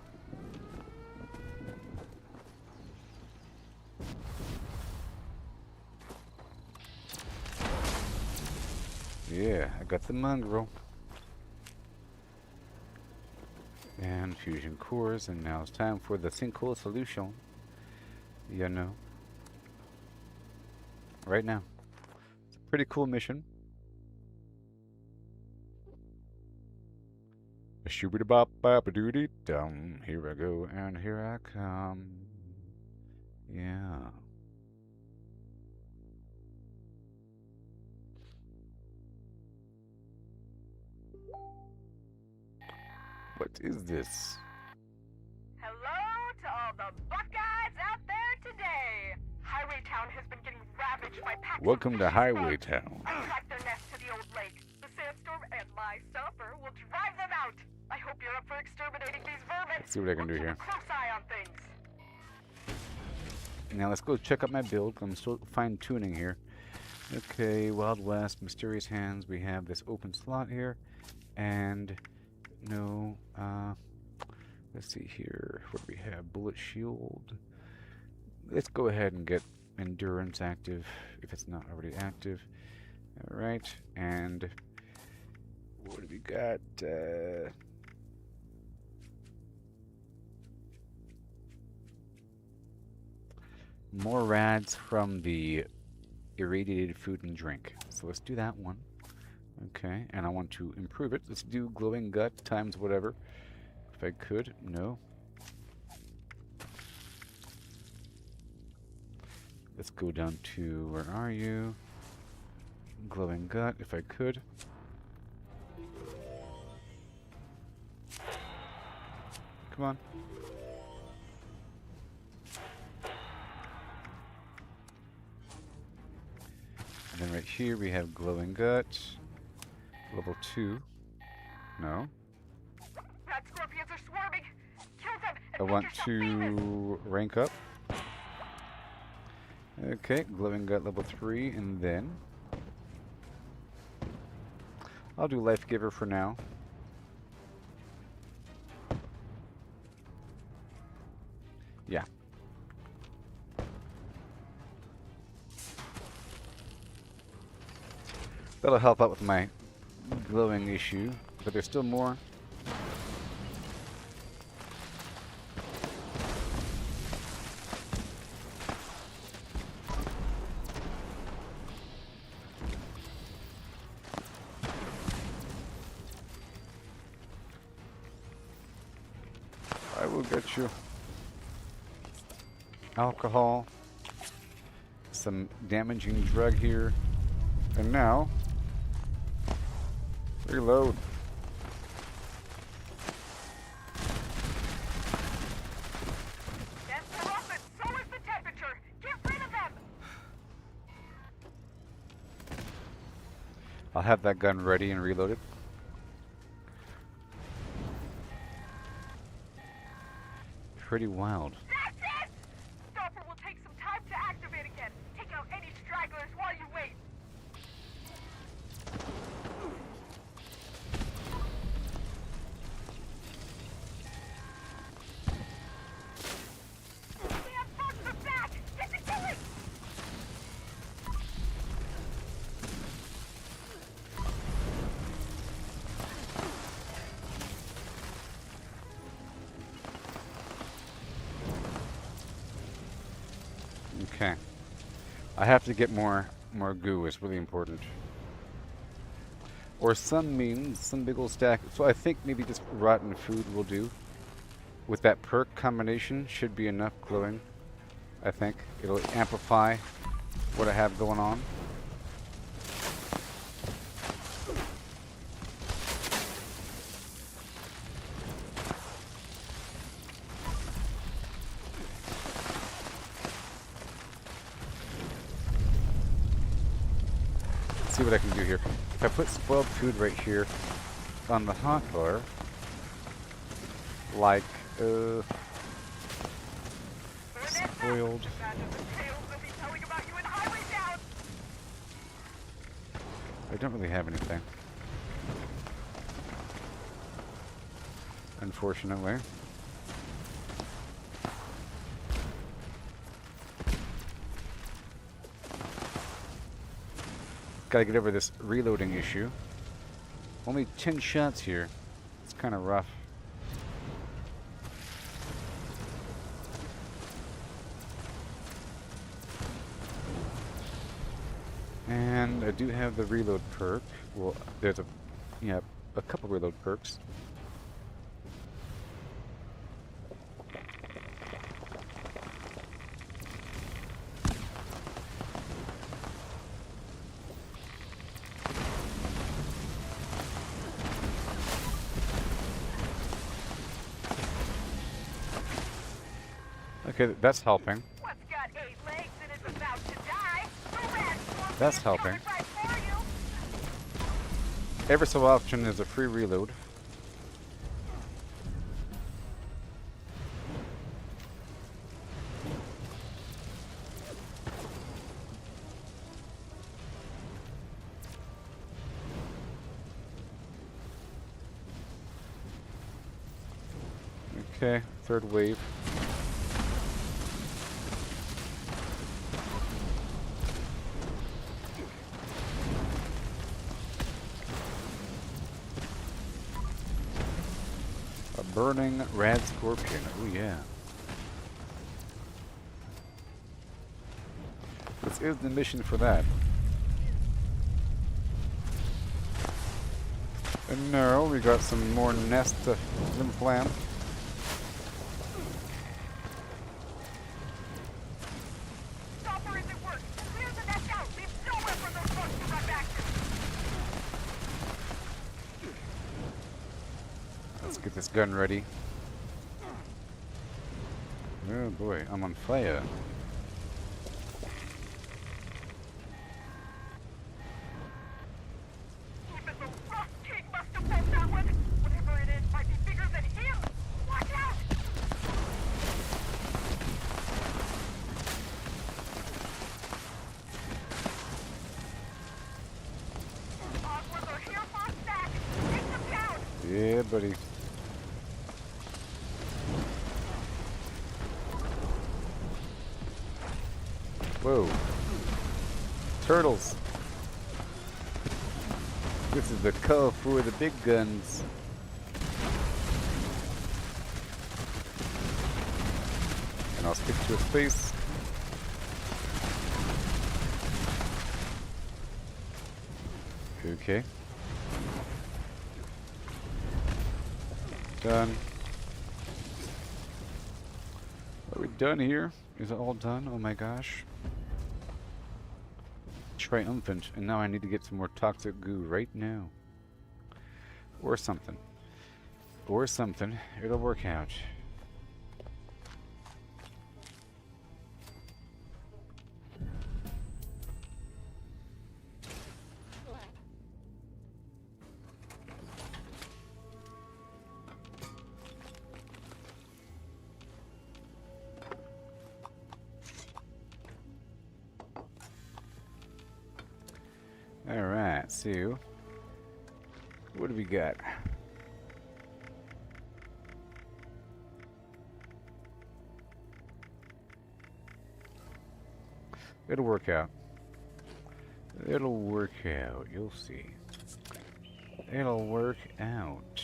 Yeah, I got the mongrel. And fusion cores, and now it's time for the sinkhole solution. You know. Right now. It's a pretty cool mission. Shooby-da-bop-bop-a-doody-dum. Here I go, and here I come. Yeah. What is this? Hello to all the Buckeyes out there today. Highway Town has been getting ravaged by packs Welcome of to vicious Highway bugs. Town. I tracked their nest to the old lake. The sandstorm and my stomper will drive them out. I hope you're up for exterminating these vermin. Let's see what I can do here. Keep a close eye on things. Now let's go check out my build. I'm still fine-tuning here. Okay, Wild West, Mysterious Hands. We have this open slot here. And no, let's see here. What do we have? Bullet Shield. Let's go ahead and get Endurance active if it's not already active. Alright, and what do we got? More rads from the irradiated food and drink. So let's do that one. Okay, and I want to improve it. Let's do glowing gut times whatever. If I could. No. Let's go down to, where are you? Glowing gut, if I could. Come on. And then right here we have glowing gut. Level 2. No. Rat scorpions are swarming. Kill them and I make want yourself to famous. rank up. Okay, glowing gut level 3, and then I'll do life giver for now. Yeah. That'll help out with my glowing issue, but there's still more. I will get you. Alcohol. Some damaging drug here. And now, reload. Yes, they're up, and so is the temperature. Get rid of them. I'll have that gun ready and reloaded. Pretty wild. That's it! Stopper will take some time to activate again. Take out any stragglers while you wait. Damn bugs are back! Get to killing! Okay. I have to get more goo. It's really important. Or some means, some big old stack. So I think maybe just rotten food will do. With that perk combination, should be enough glowing. I think it'll amplify what I have going on. See what I can do here. If I put spoiled food right here on the hotbar, like spoiled. I don't really have anything. Unfortunately. Gotta get over this reloading issue. Only 10 shots here. It's kind of rough. And I do have the reload perk. Well, there's a couple reload perks. Okay, that's helping. That's helping. Every so often there's a free reload. Okay, third wave. Burning rad scorpion. Oh yeah. This is the mission for that. And now we got some more nest to flim flam. Let's get this gun ready. Oh boy, I'm on fire. Yeah, buddy. Whoa. Turtles. This is the call for the big guns. And I'll stick to his face. Okay. Done. Are we done here? Is it all done? Oh my gosh. Triumphant. And now I need to get some more toxic goo right now. Or something. Or something. It'll work out. Alright, so what do we got? It'll work out. It'll work out, you'll see. It'll work out.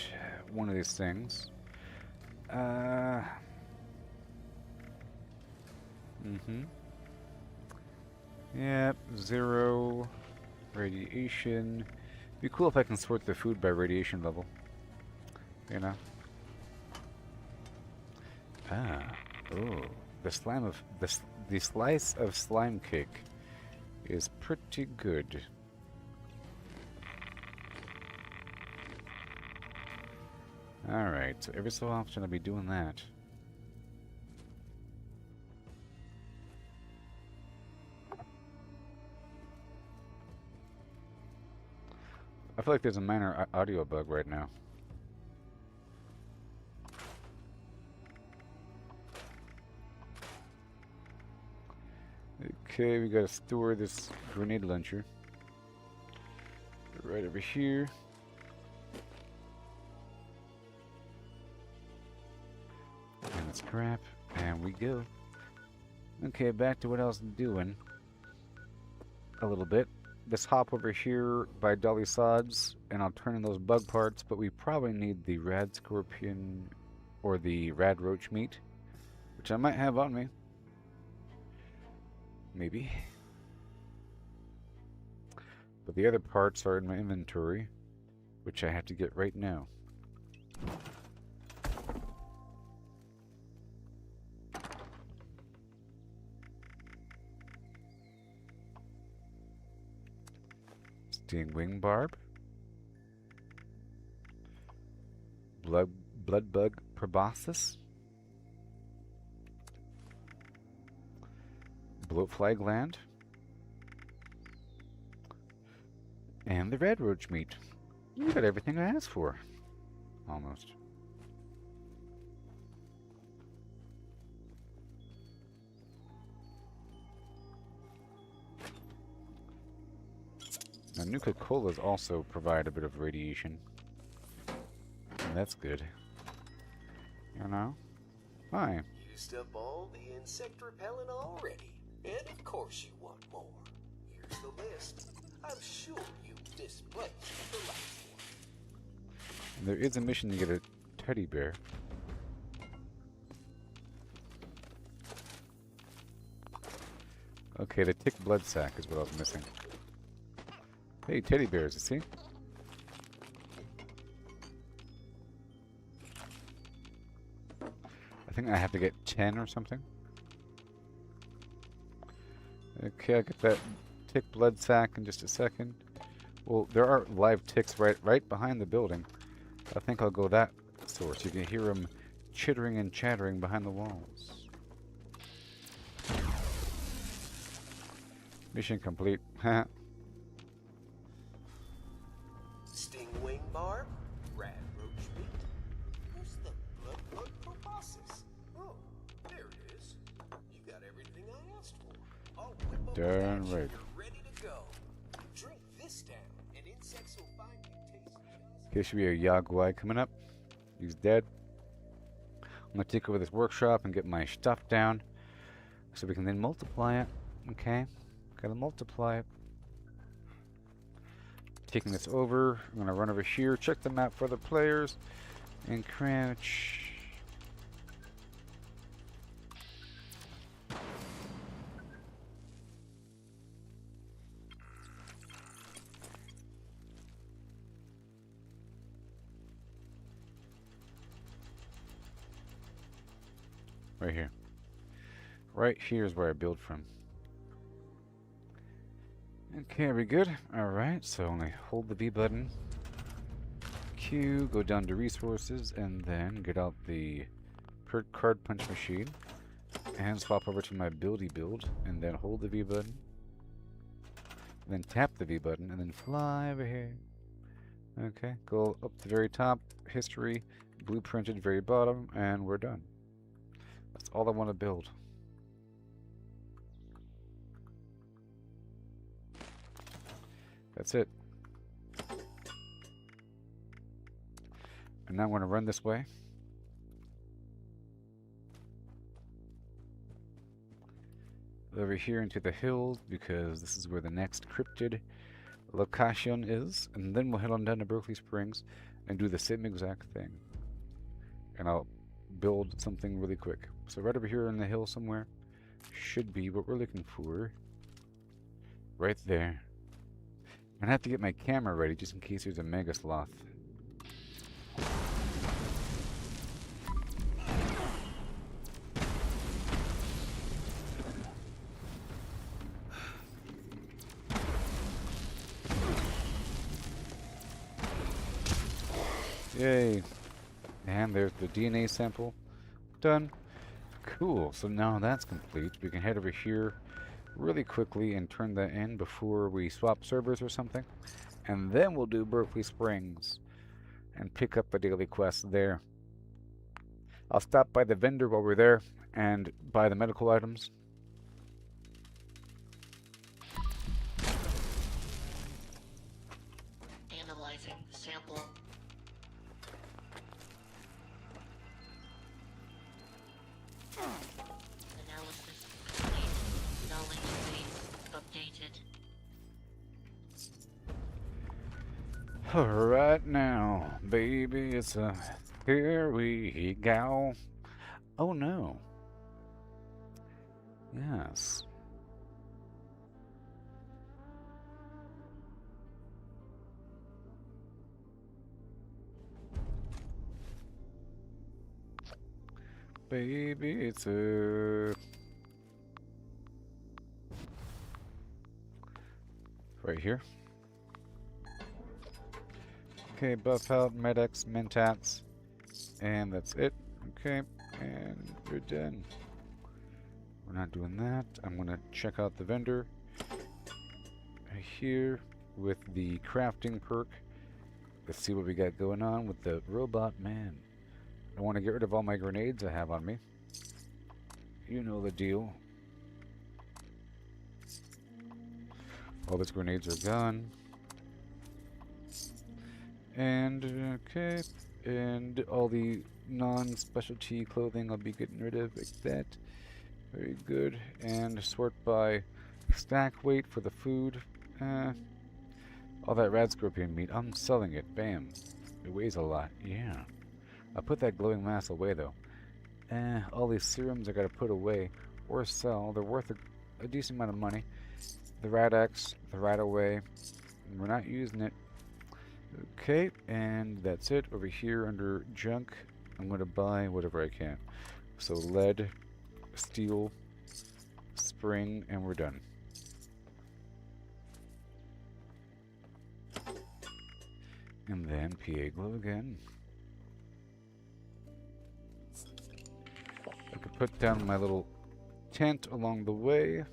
One of these things. Yep, 0 radiation. Be cool if I can sort the food by radiation level. You know? Oh, the slice of slime cake is pretty good. Alright, so every so often I'll be doing that. I feel like there's a minor audio bug right now. Okay, we gotta store this grenade launcher. Right over here. And let's scrap. And we go. Okay, back to what I was doing. A little bit. Let's hop over here by Dolly Sods, and I'll turn in those bug parts, but we probably need the rad scorpion or the rad roach meat, which I might have on me. Maybe. But the other parts are in my inventory, which I have to get right now. Wing barb, blood bug proboscis, bloatfly gland, and the red roach meat. You got everything I asked for, almost. Now, Nuka-Colas also provide a bit of radiation. And that's good. You know? Hi. Used up all the insect repellent already. And of course you want more. Here's the list. I'm sure you displaced the last one. And there is a mission to get a teddy bear. Okay, the tick blood sac is what I was missing. Hey, teddy bears, you see? I think I have to get 10 or something. Okay, I'll get that tick blood sac in just a second. Well, there are live ticks right behind the building. I think I'll go that source. You can hear them chittering and chattering behind the walls. Mission complete. Stingwing barb, rad roach meat. Where's the blood proboscis? Oh, there it is. You got everything I asked for. I'll whip up Darn right. You're ready to go. Drink this down, and insects will find you tasty. Here should be a Yaguai coming up. He's dead. I'm gonna take over this workshop and get my stuff down, so we can then multiply it. Okay, gotta multiply it. Taking this over, I'm gonna run over here, check the map for the players, and crouch. Right here. Right here is where I build from. Okay, are we good? Alright, so only hold the V button. Q, go down to resources, and then get out the card punch machine. And swap over to my buildy build, and then hold the V button. Then tap the V button, and then fly over here. Okay, go up the very top, history, blueprinted very bottom, and we're done. That's all I want to build. That's it. And now I'm going to run this way. Over here into the hills, because this is where the next cryptid location is. And then we'll head on down to Berkeley Springs and do the same exact thing. And I'll build something really quick. So right over here in the hill somewhere should be what we're looking for. Right there. I'm gonna have to get my camera ready just in case there's a mega sloth. Yay. And there's the DNA sample. Done. Cool. So now that's complete. We can head over here really quickly and turn that in before we swap servers or something. And then we'll do Berkeley Springs and pick up a daily quest there. I'll stop by the vendor while we're there and buy the medical items. Right now, baby, it's a here we go. Oh no. Yes. Baby, it's a right here. Okay, buff out, medics, mentats, and that's it. Okay, and we're done. We're not doing that. I'm gonna check out the vendor right here with the crafting perk. Let's see what we got going on with the robot man. I want to get rid of all my grenades I have on me. You know the deal. All these grenades are gone. And, okay. And all the non-specialty clothing I'll be getting rid of like that. Very good. And sort by stack weight for the food. All that rad scorpion meat, I'm selling it. Bam. It weighs a lot. Yeah. I'll put that glowing mass away though. All these serums I gotta put away or sell. They're worth a decent amount of money. The Rad-X, the Rad-Away. We're not using it. Okay, and that's it. Over here under junk, I'm gonna buy whatever I can. So lead, steel, spring, and we're done. And then PA glue again. I could put down my little tent along the way.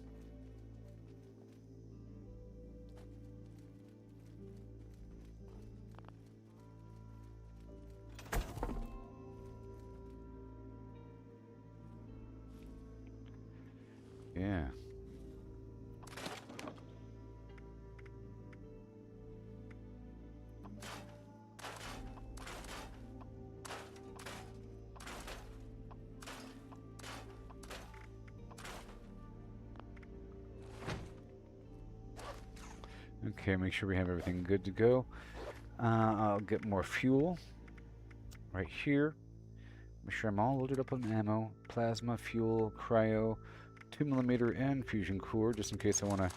Yeah. Okay, make sure we have everything good to go. I'll get more fuel right here. Make sure I'm all loaded up on ammo, plasma, fuel, cryo, 2mm, and fusion core, just in case I want to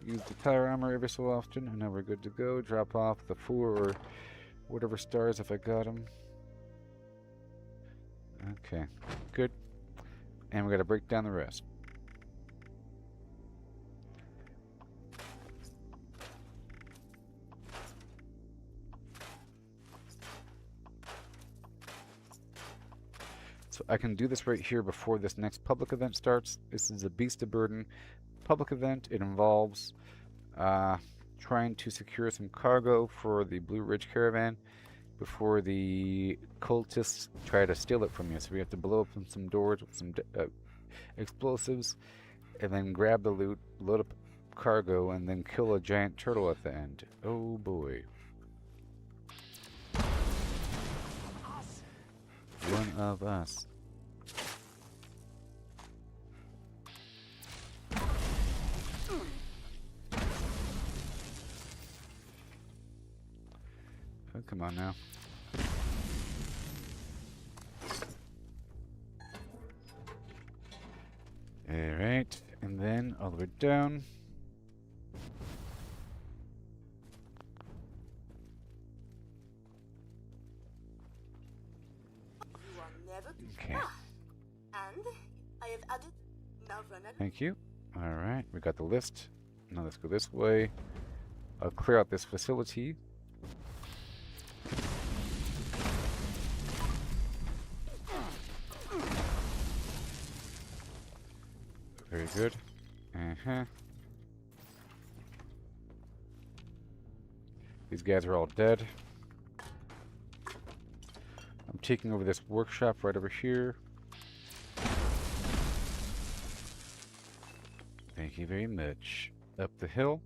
use the power armor every so often. And now we're good to go. Drop off the 4 or whatever stars if I got them. Okay, good. And we got to break down the rest. So I can do this right here before this next public event starts. This is a Beast of Burden public event. It involves trying to secure some cargo for the Blue Ridge Caravan before the cultists try to steal it from you. So we have to blow up some doors with some explosives and then grab the loot, load up cargo, and then kill a giant turtle at the end. Oh boy. One of us. Oh, come on now. Alright, and then all the way down. Okay. And I have added Thank you. Alright, we got the list. Now let's go this way. I'll clear out this facility. Very good. These guys are all dead. I'm taking over this workshop right over here. Thank you very much. Up the hill.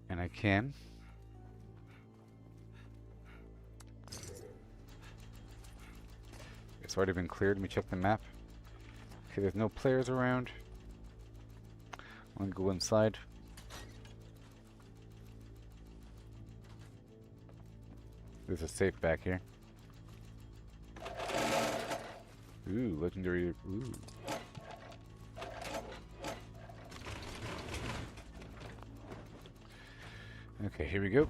And I can. It's already been cleared. Let me check the map. Okay, there's no players around. I'm gonna go inside. There's a safe back here. Ooh, legendary. Ooh. Okay, here we go.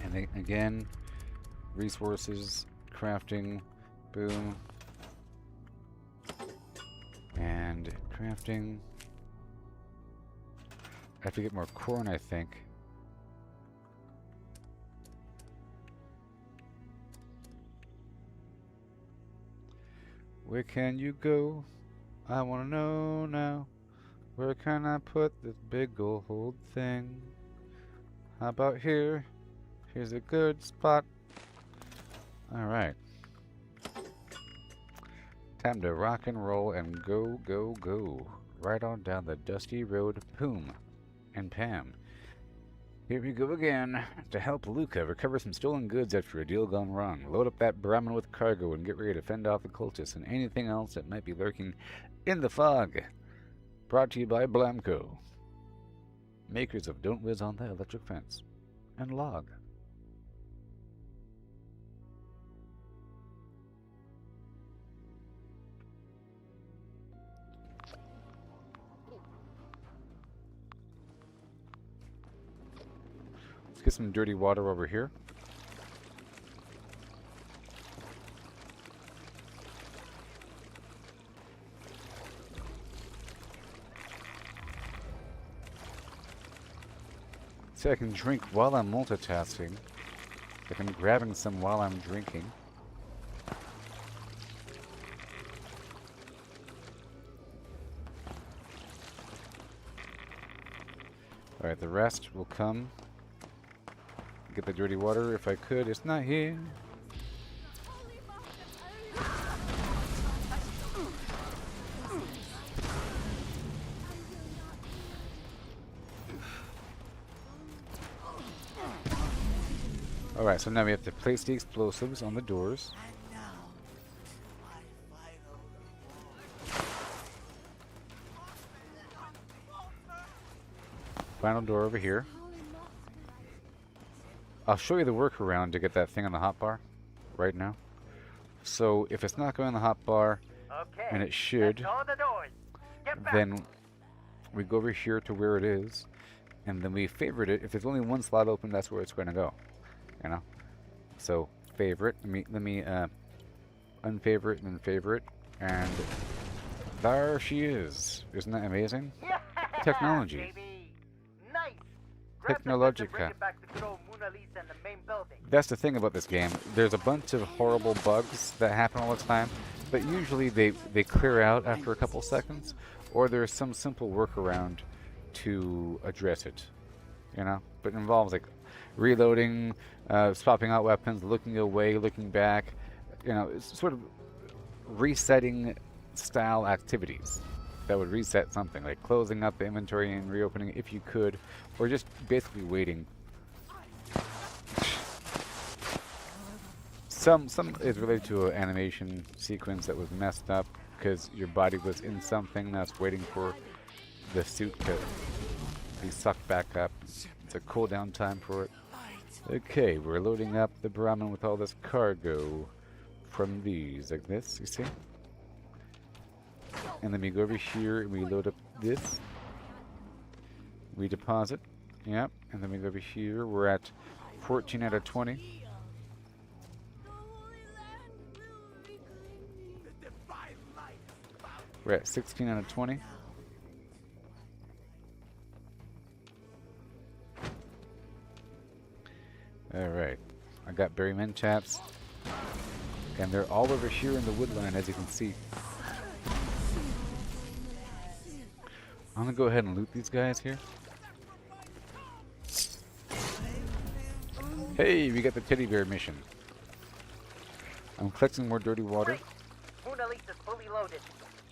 And again, resources, crafting, boom. And crafting. I have to get more corn, I think. Where can you go? I wanna know now. Where can I put this big gold thing? How about here? Here's a good spot. Alright. Time to rock and roll and go, go, go. Right on down the dusty road, Poom and Pam. Here we go again. To help Luca recover some stolen goods after a deal gone wrong. Load up that Brahmin with cargo and get ready to fend off the cultists and anything else that might be lurking in the fog. Brought to you by Blamco, makers of Don't Whiz on the Electric Fence and Log. Let's get some dirty water over here. So I can drink while I'm multitasking. Like I'm grabbing some while I'm drinking. Alright, the rest will come. Get the dirty water if I could. It's not here. Alright, so now we have to place the explosives on the doors. Final door over here. I'll show you the workaround to get that thing on the hotbar right now. So if it's not going on the hotbar, and it should, then we go over here to where it is, and then we favorite it. If there's only one slot open, that's where it's going to go. You know, so favorite. Let me unfavorite and then favorite, and there she is. Isn't that amazing? Technology. Technologica. That's the thing about this game. There's a bunch of horrible bugs that happen all the time, but usually they clear out after a couple seconds, or there's some simple workaround to address it. You know, but it involves like reloading, swapping out weapons, looking away, looking back. You know, it's sort of resetting style activities that would reset something, like closing up the inventory and reopening it if you could, or just basically waiting. Some is related to an animation sequence that was messed up because your body was in something that's waiting for the suit to be sucked back up. It's a cooldown time for it. Okay, we're loading up the Brahmin with all this cargo from these, like this, you see? And then we go over here and we load up this. We deposit, yep, and then we go over here. We're at 14 out of 20. We're at 16 out of 20. Alright, I got berry menchaps, and they're all over here in the woodline, as you can see. I'm gonna go ahead and loot these guys here. Hey, we got the teddy bear mission. I'm collecting more dirty water. Mona Lisa's fully loaded.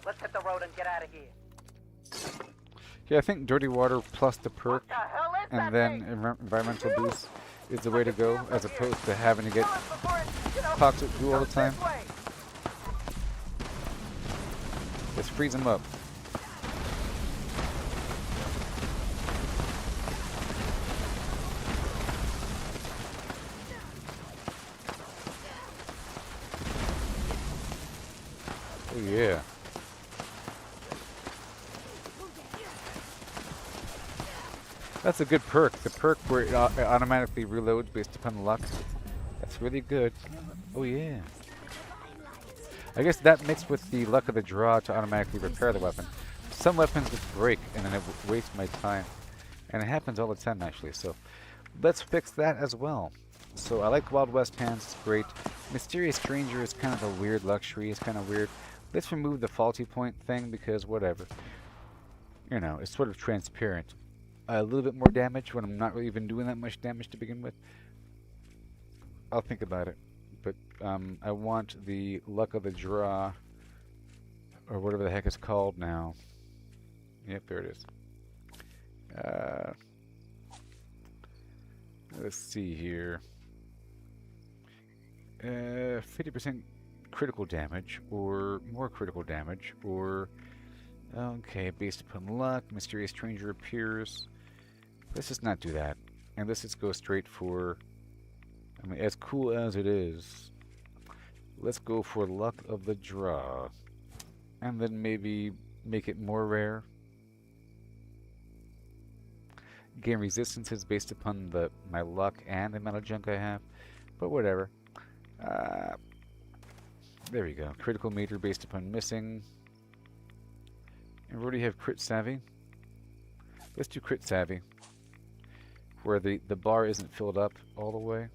Let's hit the road and get out of here. Yeah, I think dirty water plus the perk and then environmental boost is the way to go, as opposed to having to get toxic goo all the time. Let's freeze them up. That's a good perk. The perk where it automatically reloads based upon luck. That's really good. Oh yeah. I guess that mixed with the luck of the draw to automatically repair the weapon. Some weapons just break and then it wastes my time. And it happens all the time actually, so let's fix that as well. So I like Wild West Hands, it's great. Mysterious Stranger is kind of a weird luxury, it's kind of weird. Let's remove the faulty point thing because whatever. You know, it's sort of transparent. A little bit more damage when I'm not really even doing that much damage to begin with. I'll think about it. But I want the luck of the draw, or whatever the heck it's called now. Yep, there it is. Let's see here. 50% critical damage, or more critical damage, or... Okay, based upon luck, Mysterious Stranger appears. Let's just not do that. And let's just go straight for... I mean, as cool as it is, let's go for luck of the draw. And then maybe make it more rare. Gain resistances based upon my luck and the amount of junk I have. But whatever. There we go. Critical meter based upon missing. And we already have Crit Savvy. Let's do Crit Savvy. Where the bar isn't filled up all the way.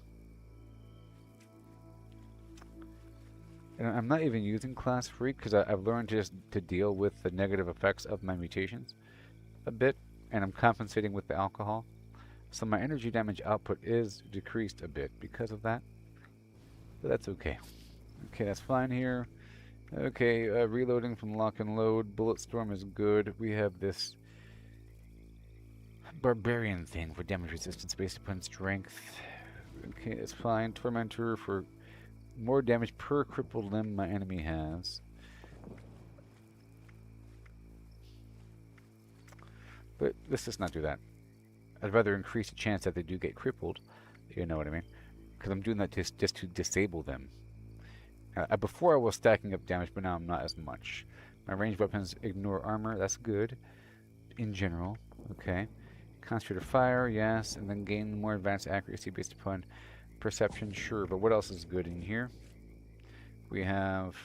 And I'm not even using Class Freak because I've learned just to deal with the negative effects of my mutations a bit. And I'm compensating with the alcohol. So my energy damage output is decreased a bit because of that. But that's okay. Okay, that's fine here. Okay, reloading from lock and load. Bulletstorm is good. We have this barbarian thing for damage resistance based upon strength. Okay, it's fine. Tormentor for more damage per crippled limb my enemy has. But let's just not do that. I'd rather increase the chance that they do get crippled. You know what I mean? Because I'm doing that just to disable them. Before I was stacking up damage, but now I'm not as much. My ranged weapons ignore armor. That's good. In general. Okay. Concentrate of fire, yes. And then gain more advanced accuracy based upon perception. Sure. But what else is good in here? We have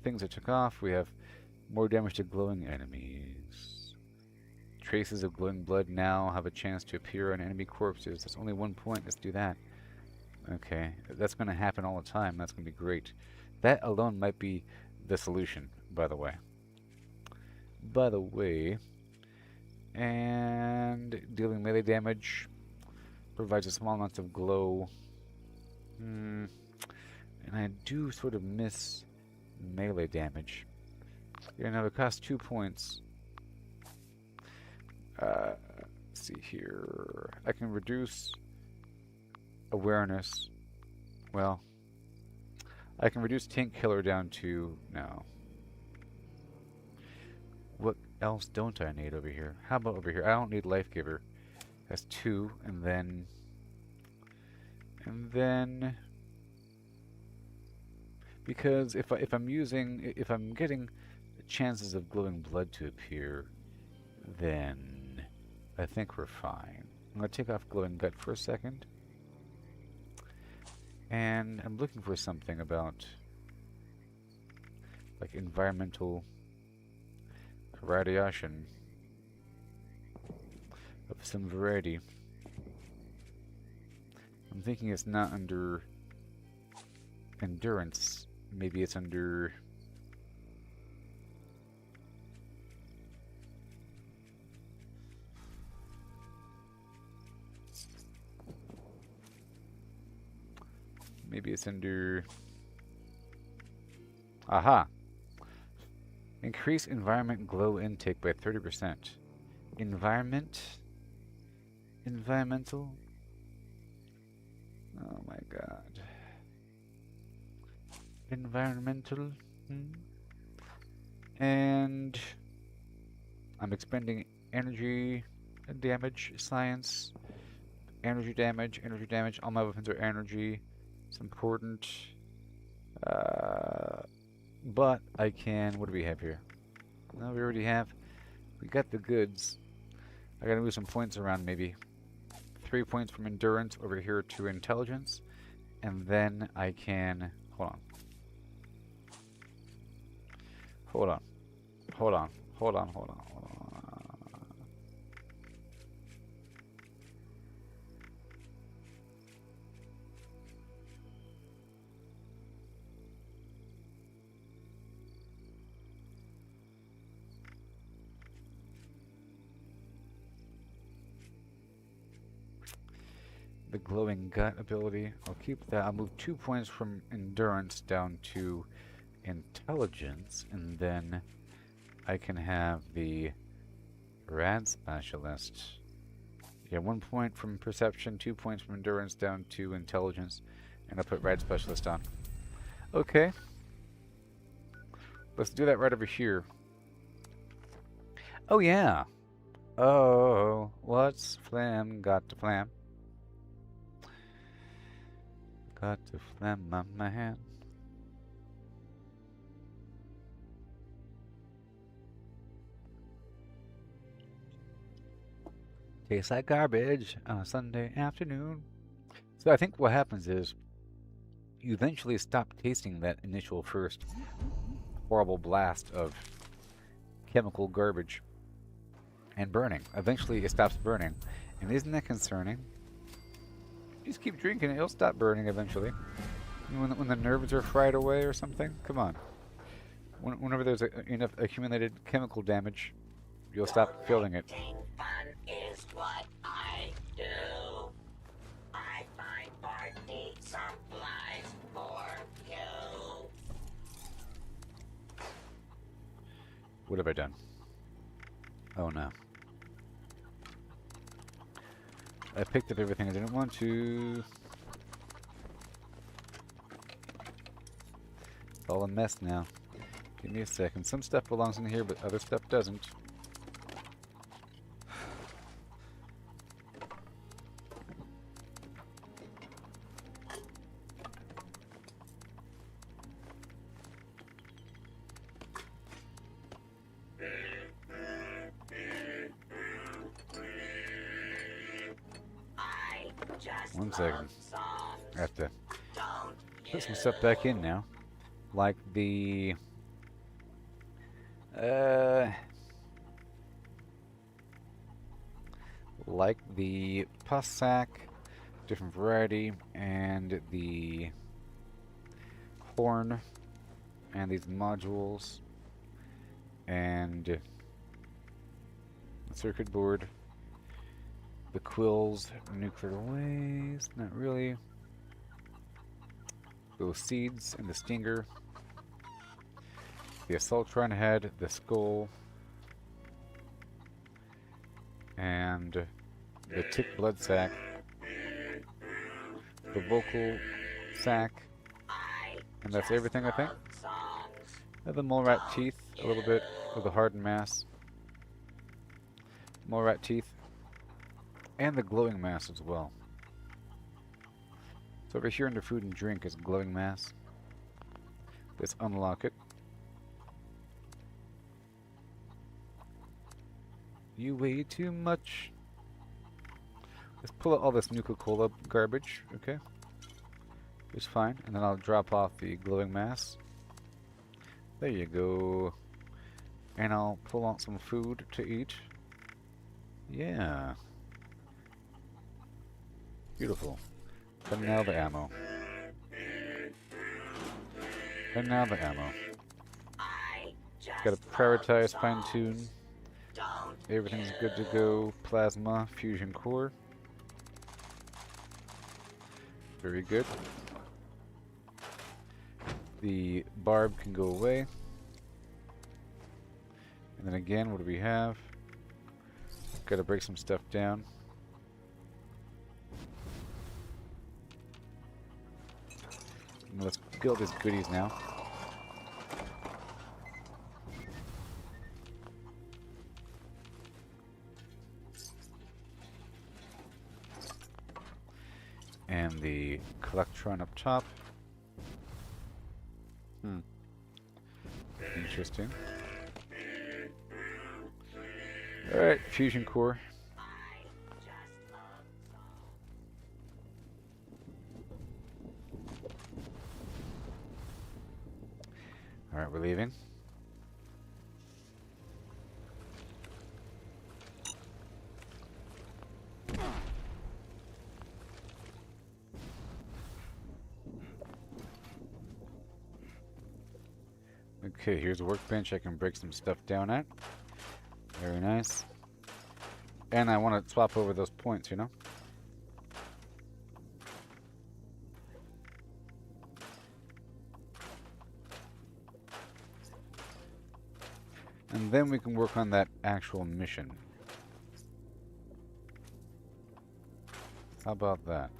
things I took off. We have more damage to glowing enemies. Traces of glowing blood now have a chance to appear on enemy corpses. That's only 1 point. Let's do that. Okay. That's going to happen all the time. That's going to be great. That alone might be the solution, by the way. And dealing melee damage provides a small amount of glow. And I do sort of miss melee damage. Yeah, now it costs 2 points. Let's see here. I can reduce awareness. Well, I can reduce Tank Killer down to... No. What else don't I need over here? How about over here? I don't need Life Giver. That's 2, and then... Because if I'm getting chances of glowing blood to appear, then I think we're fine. I'm going to take off glowing gut for a second. And I'm looking for something about like environmental radiation of some variety. I'm thinking it's not under endurance. Maybe it's under... Maybe it's under... Aha! Increase environment glow intake by 30%. Environmental? Oh my god. Environmental? And I'm expending energy damage, science, energy damage. All my weapons are energy. It's important. But I can... What do we have here? No, we already have... We got the goods. I gotta move some points around, maybe 3 points from endurance over here to intelligence, and then I can hold on. The glowing gut ability, I'll keep that. I'll move 2 points from endurance down to intelligence, and then I can have the rad specialist. Yeah, 1 point from perception, 2 points from endurance down to intelligence, and I'll put rad specialist on. Okay. Let's do that right over here. Oh yeah. Oh, what's Flam got to Flam? Got to Flam, my man. Tastes like garbage on a Sunday afternoon. So I think what happens is you eventually stop tasting that initial first horrible blast of chemical garbage and burning. Eventually it stops burning. And isn't that concerning? Just keep drinking it, it'll stop burning eventually. When the nerves are fried away or something? Come on. Whenever there's enough accumulated chemical damage, you'll stop feeling it. Fun is what I do. I find Bart needs supplies for you. What have I done? Oh no. I picked up everything I didn't want to. It's all a mess now. Give me a second. Some stuff belongs in here, but other stuff doesn't. One second. I have to put some stuff back in now. Like the pus sack, different variety, and the horn, and these modules, and the circuit board. The quills, nuclear waste, not really. Those seeds and the stinger. The assaultron head, the skull. And the tick blood sac. The vocal sac. And that's everything, I think. And the mole rat teeth, a little bit of the hardened mass. Mole rat teeth. And the glowing mass as well. So over here under food and drink is glowing mass. Let's unlock it. You weigh too much. Let's pull out all this Nuka-Cola garbage, okay? It's fine. And then I'll drop off the glowing mass. There you go. And I'll pull out some food to eat. Yeah. Beautiful. And now the ammo. And now the ammo. Gotta prioritize, fine tune. Everything's good to go. Plasma, fusion core. Very good. The barb can go away. And then again, what do we have? Gotta break some stuff down. Let's get all these goodies now. And the collectron up top. Interesting. Alright, fusion core. Okay, here's a workbench I can break some stuff down at. Very nice. And I want to swap over those points, you know? And then we can work on that actual mission. How about that?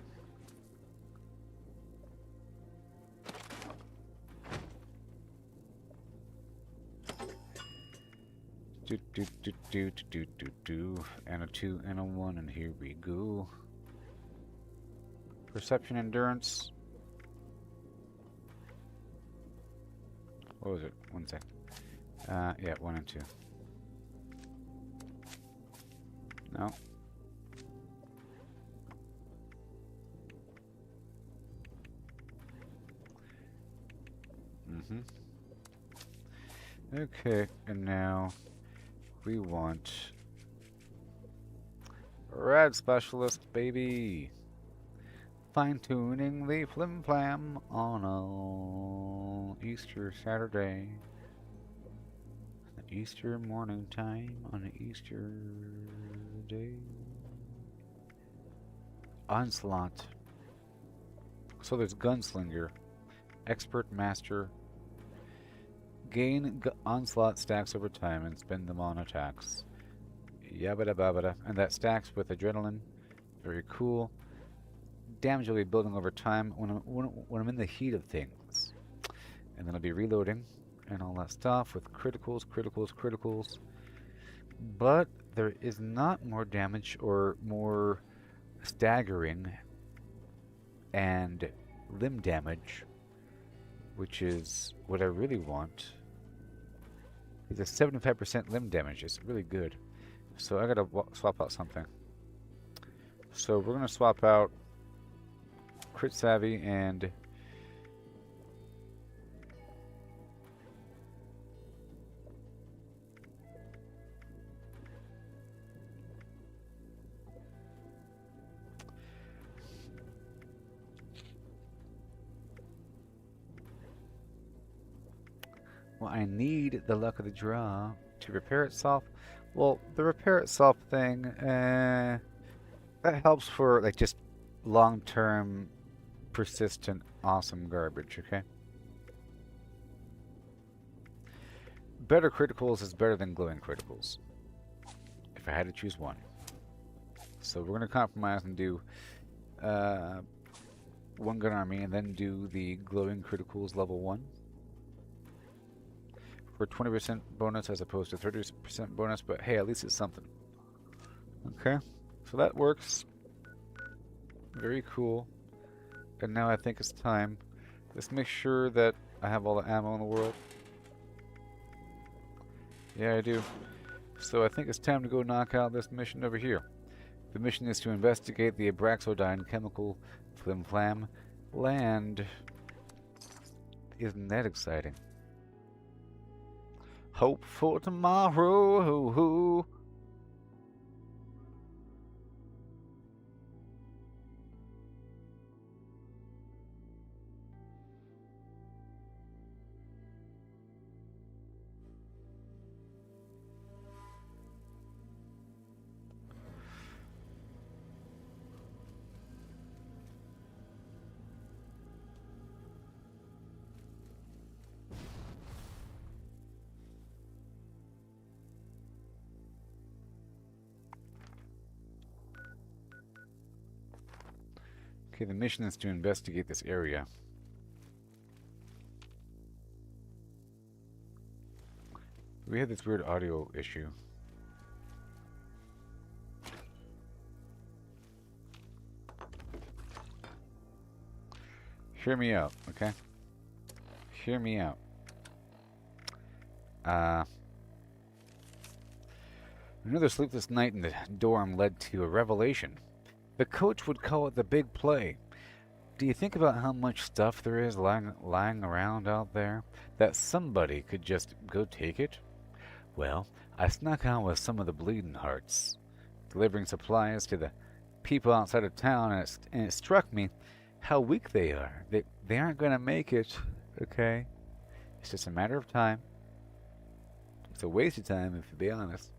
And a 2 and a 1, and here we go. Perception, endurance. What was it? 1 sec. Yeah, 1 and 2. No. Okay, and now we want Rad Specialist, baby. Fine-tuning the flim-flam on a Easter Saturday. The Easter morning time on an Easter day. Onslaught. So there's Gunslinger, Expert Master. Gain onslaught stacks over time and spend them on attacks. Yabba babada. And that stacks with adrenaline. Very cool. Damage will be building over time when I'm in the heat of things. And then I'll be reloading and all that stuff with criticals. But there is not more damage or more staggering and limb damage, which is what I really want. It's a 75% limb damage. It's really good. So I gotta swap out something. So we're gonna swap out Crit Savvy and well, I need the luck of the draw to repair itself. Well, the repair itself thing, that helps for like just long-term, persistent, awesome garbage, okay? Better criticals is better than glowing criticals, if I had to choose one. So we're going to compromise and do one gun army and then do the glowing criticals level 1. For 20% bonus as opposed to 30% bonus, but hey, at least it's something. Okay, so that works. Very cool. And now I think it's time. Let's make sure that I have all the ammo in the world. Yeah, I do. So I think it's time to go knock out this mission over here. The mission is to investigate the Abraxodine chemical flim-flam land. Isn't that exciting? Hope for tomorrow. Okay, the mission is to investigate this area. We had this weird audio issue. Hear me out, okay? Hear me out. Another sleepless night in the dorm led to a revelation. The coach would call it the big play. Do you think about how much stuff there is lying around out there that somebody could just go take it? Well, I snuck out with some of the bleeding hearts, delivering supplies to the people outside of town, and it struck me how weak they are. They aren't going to make it, okay? It's just a matter of time. It's a waste of time, if to be honest,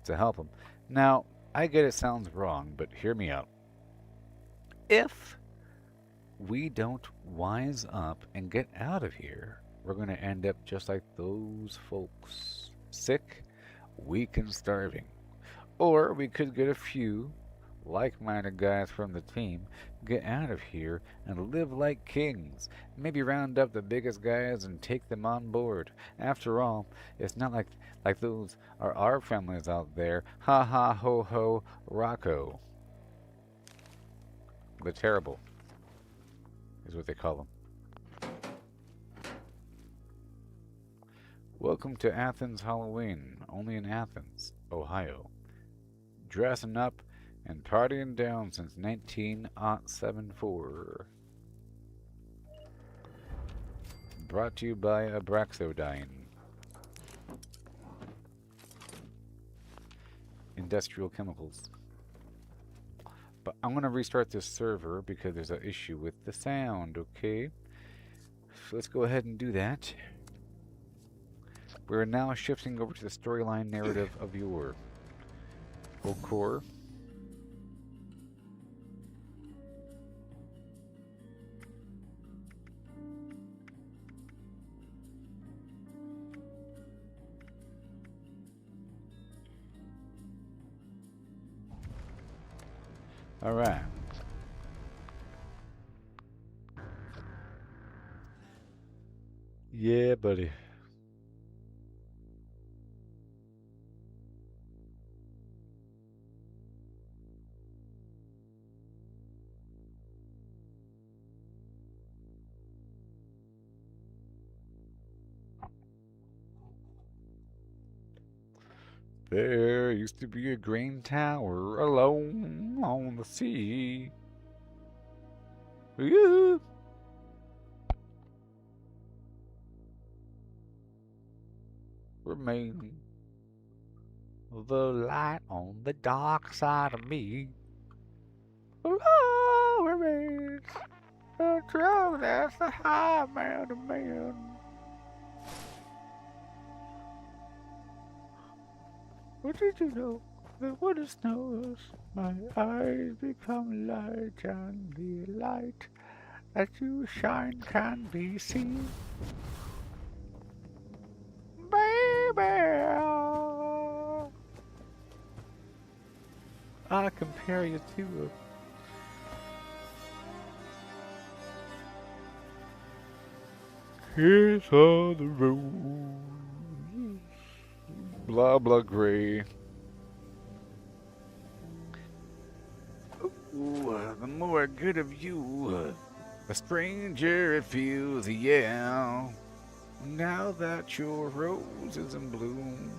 to help them. Now, I get it sounds wrong, but hear me out. If we don't wise up and get out of here, we're going to end up just like those folks. Sick, weak, and starving. Or we could get a few like-minded guys from the team, get out of here and live like kings. Maybe round up the biggest guys and take them on board. After all, it's not like those are our families out there. Ha ha ho ho Rocco. The Terrible is what they call them. Welcome to Athens Halloween, only in Athens, Ohio. Dressing up and partying down since 1974. Brought to you by Abraxodine. Industrial chemicals. But I'm going to restart this server because there's an issue with the sound, okay? So let's go ahead and do that. We're now shifting over to the storyline narrative of your core. All right. Yeah, buddy. There used to be a green tower alone on the sea. Ooh. Remain the light on the dark side of me. Oh, remains the truth that's the high man of man. What did you know that when it snows, my eyes become light and the light that you shine can be seen? Baby, I compare you to a kiss on the road. Blah blah gray. Ooh, the more I get of you, the stranger it feels, yeah. Now that your rose is in bloom.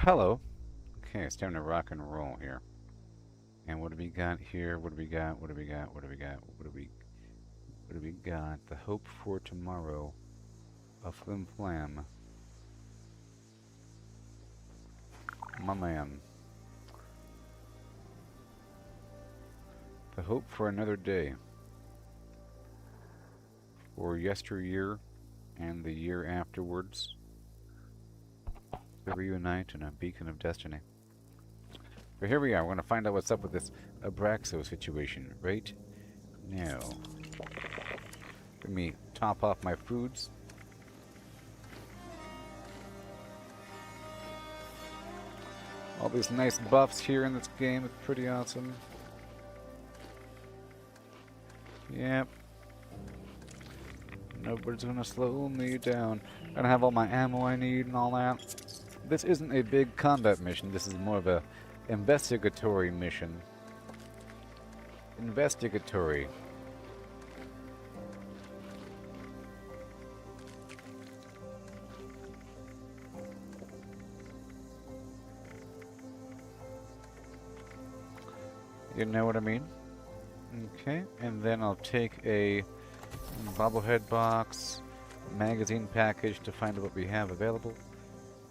Hello. Okay, it's time to rock and roll here. And what do we got here? What do we got? What do we got? What do we got? What do we got? The hope for tomorrow. A flim flam. My man. The hope for another day. For yesteryear and the year afterwards. To reunite in a beacon of destiny. But here we are. We're going to find out what's up with this Abraxo situation right now. Let me top off my foods. All these nice buffs here in this game. It's pretty awesome. Yep. Nobody's going to slow me down. Gonna have all my ammo I need and all that. This isn't a big combat mission. This is more of a investigatory mission. Investigatory. You know what I mean? Okay, and then I'll take a bobblehead box, magazine package to find out what we have available.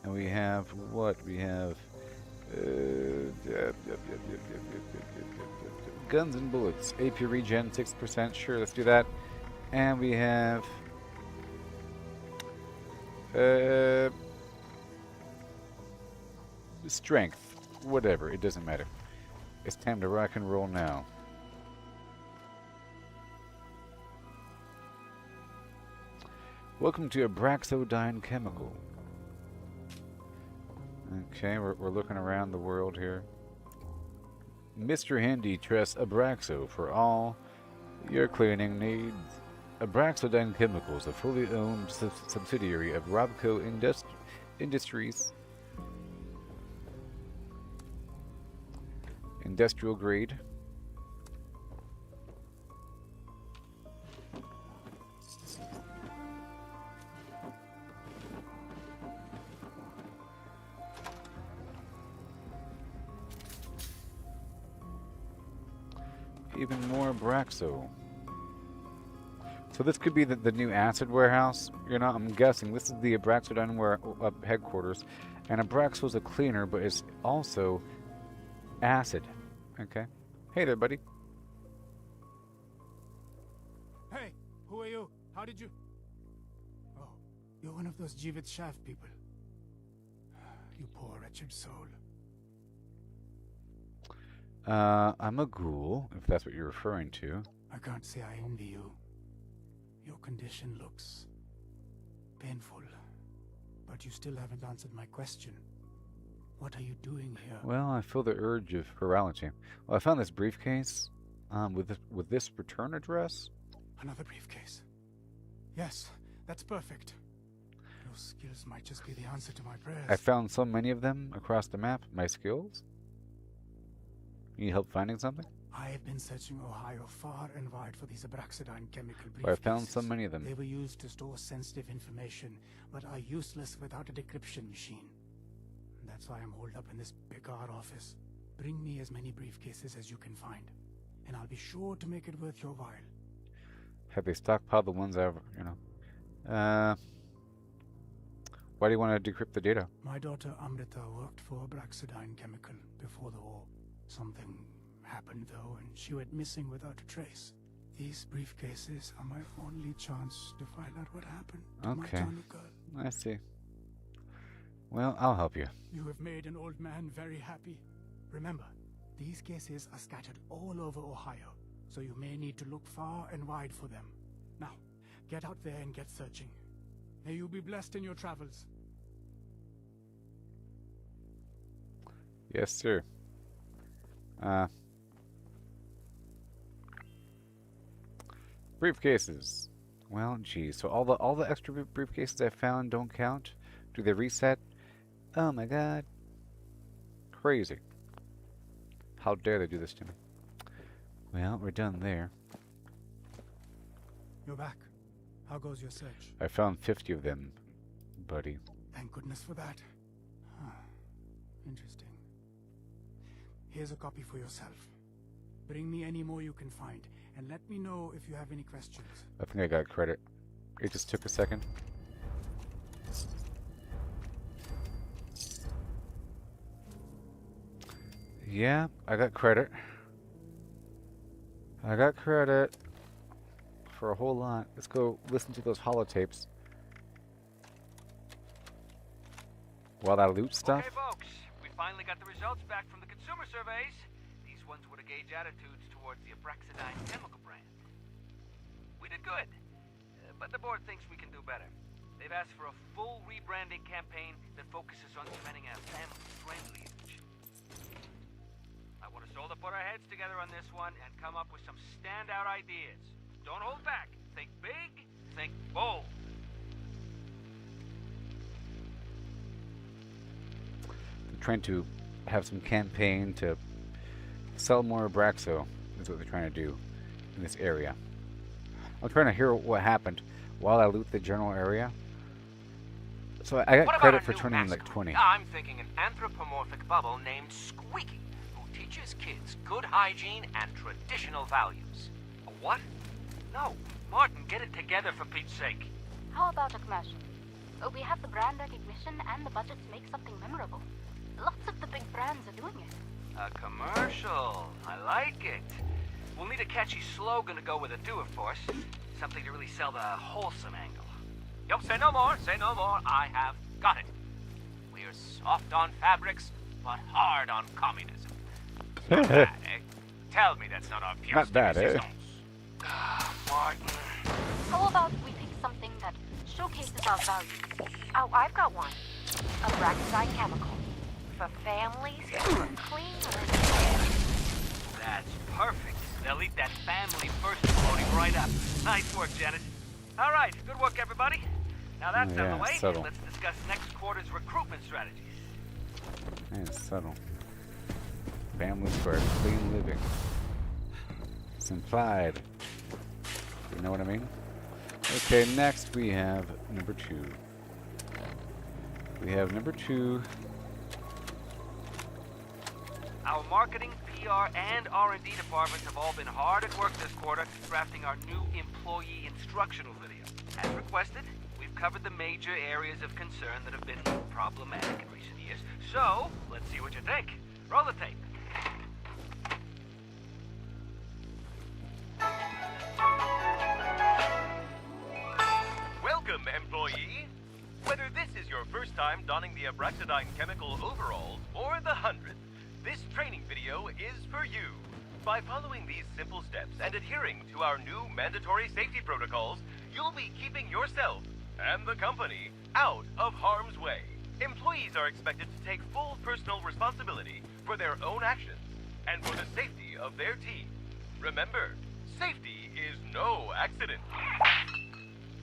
And we have what? We have guns and bullets. AP regen 6%. Sure, let's do that. And we have strength. Whatever, it doesn't matter. It's time to rock and roll now. Welcome to Abraxodine Chemical. Okay, we're looking around the world here. Mr. Handy trusts Abraxo for all your cleaning needs. Abraxodine Chemicals, a fully owned subsidiary of Robco Industries. Industrial grade. Even more Abraxo. So this could be the new acid warehouse. You know, I'm guessing this is the Abraxodine headquarters, and Abraxo is a cleaner, but it's also acid. Okay. Hey there, buddy. Hey, who are you? How did you? Oh, you're one of those Jivit Shaft people. You poor wretched soul. I'm a ghoul, if that's what you're referring to. I can't say I envy you. Your condition looks painful, but you still haven't answered my question. What are you doing here? Well, I feel the urge of virality. Well, I found this briefcase with this return address. Another briefcase. Yes, that's perfect. Your skills might just be the answer to my prayers. I found so many of them across the map. My skills? Need help finding something? I have been searching Ohio far and wide for these Abraxodine chemical briefcases. Well, I found so many of them. They were used to store sensitive information, but are useless without a decryption machine. That's why I'm holed up in this Picard office. Bring me as many briefcases as you can find, and I'll be sure to make it worth your while. Have they stockpiled the ones I've, you know? Why do you want to decrypt the data? My daughter Amrita worked for Abraxodine Chemical before the war. Something happened though, and she went missing without a trace. These briefcases are my only chance to find out what happened to my Johnny girl. I see. Well, I'll help you. You have made an old man very happy. Remember, these cases are scattered all over Ohio, so you may need to look far and wide for them. Now, get out there and get searching. May you be blessed in your travels. Yes, sir. Briefcases. Well, geez. So all the extra briefcases I found don't count? Do they reset? Oh my god. Crazy. How dare they do this to me? Well, we're done there. You're back. How goes your search? I found 50 of them, buddy. Thank goodness for that. Interesting. Here's a copy for yourself. Bring me any more you can find, and let me know if you have any questions. I think I got credit. It just took a second. Yeah, I got credit. I got credit for a whole lot. Let's go listen to those holotapes. While I loot stuff. Okay, folks, we finally got the results back from the consumer surveys. These ones were to gauge attitudes towards the Abraxidine chemical brand. We did good, but the board thinks we can do better. They've asked for a full rebranding campaign that focuses on cementing a family-friendly image. I want us all to put our heads together on this one and come up with some standout ideas. Don't hold back. Think big, think bold. Trying to have some campaign to sell more Abraxo is what they're trying to do in this area. I'm trying to hear what happened while I loot the general area. So I got credit for turning in like 20. I'm thinking an anthropomorphic bubble named Squeaky, who teaches kids good hygiene and traditional values. A what? No, Martin, get it together for Pete's sake. How about a commercial? We have the brand recognition and the budget to make something memorable. Lots of the big brands are doing it. A commercial. I like it. We'll need a catchy slogan to go with it too, of course. Something to really sell the wholesome angle. Yup, say no more, say no more. I have got it. We're soft on fabrics, but hard on communism. Not bad, eh? Tell me that's not obvious. Not bad, eh? Martin. How about we pick something that showcases our values? Oh, I've got one. Abraxidine chemical. For families who are clean and That's perfect. They'll eat that family first floating right up. Nice work, Janet. All right, good work, everybody. Now that's out of the way. Subtle. Let's discuss next quarter's recruitment strategies. Yeah, subtle. Families for clean living. It's implied. You know what I mean? Okay, next we have number 2. We have number 2. Our marketing, PR, and R&D departments have all been hard at work this quarter drafting our new employee instructional video. As requested, we've covered the major areas of concern that have been problematic in recent years. So, let's see what you think. Roll the tape. Welcome, employee. Whether this is your first time donning the Abraxidine chemical overalls or the 100th, this training video is for you. By following these simple steps and adhering to our new mandatory safety protocols, you'll be keeping yourself and the company out of harm's way. Employees are expected to take full personal responsibility for their own actions and for the safety of their team. Remember, safety is no accident.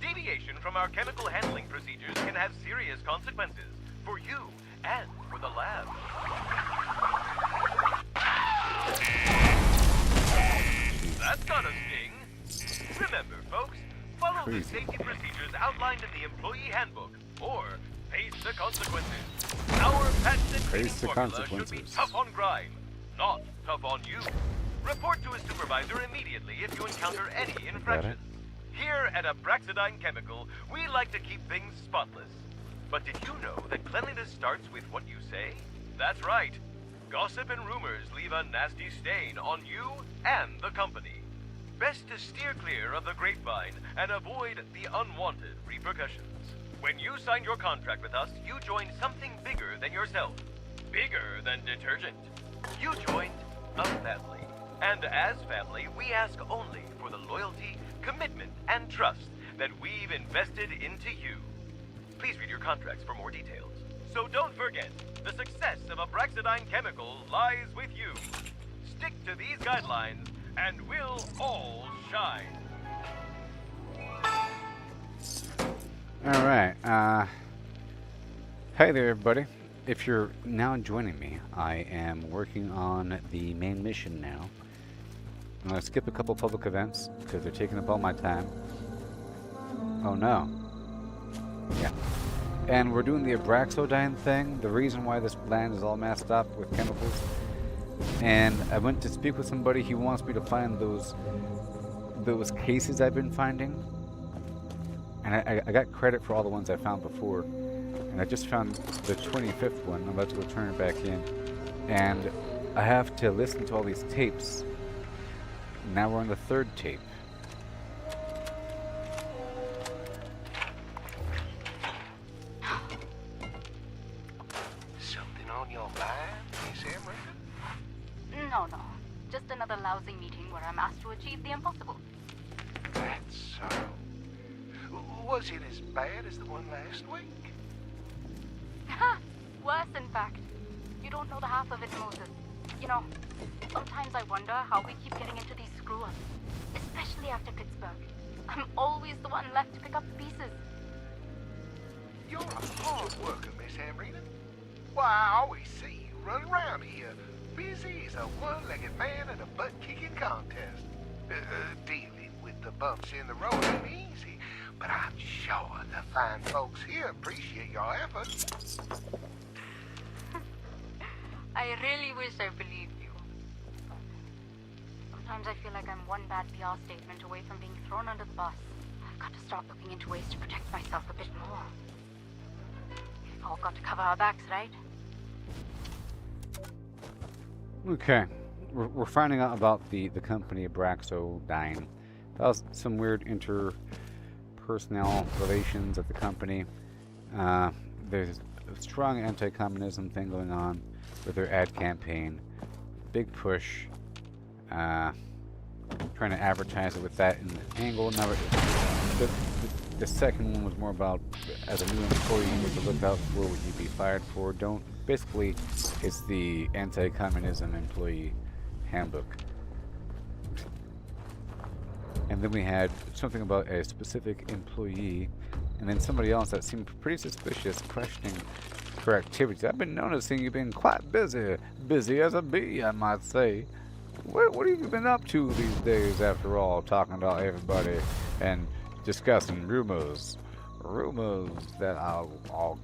Deviation from our chemical handling procedures can have serious consequences for you and for the lab. That's not a sting. Remember, folks, follow the safety procedures outlined in the employee handbook, or face the consequences. Our patented training formula should be tough on crime, not tough on you. Report to a supervisor immediately if you encounter any infractions. Here at Abraxidine Chemical, we like to keep things spotless. But did you know that cleanliness starts with what you say? That's right. Gossip and rumors leave a nasty stain on you and the company. Best to steer clear of the grapevine and avoid the unwanted repercussions. When you signed your contract with us, you joined something bigger than yourself. Bigger than detergent. You joined a family. And as family, we ask only for the loyalty, commitment, and trust that we've invested into you. Please read your contracts for more details. So don't forget, the success of Abraxidine Chemical lies with you. Stick to these guidelines, and we'll all shine. Alright, hey there everybody. If you're now joining me, I am working on the main mission now. I'm going to skip a couple public events, because they're taking up all my time. Oh no. Yeah. and we're doing the Abraxodine thing, the reason why this land is all messed up with chemicals. And I went to speak with somebody. He wants me to find those cases I've been finding. And I got credit for all the ones I found before. And I just found the 25th one. I'm about to go turn it back in. And I have to listen to all these tapes. Now we're on the 3rd tape. Something on your mind, Miss Emerald? No. Just another lousy meeting where I'm asked to achieve the impossible. That's so. Was it as bad as the one last week? Worse, in fact. You don't know the half of it, Moses. You know, sometimes I wonder how we keep getting into these screw-ups. Especially after Pittsburgh. I'm always the one left to pick up the pieces. You're a hard worker, Miss Amrina. Why, I always see you running around here, busy as a one-legged man at a butt-kicking contest. Dealing with the bumps in the road ain't easy, but I'm sure the fine folks here appreciate your efforts. I really wish I believed you. Sometimes I feel like I'm one bad PR statement away from being thrown under the bus. I've got to start looking into ways to protect myself a bit more. We've all got to cover our backs, right? Okay. We're finding out about the company Abraxodine. That was some weird interpersonal relations at the company. There's a strong anti-communism thing going on with their ad campaign. Big push. Trying to advertise it with that in the angle. Now, the second one was more about, as a new employee, what to look out for, what you'd be fired for. Basically, it's the anti-communism employee handbook. And then we had something about a specific employee, and then somebody else that seemed pretty suspicious, questioning her activities. I've been noticing you've been quite busy as a bee, I might say. What have you been up to these days, after all, talking about everybody and discussing rumors that our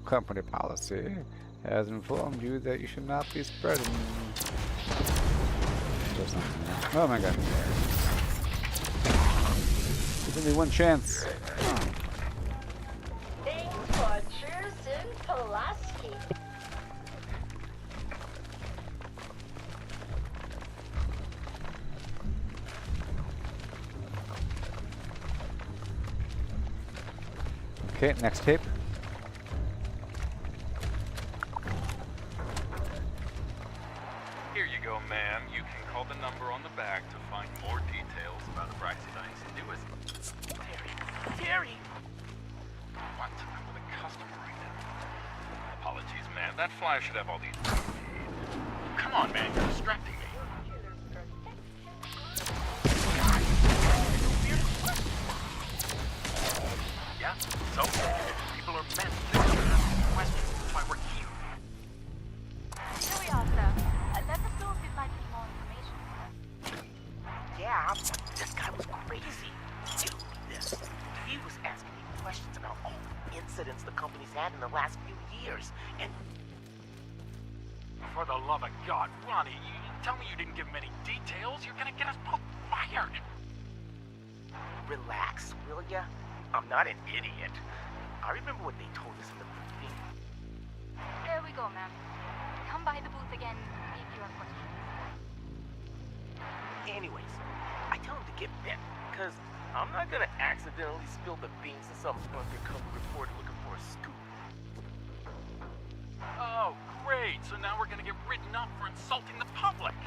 company policy has informed you that you should not be spreading. Oh my god. There's only one chance. Thanks for choosing Pulaski. Okay, next tape. Here you go, ma'am. You can call the number on the back to find more details about Abraxodine's newest... Terry! What? I'm with a customer right now. Apologies, ma'am. That flyer should have all these... Come on, man. You're distracting me. Yeah? So? People are meant to ask questions. That's why we're here. Here we are, sir. Let us know if you'd like any more information. Yeah, this guy was crazy. Dude, he was asking me questions about all the incidents the company's had in the last few years, and... For the love of God, Ronnie, you tell me you didn't give him any details. You're gonna get us both fired. Relax, will ya? I'm not an idiot. I remember what they told us in the briefing. There we go, ma'am. Come by the booth again if you have questions. Anyways, I tell him to get bent, because I'm not gonna accidentally spill the beans to some undercover reporter looking for a scoop. Oh, great. So now we're gonna get written up for insulting the public.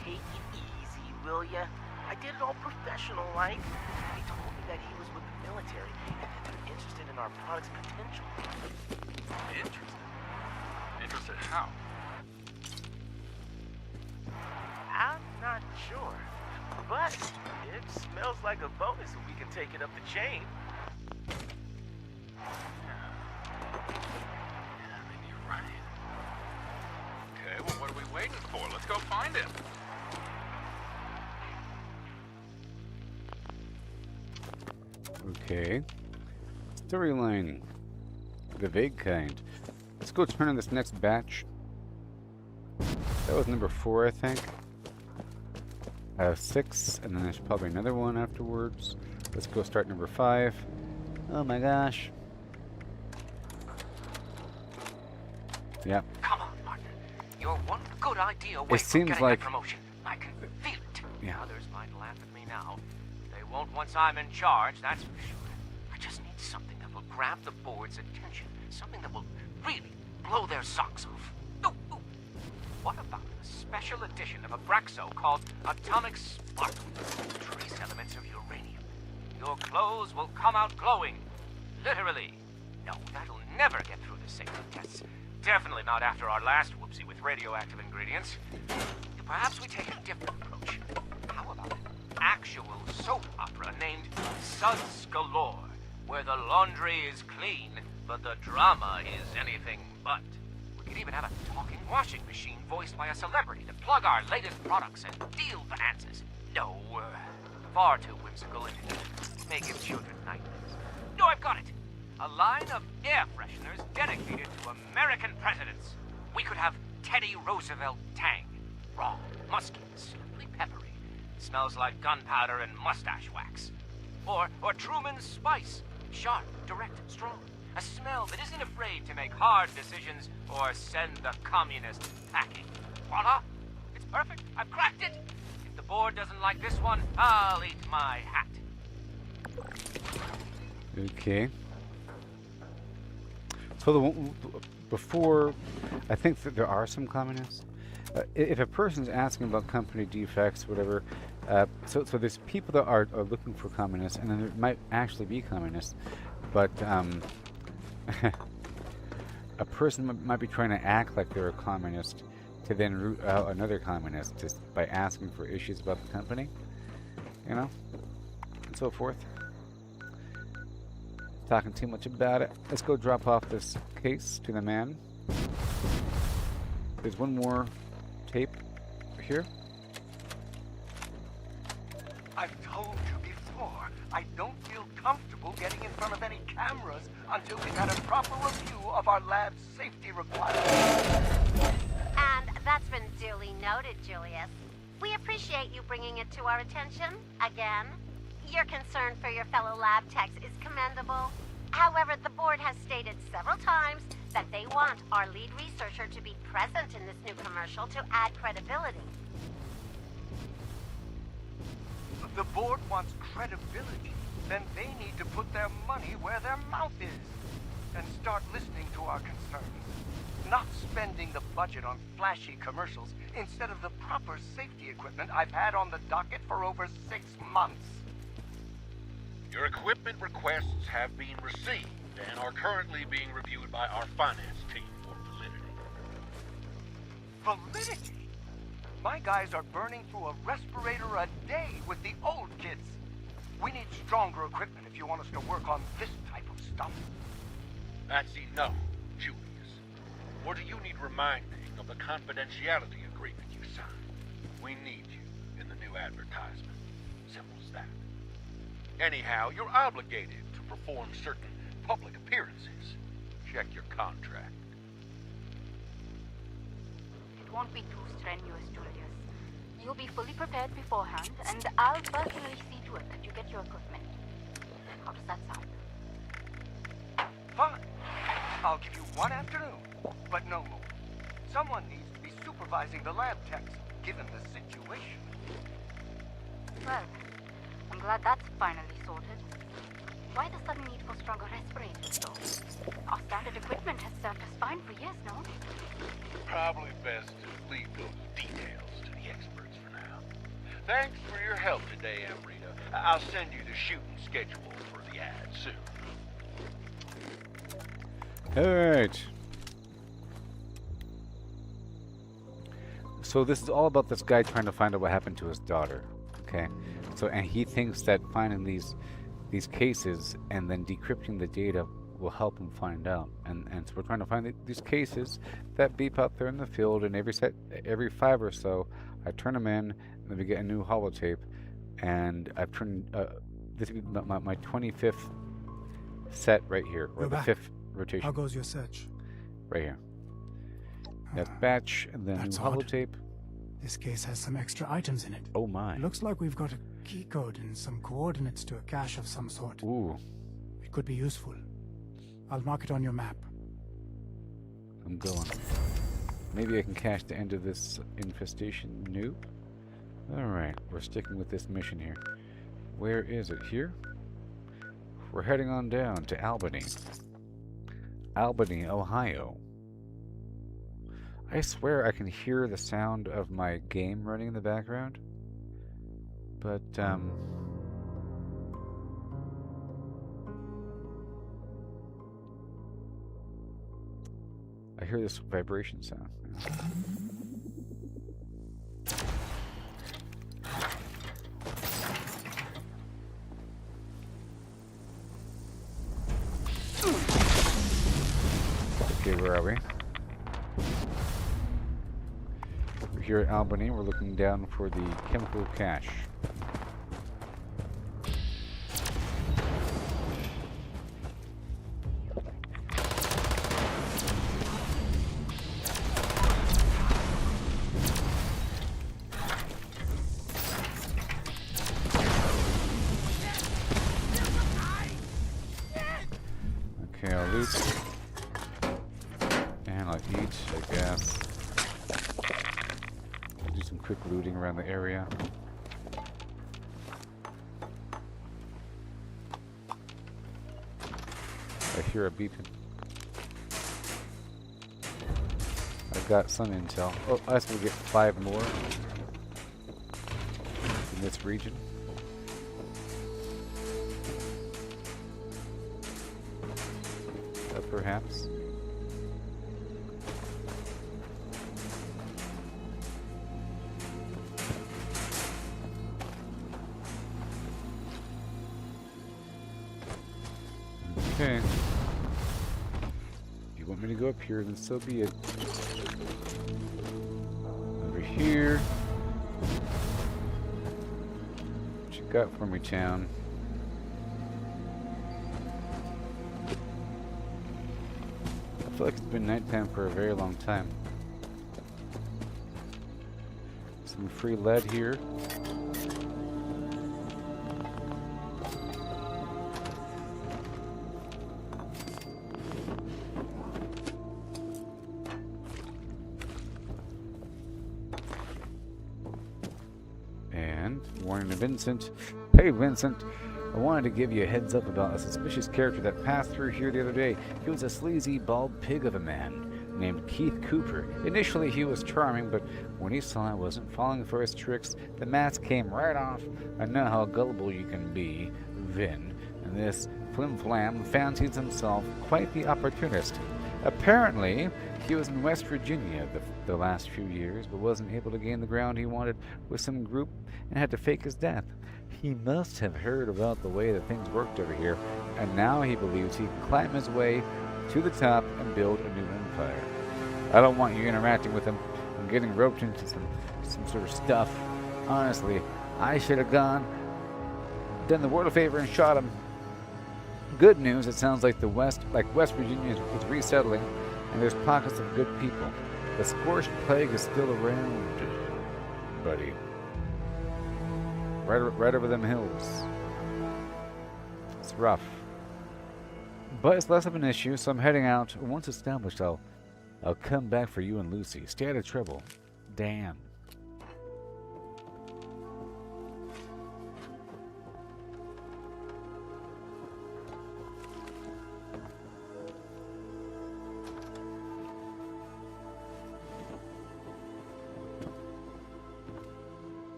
Take it easy, will ya? I did it all professional, like. He told me that he was with the military and that they're interested in our product's potential. Interested? Interested how? I'm not sure, but it smells like a bonus if we can take it up the chain. Yeah, maybe you're right. Okay, well, what are we waiting for? Let's go find him. Okay. Storyline. The vague kind. Let's go turn on this next batch. That was number 4, I think. I have 6, and then there's probably another one afterwards. Let's go start number 5. Oh my gosh. Yep. Come on, Martin. You're one good idea away It from seems getting like... that promotion. I can feel it. Yeah. Others might laugh at me now. They won't once I'm in charge, that's for sure. I just need something that will grab the board's attention. Something that will really blow their socks off. Ooh. What about a special edition of Abraxo called Atomic Sparkle? Trace elements of uranium. Your clothes will come out glowing. Literally. No, that'll never get through the safety tests. Definitely not after our last whoopsie with radioactive ingredients. Perhaps we take a different approach. How about an actual soap opera named Suds Galore, where the laundry is clean, but the drama is anything but. We could even have a talking washing machine voiced by a celebrity to plug our latest products and deal finances. No, far too whimsical and may give children nightmares. No, I've got it! A line of air fresheners dedicated to American presidents. We could have Teddy Roosevelt Tang. Raw, musky, slightly peppery. Smells like gunpowder and mustache wax. Or Truman's Spice. Sharp, direct, strong. A smell that isn't afraid to make hard decisions or send the communists packing. Voila! It's perfect. I've cracked it. If the board doesn't like this one, I'll eat my hat. Okay. So before, I think that there are some communists. If a person's asking about company defects, whatever, so there's people that are looking for communists, and then there might actually be communists, but a person might be trying to act like they're a communist to then root out another communist just by asking for issues about the company, you know, and so forth. Talking too much about it. Let's go drop off this case to the man. There's one more tape here. I've told you before, I don't feel comfortable getting in front of any cameras until we've had a proper review of our lab's safety requirements. And that's been duly noted, Julius. We appreciate you bringing it to our attention again. Your concern for your fellow lab techs is commendable. However, the board has stated several times that they want our lead researcher to be present in this new commercial to add credibility. The board wants credibility, then they need to put their money where their mouth is and start listening to our concerns. Not spending the budget on flashy commercials instead of the proper safety equipment I've had on the docket for over 6 months. Your equipment requests have been received and are currently being reviewed by our finance team for validity. Validity? My guys are burning through a respirator a day with the old kids. We need stronger equipment if you want us to work on this type of stuff. That's enough, Julius. Or do you need reminding of the confidentiality agreement you signed? We need you in the new advertisement. Simple as that. Anyhow, you're obligated to perform certain public appearances. Check your contract. It won't be too strenuous, Julius. You'll be fully prepared beforehand, and I'll personally see to it that you get your equipment. How does that sound? Fine. I'll give you one afternoon, but no more. Someone needs to be supervising the lab techs, given the situation. Well, I'm glad that's finally sorted. Why the sudden need for stronger respirators, though? Our standard equipment has served us fine for years, no? Probably best to leave those details to the experts for now. Thanks for your help today, Amrita. I'll send you the shooting schedule for the ad soon. Alright. So this is all about this guy trying to find out what happened to his daughter. Okay? So, and he thinks that finding these cases and then decrypting the data will help him find out. And so we're trying to find these cases that beep out there in the field, and every 5 or so, I turn them in, and then we get a new holotape. And I've turned this will be my 25th set right here, or the 5th rotation. How goes your search? Right here. That's batch, and then That's new odd. holotape. This case has some extra items in it. Oh my. Looks like we've got a key code and some coordinates to a cache of some sort. Ooh. It could be useful. I'll mark it on your map. I'm going. Maybe I can catch the end of this infestation. Nope. Alright, we're sticking with this mission here. Where is it? Here? We're heading on down to Albany. Albany, Ohio. I swear I can hear the sound of my game running in the background. But, I hear this vibration sound. Okay, where are we? We're here at Albany. We're looking down for the chemical cache. Okay, I'll loot. And I'll eat, I guess. Do some quick looting around the area. I hear a beeping. I've got some intel. Oh, I guess we'll get 5 more in this region. Perhaps. Okay. If you want me to go up here, then so be it. Over here. What you got for me, town? I feel like it's been nighttime for a very long time. Some free lead here. And warning to Vincent. Hey Vincent! I wanted to give you a heads up about a suspicious character that passed through here the other day. He was a sleazy, bald pig of a man named Keith Cooper. Initially he was charming, but when he saw I wasn't falling for his tricks, the mask came right off. I know how gullible you can be, Vin, and this flim-flam fancies himself quite the opportunist. Apparently, he was in West Virginia the last few years, but wasn't able to gain the ground he wanted with some group and had to fake his death. He must have heard about the way that things worked over here, and now he believes he can climb his way to the top and build a new empire. I don't want you interacting with him and getting roped into some sort of stuff. Honestly, I should have done the world a favor and shot him. Good news, it sounds like West Virginia is resettling, and there's pockets of good people. The scorched plague is still around, buddy. Right over them hills. It's rough. But it's less of an issue, so I'm heading out. Once established, I'll come back for you and Lucy. Stay out of trouble. Dan.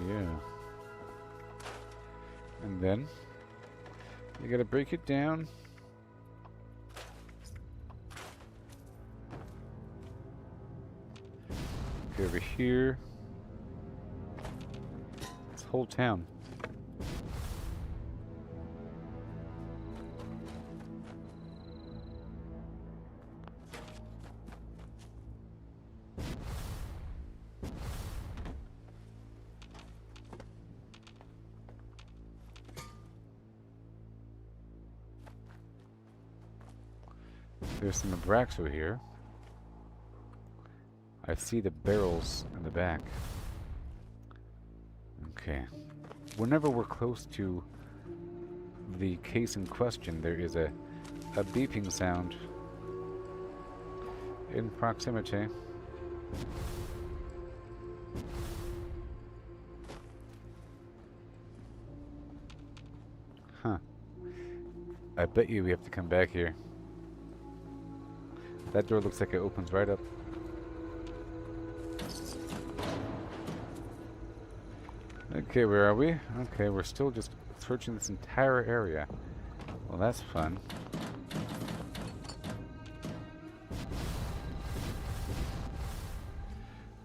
Yeah. And then you gotta break it down. Go over here. This whole town. There's some Abraxo here. I see the barrels in the back. Okay. Whenever we're close to the case in question, there is a beeping sound in proximity. Huh. I bet you we have to come back here. That door looks like it opens right up. Okay, where are we? Okay, we're still just searching this entire area. Well, that's fun.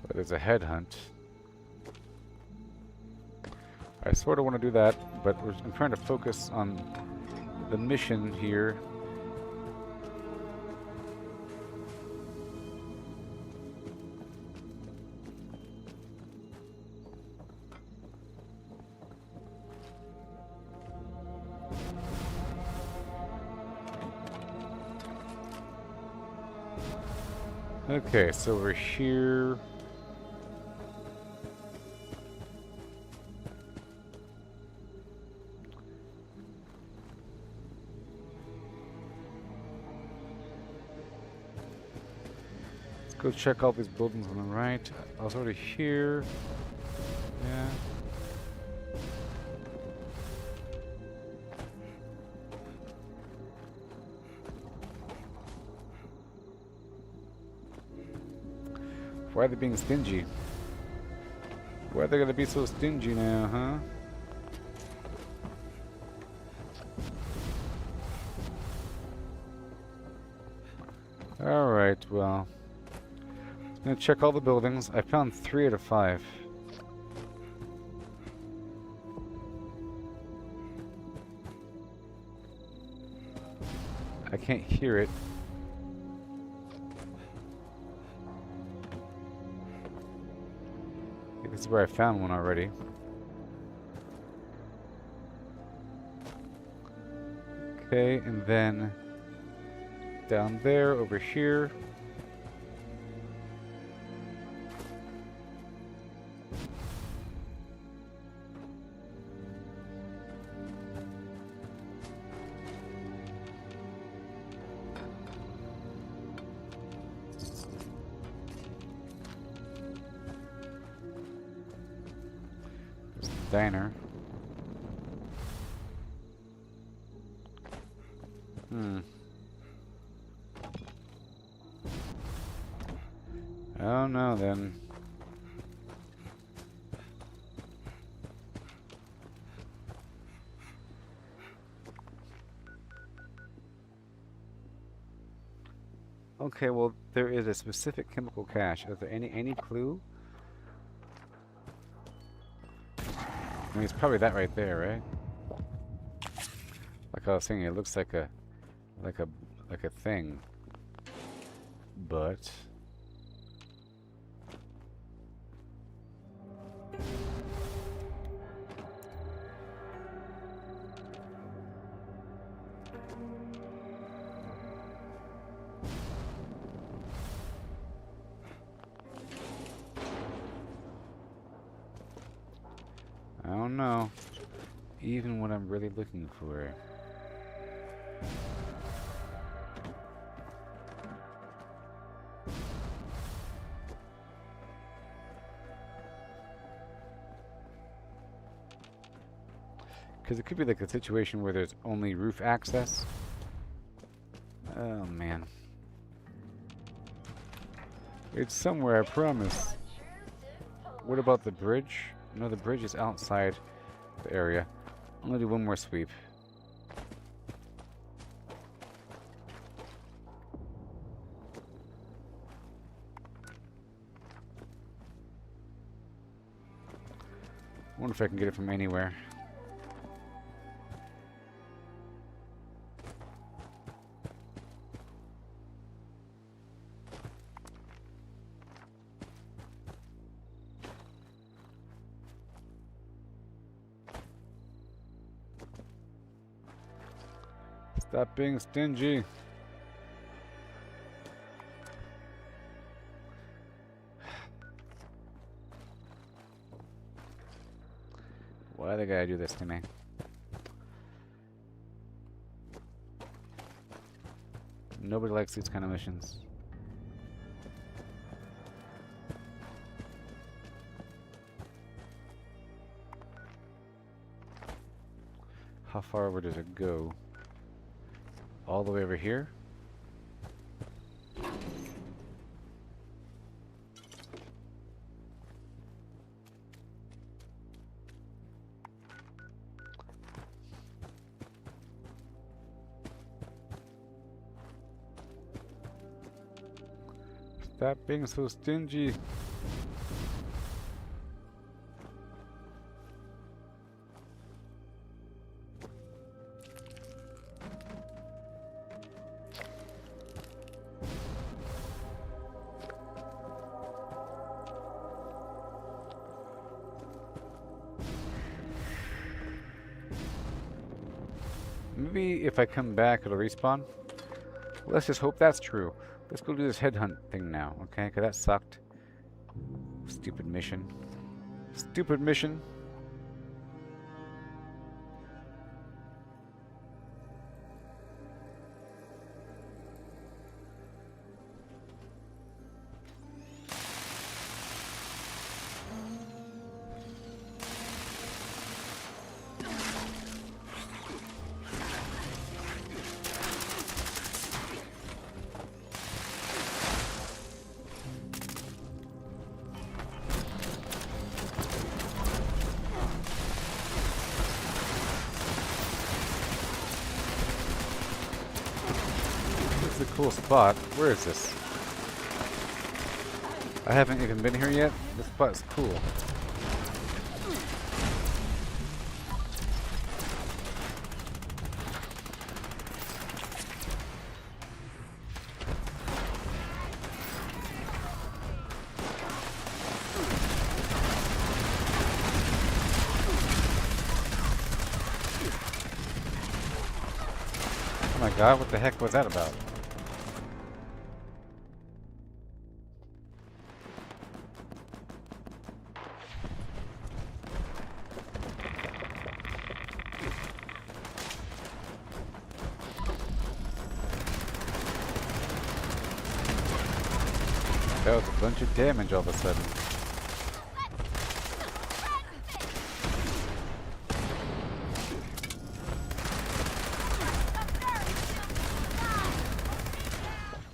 But there's a headhunt. I sort of want to do that, but I'm trying to focus on the mission here. Okay, so we're here. Let's go check all these buildings on the right. I was already here. Yeah. Why are they being stingy? Why are they gonna be so stingy now, huh? Alright, well. I'm gonna check all the buildings. I found 3 out of 5. I can't hear it. This is where I found one already. Okay, and then down there, over here. Diner. Oh no, then. Okay, well, there is a specific chemical cache. Is there any clue? I mean, it's probably that right there, right? Like I was saying, it looks like a thing, but I don't know. Even what I'm really looking for. Because it could be like a situation where there's only roof access. Oh man. It's somewhere, I promise. What about the bridge? No, the bridge is outside the area. I'm gonna do one more sweep. I wonder if I can get it from anywhere. Stop being stingy. Why they gotta do this to me? Nobody likes these kind of missions. How far over does it go? All the way over here? Stop being so stingy. Maybe if I come back, it'll respawn. Let's just hope that's true. Let's go do this headhunt thing now, okay? Because that sucked. Stupid mission. Stupid mission. This is a cool spot. Where is this? I haven't even been here yet. This spot is cool. Oh my god, what the heck was that about? That was a bunch of damage all of a sudden.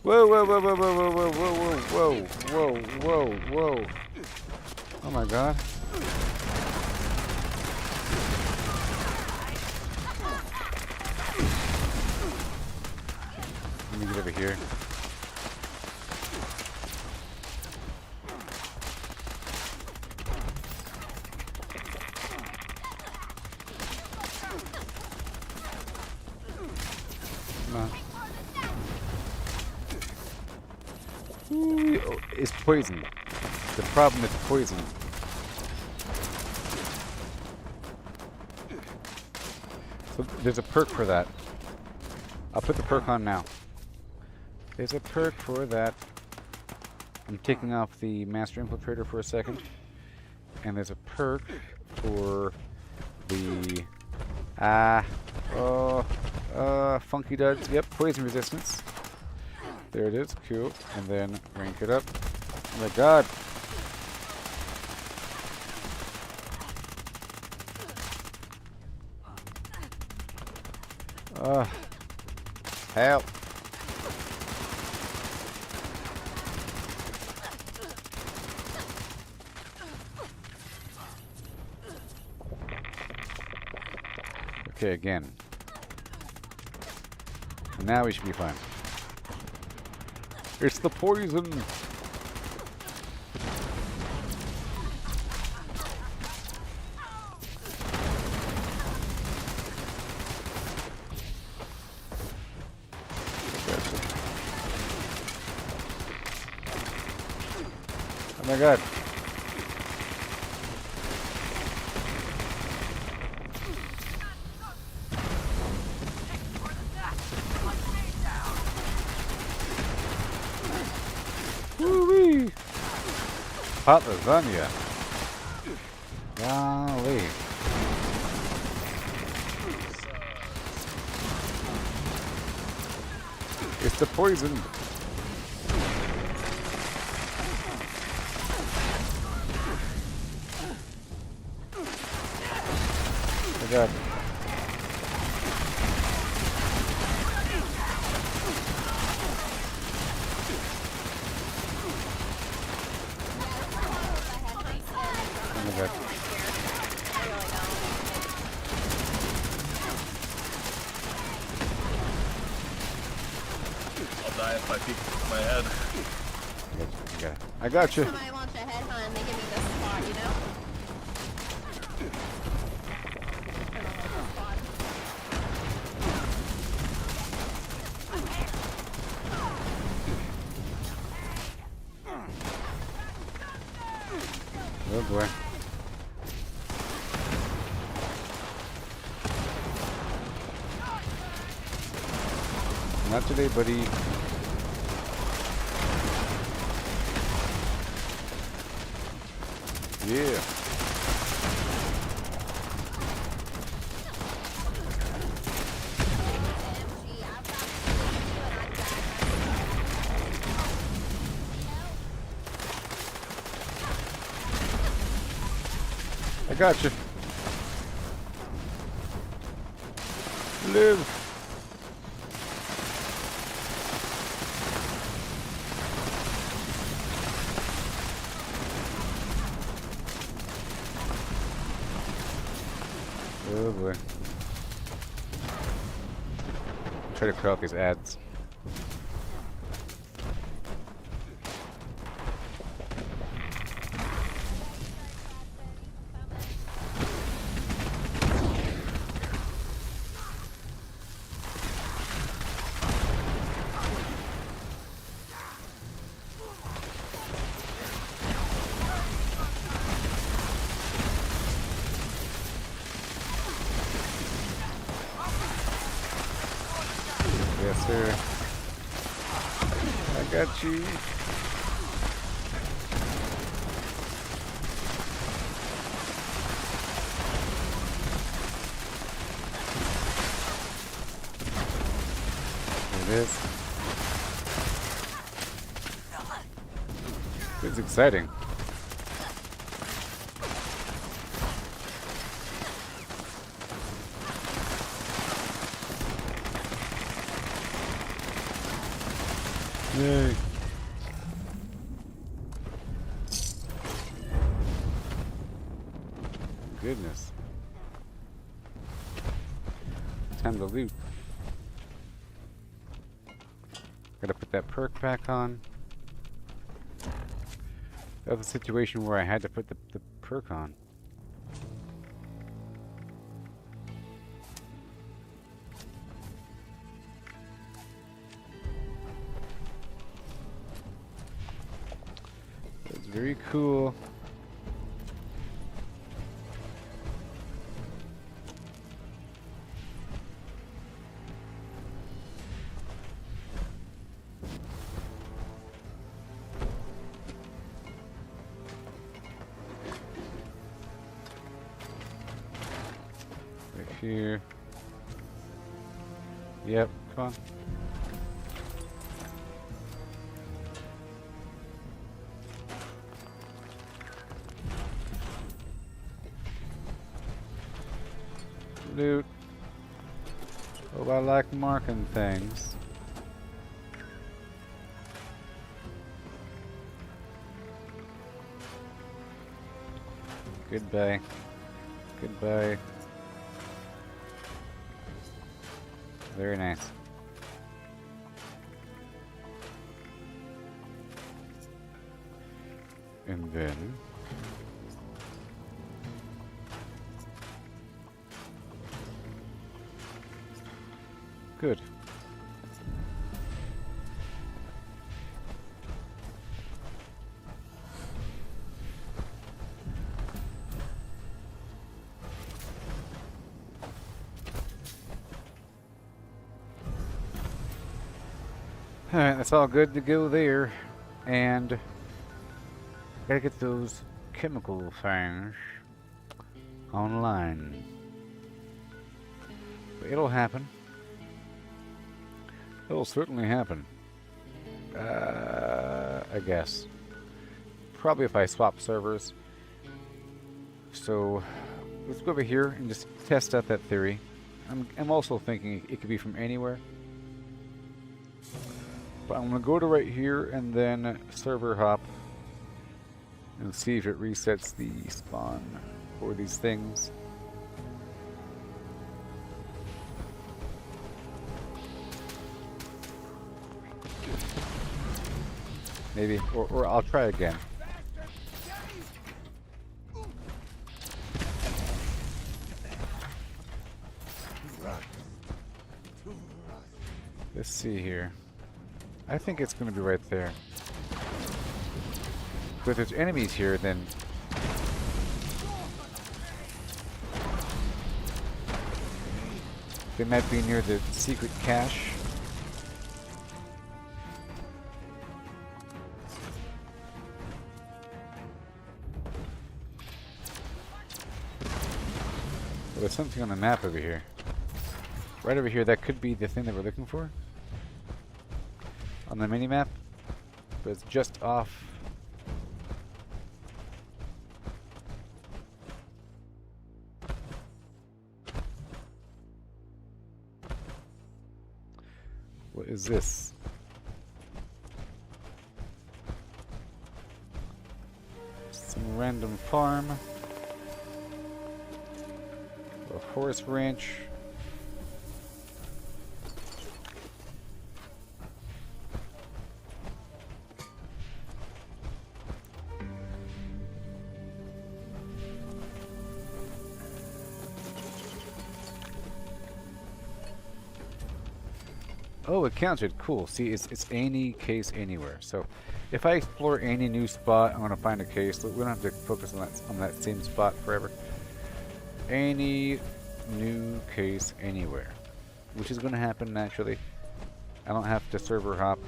Whoa, whoa, whoa, whoa, whoa, whoa, whoa, whoa, whoa, whoa, whoa, whoa. Oh my god. Let me get over here. Come on. Oh, it's poison. The problem is poison. So there's a perk for that. I'll put the perk on now. There's a perk for that. I'm taking off the Master Infiltrator for a second. And there's a perk for the... Funky Duds. Yep, poison resistance. There it is. Cool. And then rank it up. Oh my god. Help. Okay, again. Now we should be fine. It's the poison! Oh my god. Woo-wee! Hot lasagna. Golly. It's the poison. Oh god. Oh my god. I'll die if I peek my head. I got you. Every time I launch a headhunt, they give me this spot, you know? Oh boy. Not today, buddy. Yeah. I got you. Live. Oh boy. Try to clear out these ads. Yes, sir. I got you. There it is. It's exciting. Yay. Goodness. Time to loot. Gotta put that perk back on. That was a situation where I had to put the perk on. It's very cool. Right here. Yep, come on. Loot. Oh, I like marking things. Goodbye. Goodbye. Very nice. And then good. Alright, that's all good to go there. And gotta get those chemical things online. But it'll happen. It'll certainly happen. I guess. Probably if I swap servers. So let's go over here and just test out that theory. I'm also thinking it could be from anywhere. But I'm going to go to right here and then server hop and see if it resets the spawn for these things. Maybe, or I'll try again. Let's see here. I think it's going to be right there. But if there's enemies here, then they might be near the secret cache. There's something on the map over here. Right over here, that could be the thing that we're looking for. On the mini-map. But it's just off. What is this? Some random farm. A horse ranch. Oh, it counted. Cool. See, it's any case anywhere. So, if I explore any new spot, I'm going to find a case. We don't have to focus on that same spot forever. Any new case anywhere, which is going to happen naturally. I don't have to server hop.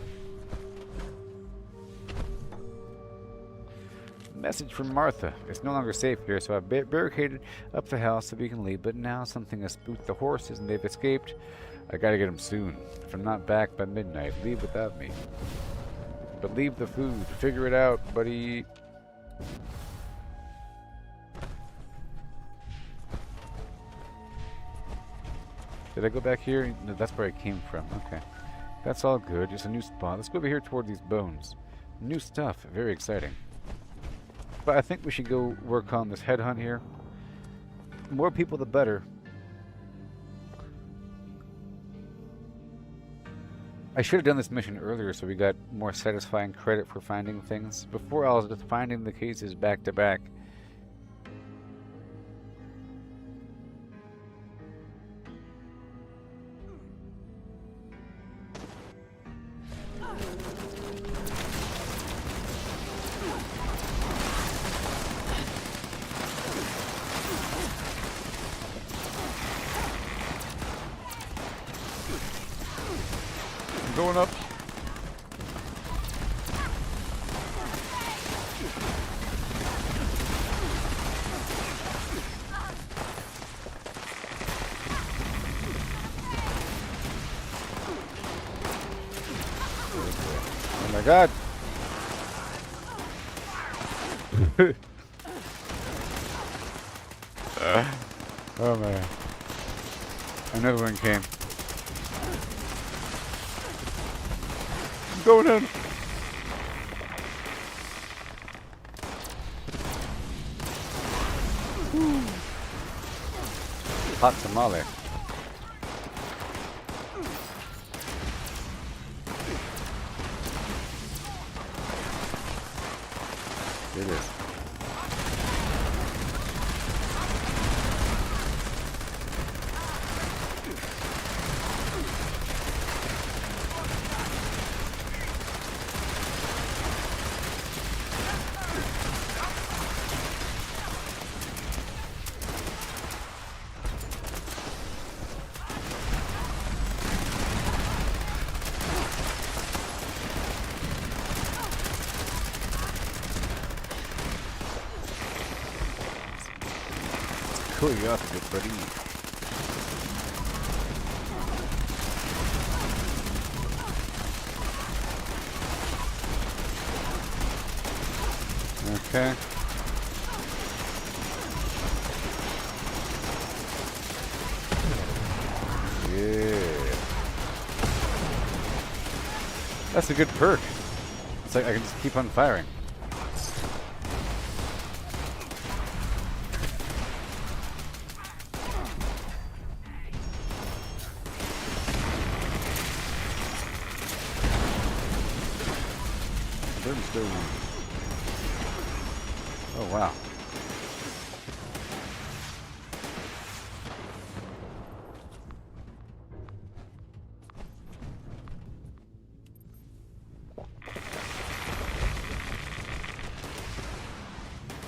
Message from Martha. It's no longer safe here, so I've barricaded up the house so we can leave, but now something has spooked the horses and they've escaped. I gotta get them soon. If I'm not back by midnight, leave without me. But leave the food. Figure it out, buddy. Did I go back here? No, that's where I came from. Okay. That's all good. Just a new spot. Let's go over here toward these bones. New stuff. Very exciting. But I think we should go work on this headhunt here. More people, the better. I should have done this mission earlier so we got more satisfying credit for finding things. Before I was just finding the cases back to back. Going up. Oh my god. Oh man. Another one came. Going in. Hot tamale. It is. Cool, you off a bit, buddy. Okay. Yeah. That's a good perk. It's like I can just keep on firing. Brimstone. Oh wow.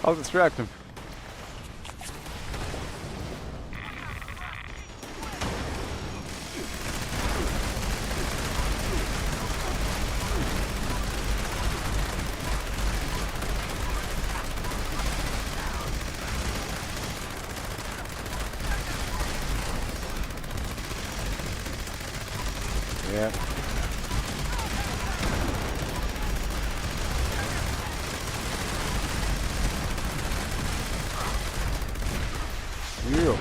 I'll distract him. Yeah. Yeah.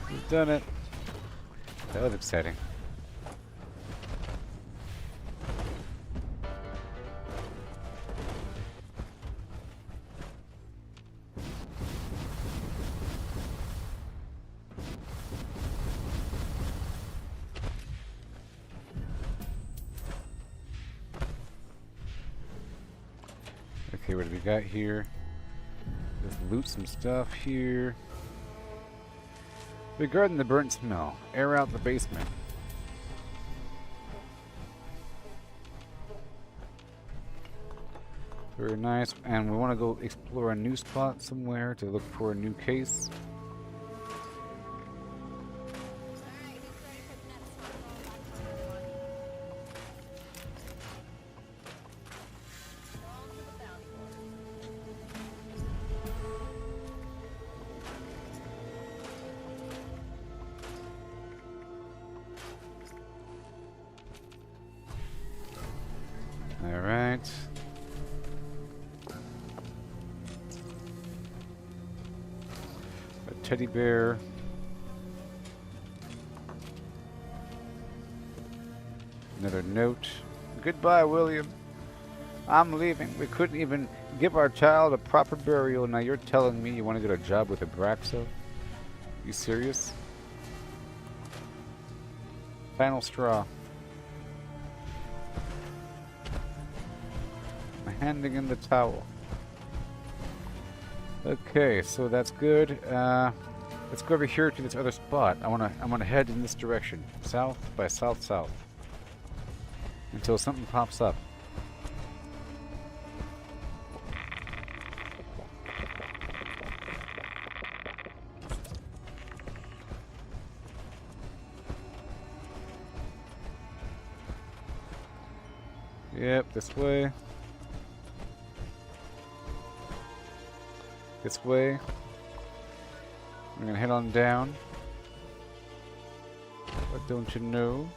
We've done it. That was exciting. Okay, what do we got here? Let's loot some stuff here. Regarding the burnt smell, air out the basement. Very nice. And we want to go explore a new spot somewhere to look for a new case. Alright. A teddy bear. Another note. Goodbye, William. I'm leaving. We couldn't even give our child a proper burial. Now you're telling me you want to get a job with Abraxo? You serious? Final straw. Handing in the towel. Okay, so that's good. Let's go over here to this other spot. I wanna head in this direction, south by south, until something pops up. Yep, this way. This way. We're gonna head on down. What don't you know?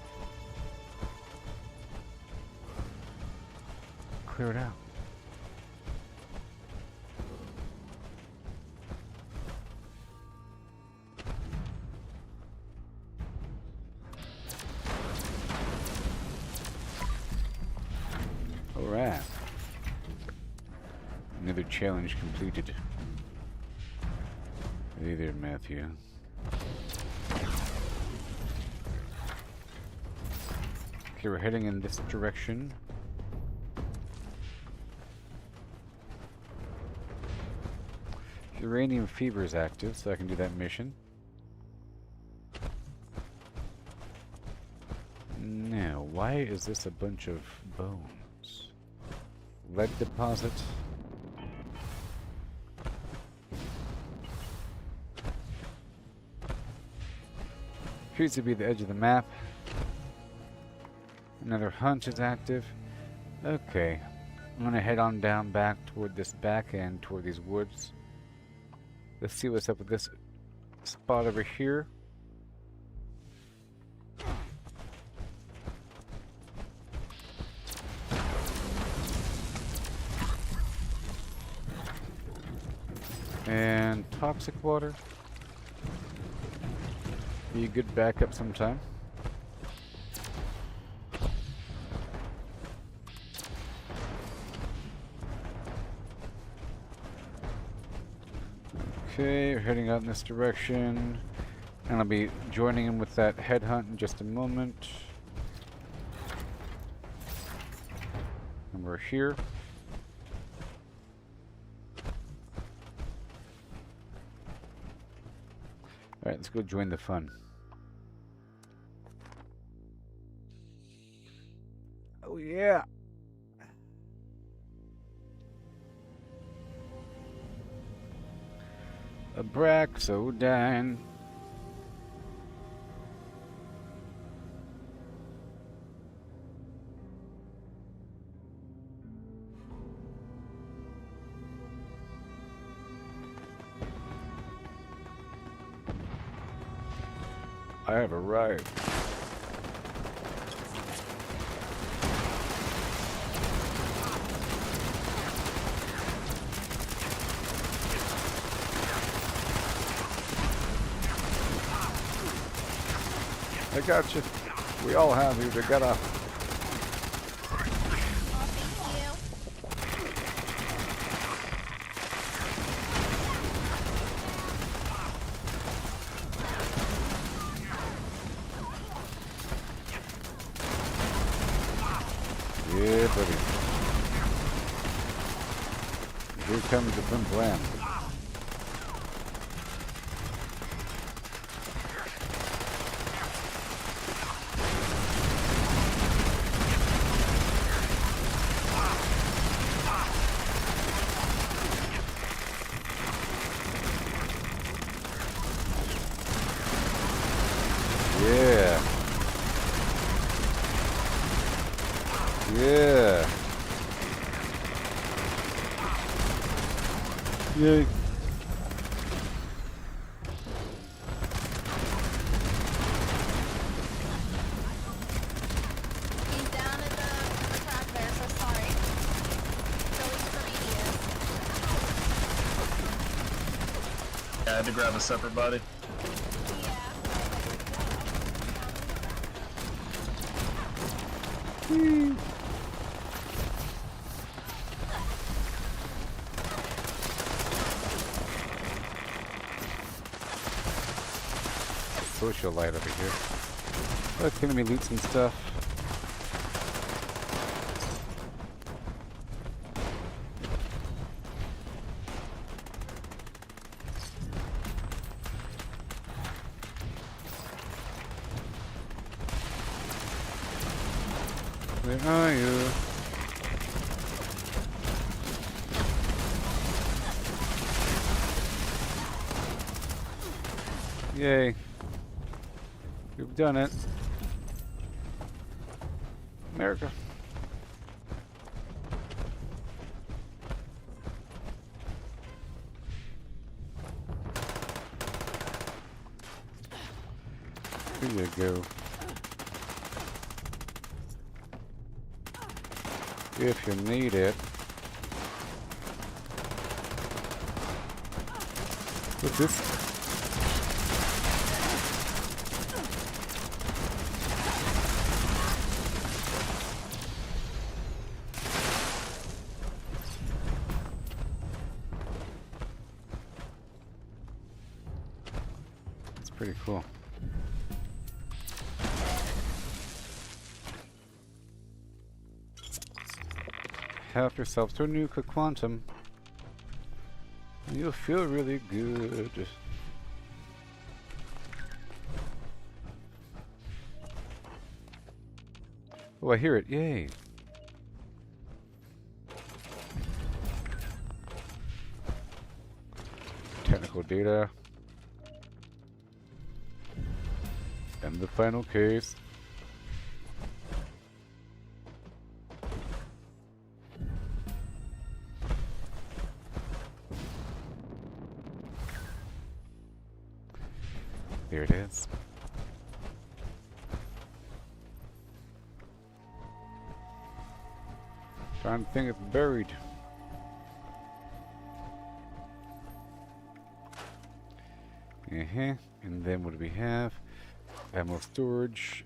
Clear it out. Alright. Another challenge completed. Hey there, Matthew. Okay, we're heading in this direction. Uranium fever is active, so I can do that mission. Now, why is this a bunch of bones? Lead deposit. Appears to be the edge of the map. Another hunch is active. Okay. I'm gonna head on down back toward this back end, toward these woods. Let's see what's up with this spot over here. And toxic water. Be a good backup sometime. Okay, we're heading out in this direction. And I'll be joining him with that headhunt in just a moment. And we're here. Alright, let's go join the fun. Oh yeah! Abraxodine. I have arrived. I got you. We all have you together. Yeah, buddy. Here comes the Blim Blam. Yeah. Yeah. Yay. He's down at the track there, so sorry. Joey's previous. Yeah, I had to grab a separate body. Social light over here. That's gonna be loot some stuff. Where are you? Yay. We've done it. America. Here you go. If you need it. What's this? Pretty cool. Help yourself to a Nuka Quantum. You'll feel really good. Oh, I hear it. Yay. Technical data. And the final case. Here it is. Trying to think it's buried. And then what do we have? Ammo storage.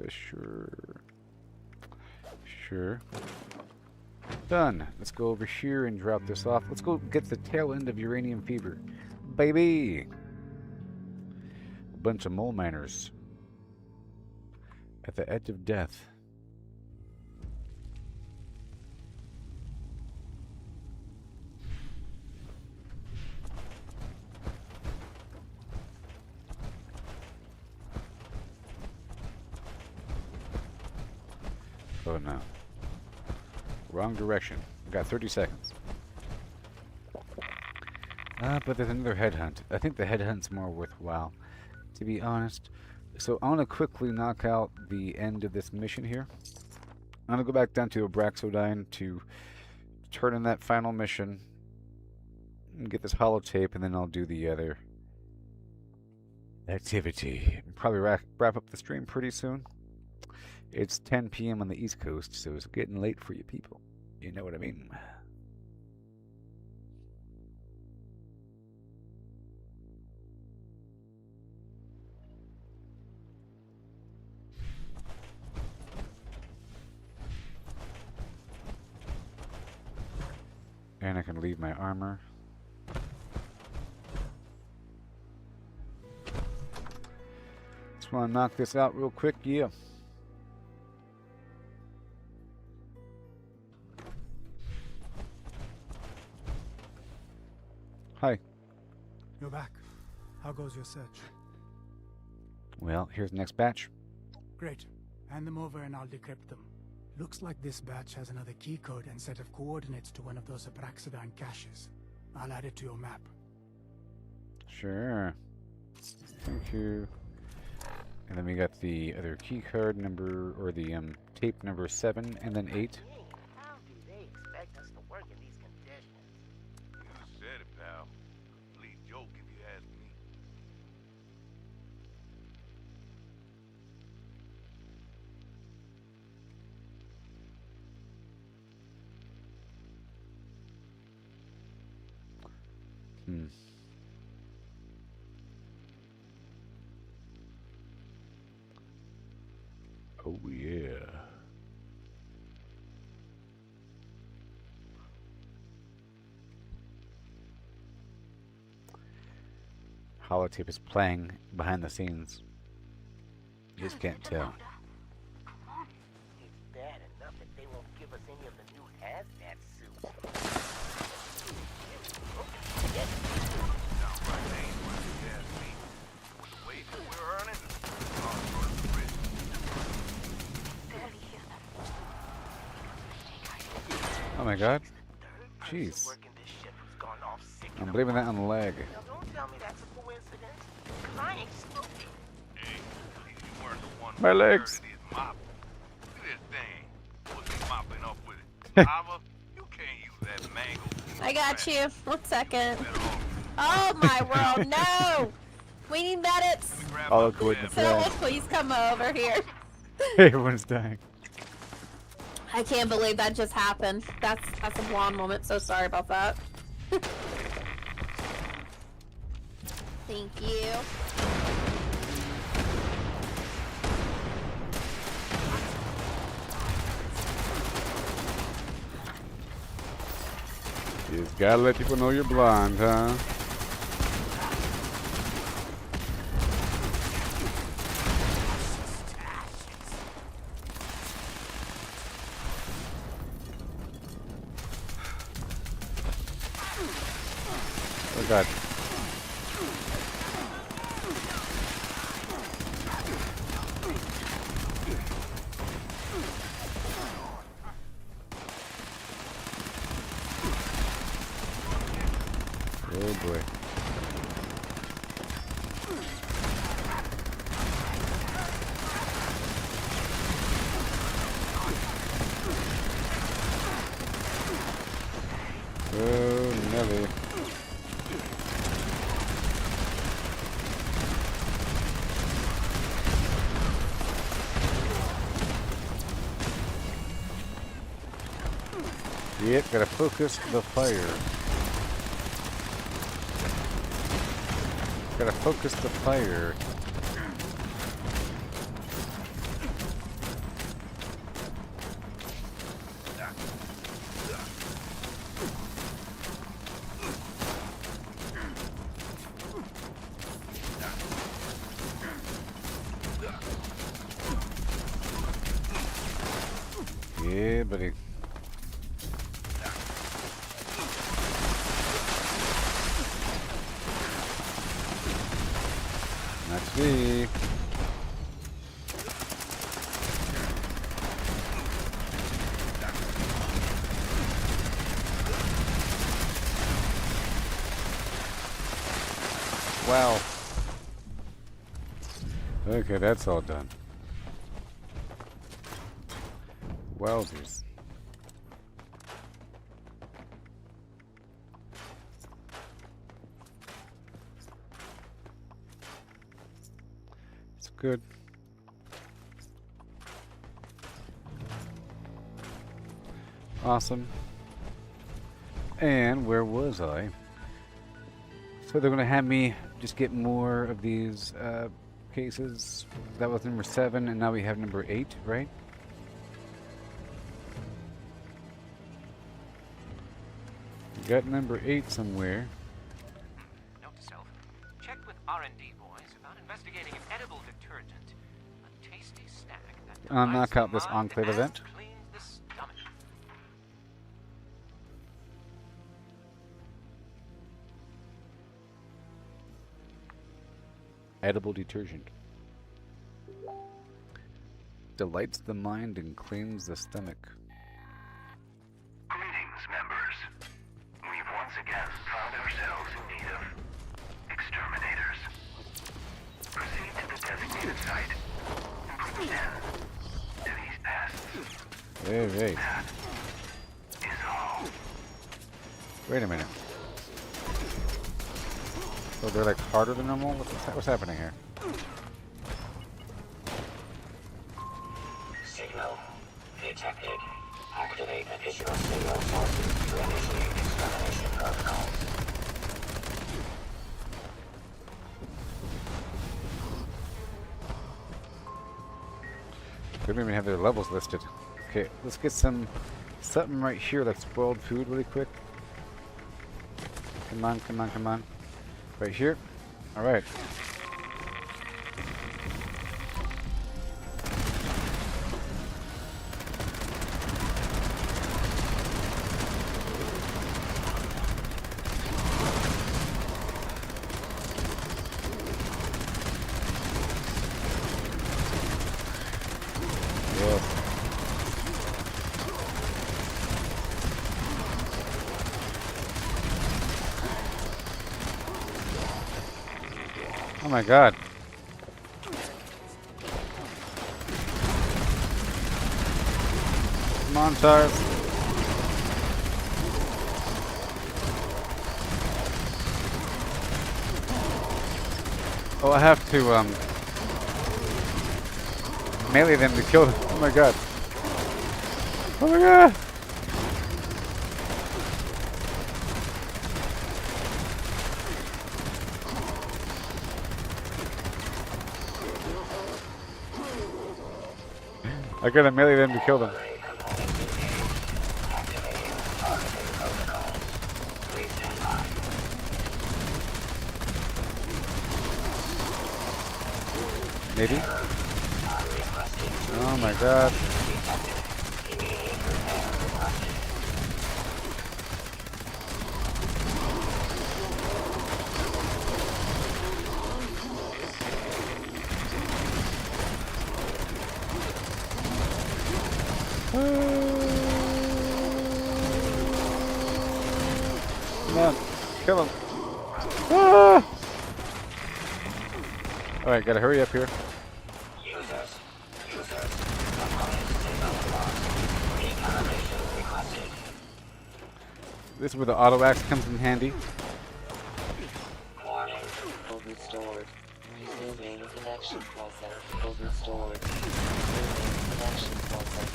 Sure. Sure. Done. Let's go over here and drop this off. Let's go get the tail end of uranium fever. Baby! A bunch of mole miners. At the edge of death. Oh no. Wrong direction. We've got 30 seconds. But there's another headhunt. I think the headhunt's more worthwhile, to be honest. So I want to quickly knock out the end of this mission here. I'm going to go back down to Abraxodine to turn in that final mission and get this holotape, and then I'll do the other activity. Probably wrap up the stream pretty soon. It's 10 p.m. on the East Coast, so it's getting late for you people. You know what I mean? And I can leave my armor. Just want to knock this out real quick, yeah. Hi. You're back. How goes your search? Well, here's the next batch. Great. Hand them over and I'll decrypt them. Looks like this batch has another key code and set of coordinates to one of those Abraxodine caches. I'll add it to your map. Sure. Thank you. And then we got the other key card number, or the tape number 7 and then 8. How do they expect us to work in these conditions? You said it, pal. Complete joke if you ask me. Oh yeah. Holotape is playing behind the scenes. You just can't tell. It's bad enough that they won't give us any of the new hazmat suits. Oh my god. Jeez. I'm blaming that on the lag. Now don't tell me that's a coincidence, 'cause I ain't stupid. Hey, you weren't the one My who legs. started this mop. Look at this thing. What's he mopping up with it? Lava? You can't use that mango. I got you. 1 second. Oh my world, no! We need medics. All the coordinates. Someone please come over here. Everyone's dying. I can't believe that just happened. That's a blonde moment, so sorry about that. Thank you. You just gotta let people know you're blonde, huh? Oh god. Oh boy. Oh, Nelly. Yep, gotta focus the fire. Gotta focus the fire. Yeah, buddy. That's me. Wow. Okay, that's all done. Wowzers. It's good. Awesome. And where was I? So they're going to have me just get more of these cases. That was number 7, and now we have number 8, right? We got number 8 somewhere. Note to self. Check with R&D boys about investigating an edible detergent. A tasty snack that I'll knock out this Enclave event. cleans the stomach. Edible detergent. Delights the mind and cleans the stomach. Greetings, members. We've once again found ourselves in need of exterminators. Proceed to the designated site and put an end to these pests. Hey, hey. That is all. Wait a minute. So they're like harder than normal? What's happening here? Signal detected. Activate additional signal sources to initiate extermination protocols. They don't even have their levels listed. Okay, let's get something right here like spoiled food really quick. Come on, come on, come on. Right here. Alright. Oh my god. Come on, Tars. Oh, I have to, melee them to kill them. Oh my god. Oh my god. I gotta melee them to kill them. Maybe? Oh my god. Come on, kill him. Ah! Alright, gotta hurry up here. This is where the auto axe comes in handy. Warning. Overstored. Resuming connection process. Overstored. Resuming connection process.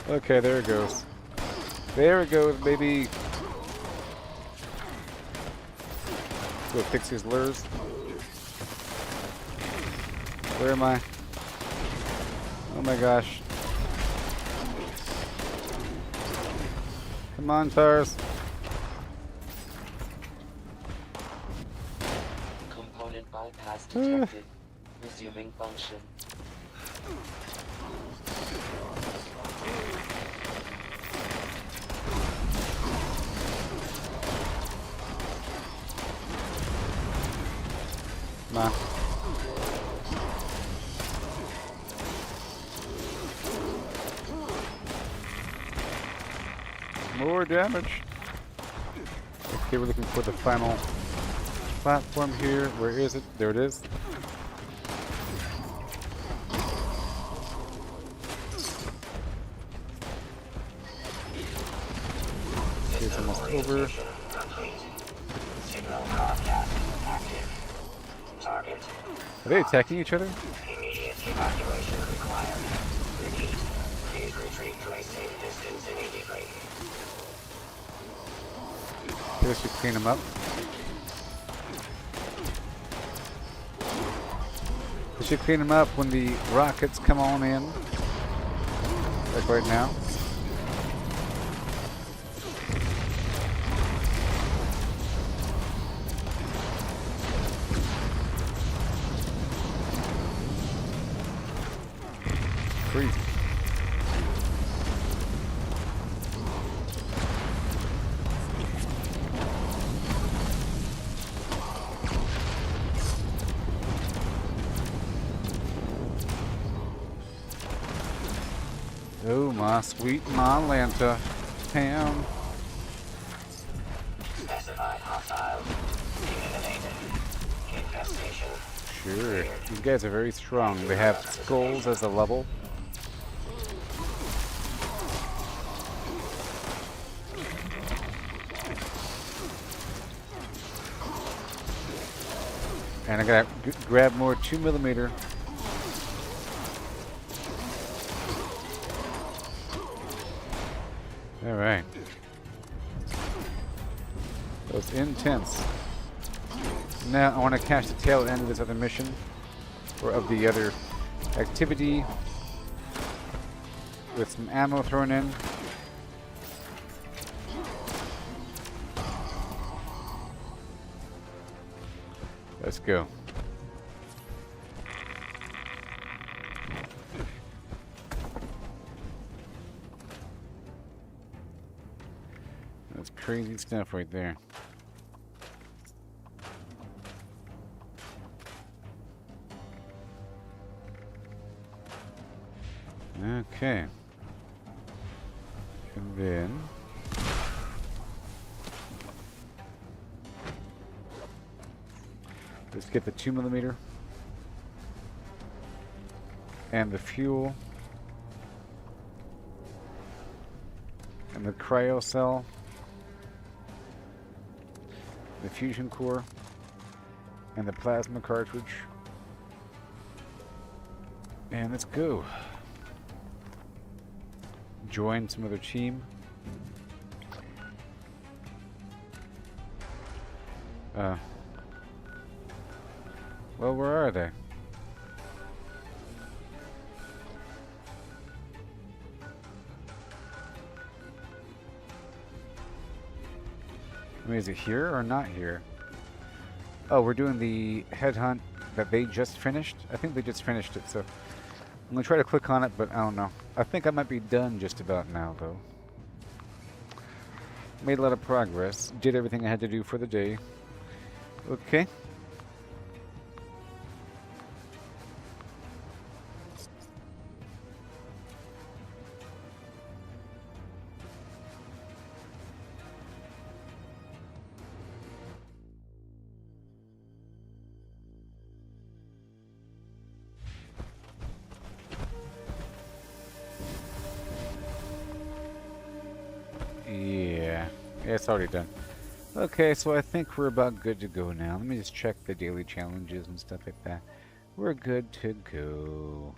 Okay, there it goes. There it goes, baby. go fix these lures. Where am I? Oh my gosh. Come on, Tars. Component bypass detected. Resuming function. Come on. More damage. Okay, we're looking for the final platform here. Where is it? There it is. Okay, it's almost over. Signal broadcast active. Target. Are they attacking each other? Immediate evacuation required. Repeat. Please retreat to a safe distance immediately. Okay, let's just clean them up. We should clean them up when the rockets come on in. Like right now. Freeze. Oh, my sweet Atlanta town. Specified hostiles. Eliminated. Infestation. Sure. These guys are very strong. They have skulls as a level. And I gotta grab more 2mm. Alright. That was intense. Now I want to catch the tail end of this other mission, or of the other activity, with some ammo thrown in. Let's go. That's crazy stuff right there. Okay. And then let's get the 2mm and the fuel and the cryo cell, the fusion core, and the plasma cartridge. And let's go. Join some other team. Well, where are they? I mean, is it here or not here? Oh, we're doing the headhunt that they just finished? I think they just finished it, so I'm going to try to click on it, but I don't know. I think I might be done just about now, though. Made a lot of progress. Did everything I had to do for the day. Okay. Yeah, it's already done. Okay, so I think we're about good to go now. Let me just check the daily challenges and stuff like that. We're good to go.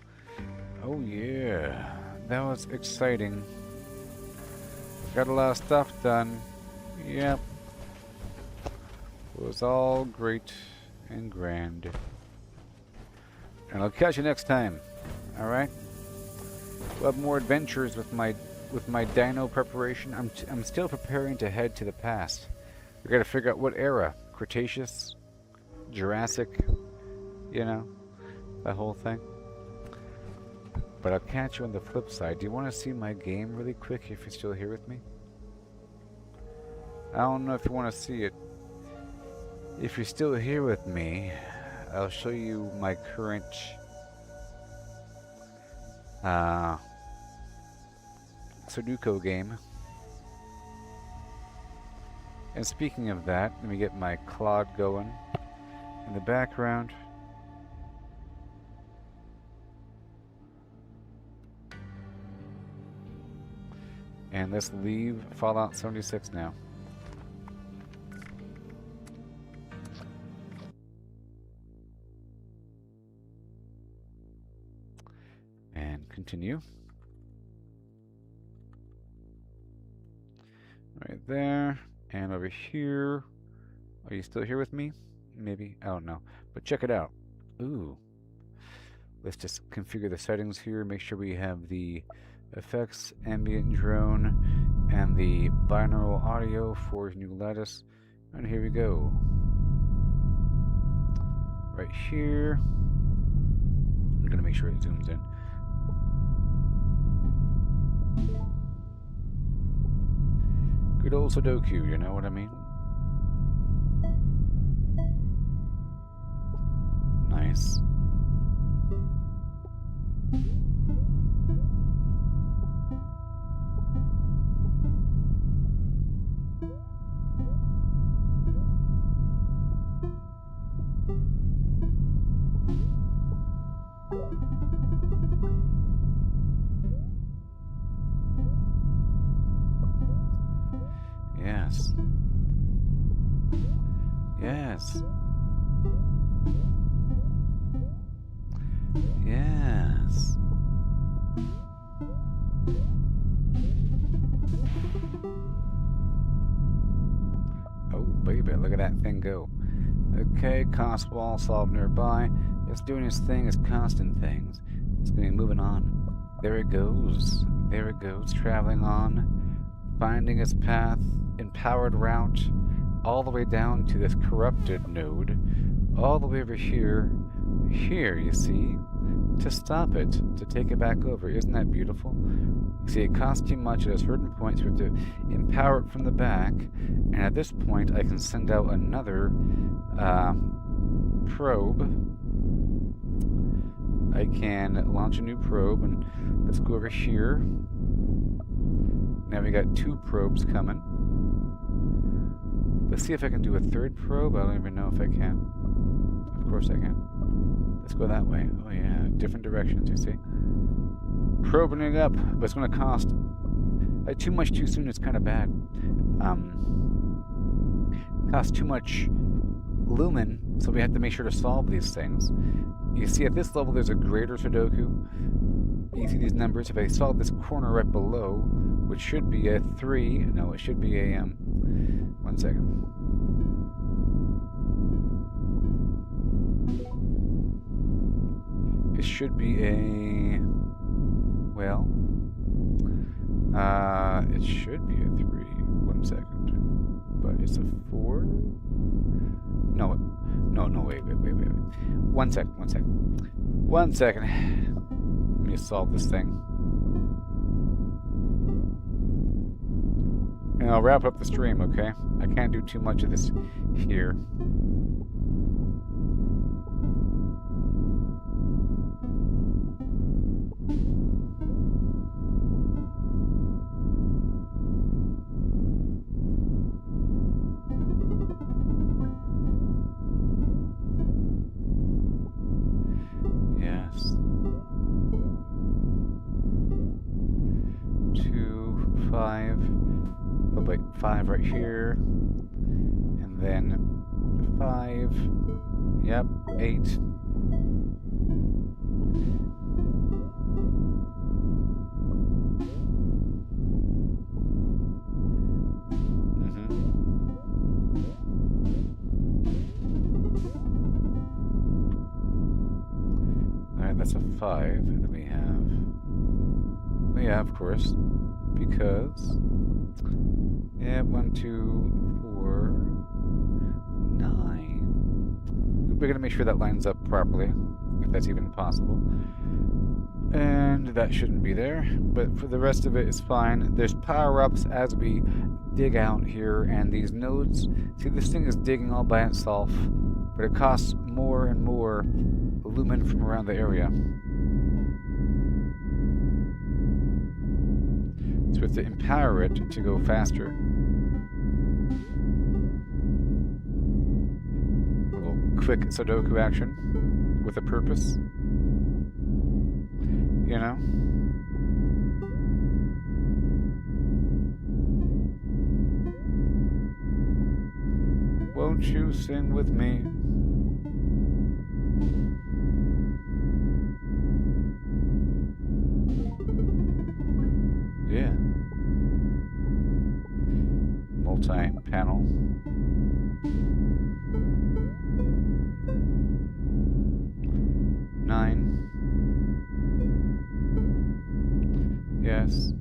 Oh yeah, that was exciting. Got a lot of stuff done. Yep. It was all great and grand. And I'll catch you next time. Alright? We'll have more adventures with my dino preparation. I'm still preparing to head to the past. We gotta figure out what era. Cretaceous? Jurassic? You know? That whole thing. But I'll catch you on the flip side. Do you want to see my game really quick if you're still here with me? I don't know if you want to see it. If you're still here with me, I'll show you my current Sudoku game. And speaking of that, let me get my Claude going in the background. And let's leave Fallout 76 now. And continue. Right there. And over here. Are you still here with me? Maybe. I don't know. But check it out. Ooh. Let's just configure the settings here. Make sure we have the effects, ambient drone, and the binaural audio for new lattice. And here we go. Right here. I'm gonna make sure it zooms in. Good old Sudoku, you know what I mean? Nice. Yes. Yes. Yes. Oh, baby, look at that thing go. Okay, cost wall solved nearby. It's doing its thing, it's constant things. It's going to be moving on. There it goes. There it goes, traveling on, finding its path, empowered route, all the way down to this corrupted node, all the way over here, you see, to stop it, to take it back over. Isn't that beautiful? You see, it costs too much at a certain point, so we have to empower it from the back, and at this point I can send out another probe. I can launch a new probe, and let's go over here. Now we got 2 probes coming. Let's see if I can do a 3rd probe. I don't even know if I can. Of course I can. Let's go that way. Oh yeah, different directions, you see. Probing it up, but it's going to cost too much too soon. It's kind of bad. Costs too much lumen, so we have to make sure to solve these things. You see, at this level, there's a greater Sudoku. You see these numbers. If I solve this corner right below, which should be a 3, no, it should be a 1 second. It should be a, well, it should be a 3. 1 second. But it's a 4? No, wait. 1 second. 1 second. Let me solve this thing. And I'll wrap up the stream, okay? I can't do too much of this here. Yes. 2, 5. Oh wait, 5 right here. And then 5. Yep, 8. that's a 5 that we have. Well, yeah, of course. Because... Yeah, 1, 2, 4, 9. We're gonna make sure that lines up properly, if that's even possible. And that shouldn't be there, but for the rest of it, it's fine. There's power-ups as we dig out here, and these nodes... See, this thing is digging all by itself, but it costs more and more lumen from around the area. So we have to empower it to go faster. A little quick Sudoku action with a purpose. You know? Won't you sing with me? Yeah. Multi-panel. Nine. Yes.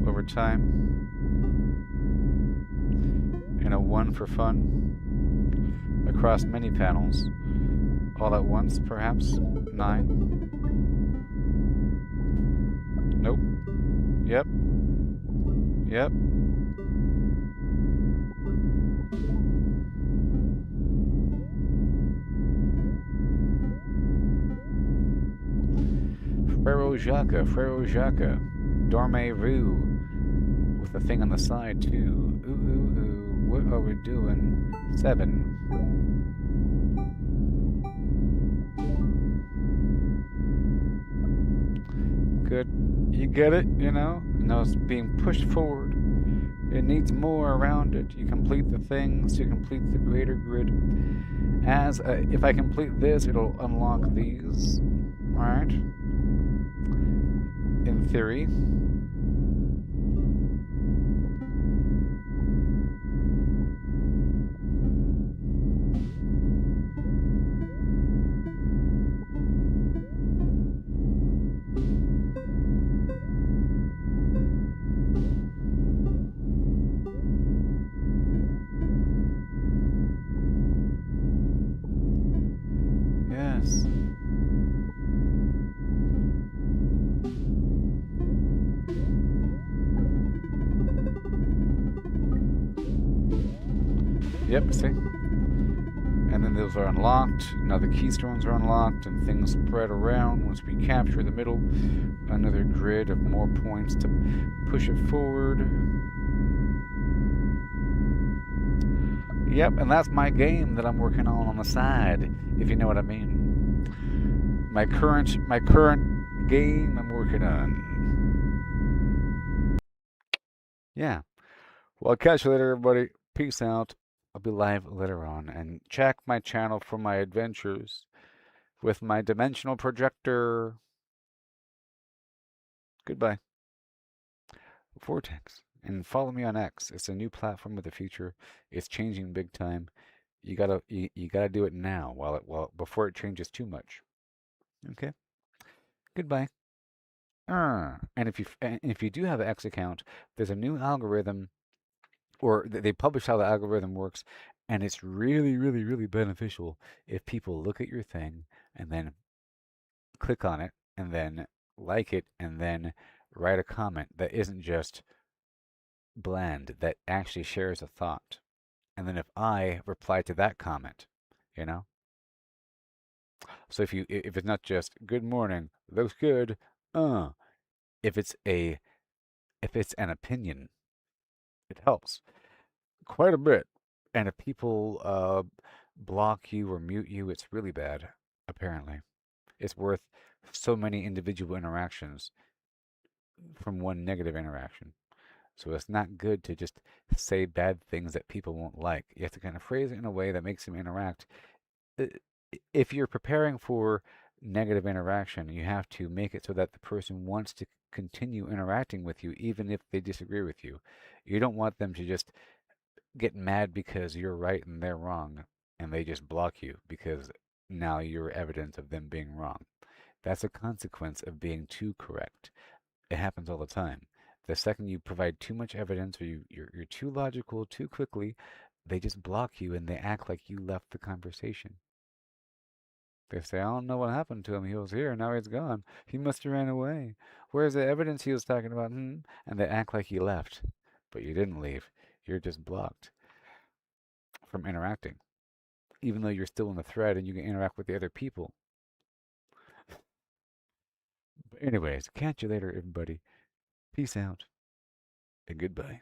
Over time. And a 1 for fun. Across many panels. All at once, perhaps. 9. Nope. Yep. Yep. Frero Jacques. Dorme-Roo. With the thing on the side, too. Ooh, ooh, ooh. What are we doing? 7. Good. You get it, you know? Now it's being pushed forward. It needs more around it. You complete the things to complete the greater grid. As if I complete this, it'll unlock these. Alright? In theory. Yes. Yep, see? And then those are unlocked. Now the keystones are unlocked and things spread around. Once we capture the middle, another grid of more points to push it forward. Yep, and that's my game that I'm working on the side, if you know what I mean. My current game I'm working on. Yeah. Well, I'll catch you later, everybody. Peace out. I'll be live later on. And check my channel for my adventures with my dimensional projector. Goodbye. Vortex. And follow me on X. It's a new platform of the future. It's changing big time. You gotta do it now while before it changes too much. Okay. Goodbye. And if you do have an X account, there's a new algorithm, or they publish how the algorithm works, and it's really, really, really beneficial if people look at your thing and then click on it and then like it and then write a comment that isn't just bland, that actually shares a thought. And then if I reply to that comment, you know? So if it's not just good morning, looks good, if it's an opinion, it helps quite a bit. And if people block you or mute you, it's really bad, apparently. It's worth so many individual interactions from one negative interaction. So it's not good to just say bad things that people won't like. You have to kind of phrase it in a way that makes them interact. If you're preparing for negative interaction, you have to make it so that the person wants to continue interacting with you, even if they disagree with you. You don't want them to just get mad because you're right and they're wrong, and they just block you because now you're evidence of them being wrong. That's a consequence of being too correct. It happens all the time. The second you provide too much evidence or you're too logical too quickly, they just block you and they act like you left the conversation. They say, I don't know what happened to him. He was here, now he's gone. He must have ran away. Where's the evidence he was talking about? And they act like he left. But you didn't leave. You're just blocked from interacting. Even though you're still in the thread and you can interact with the other people. But anyways, catch you later, everybody. Peace out and goodbye.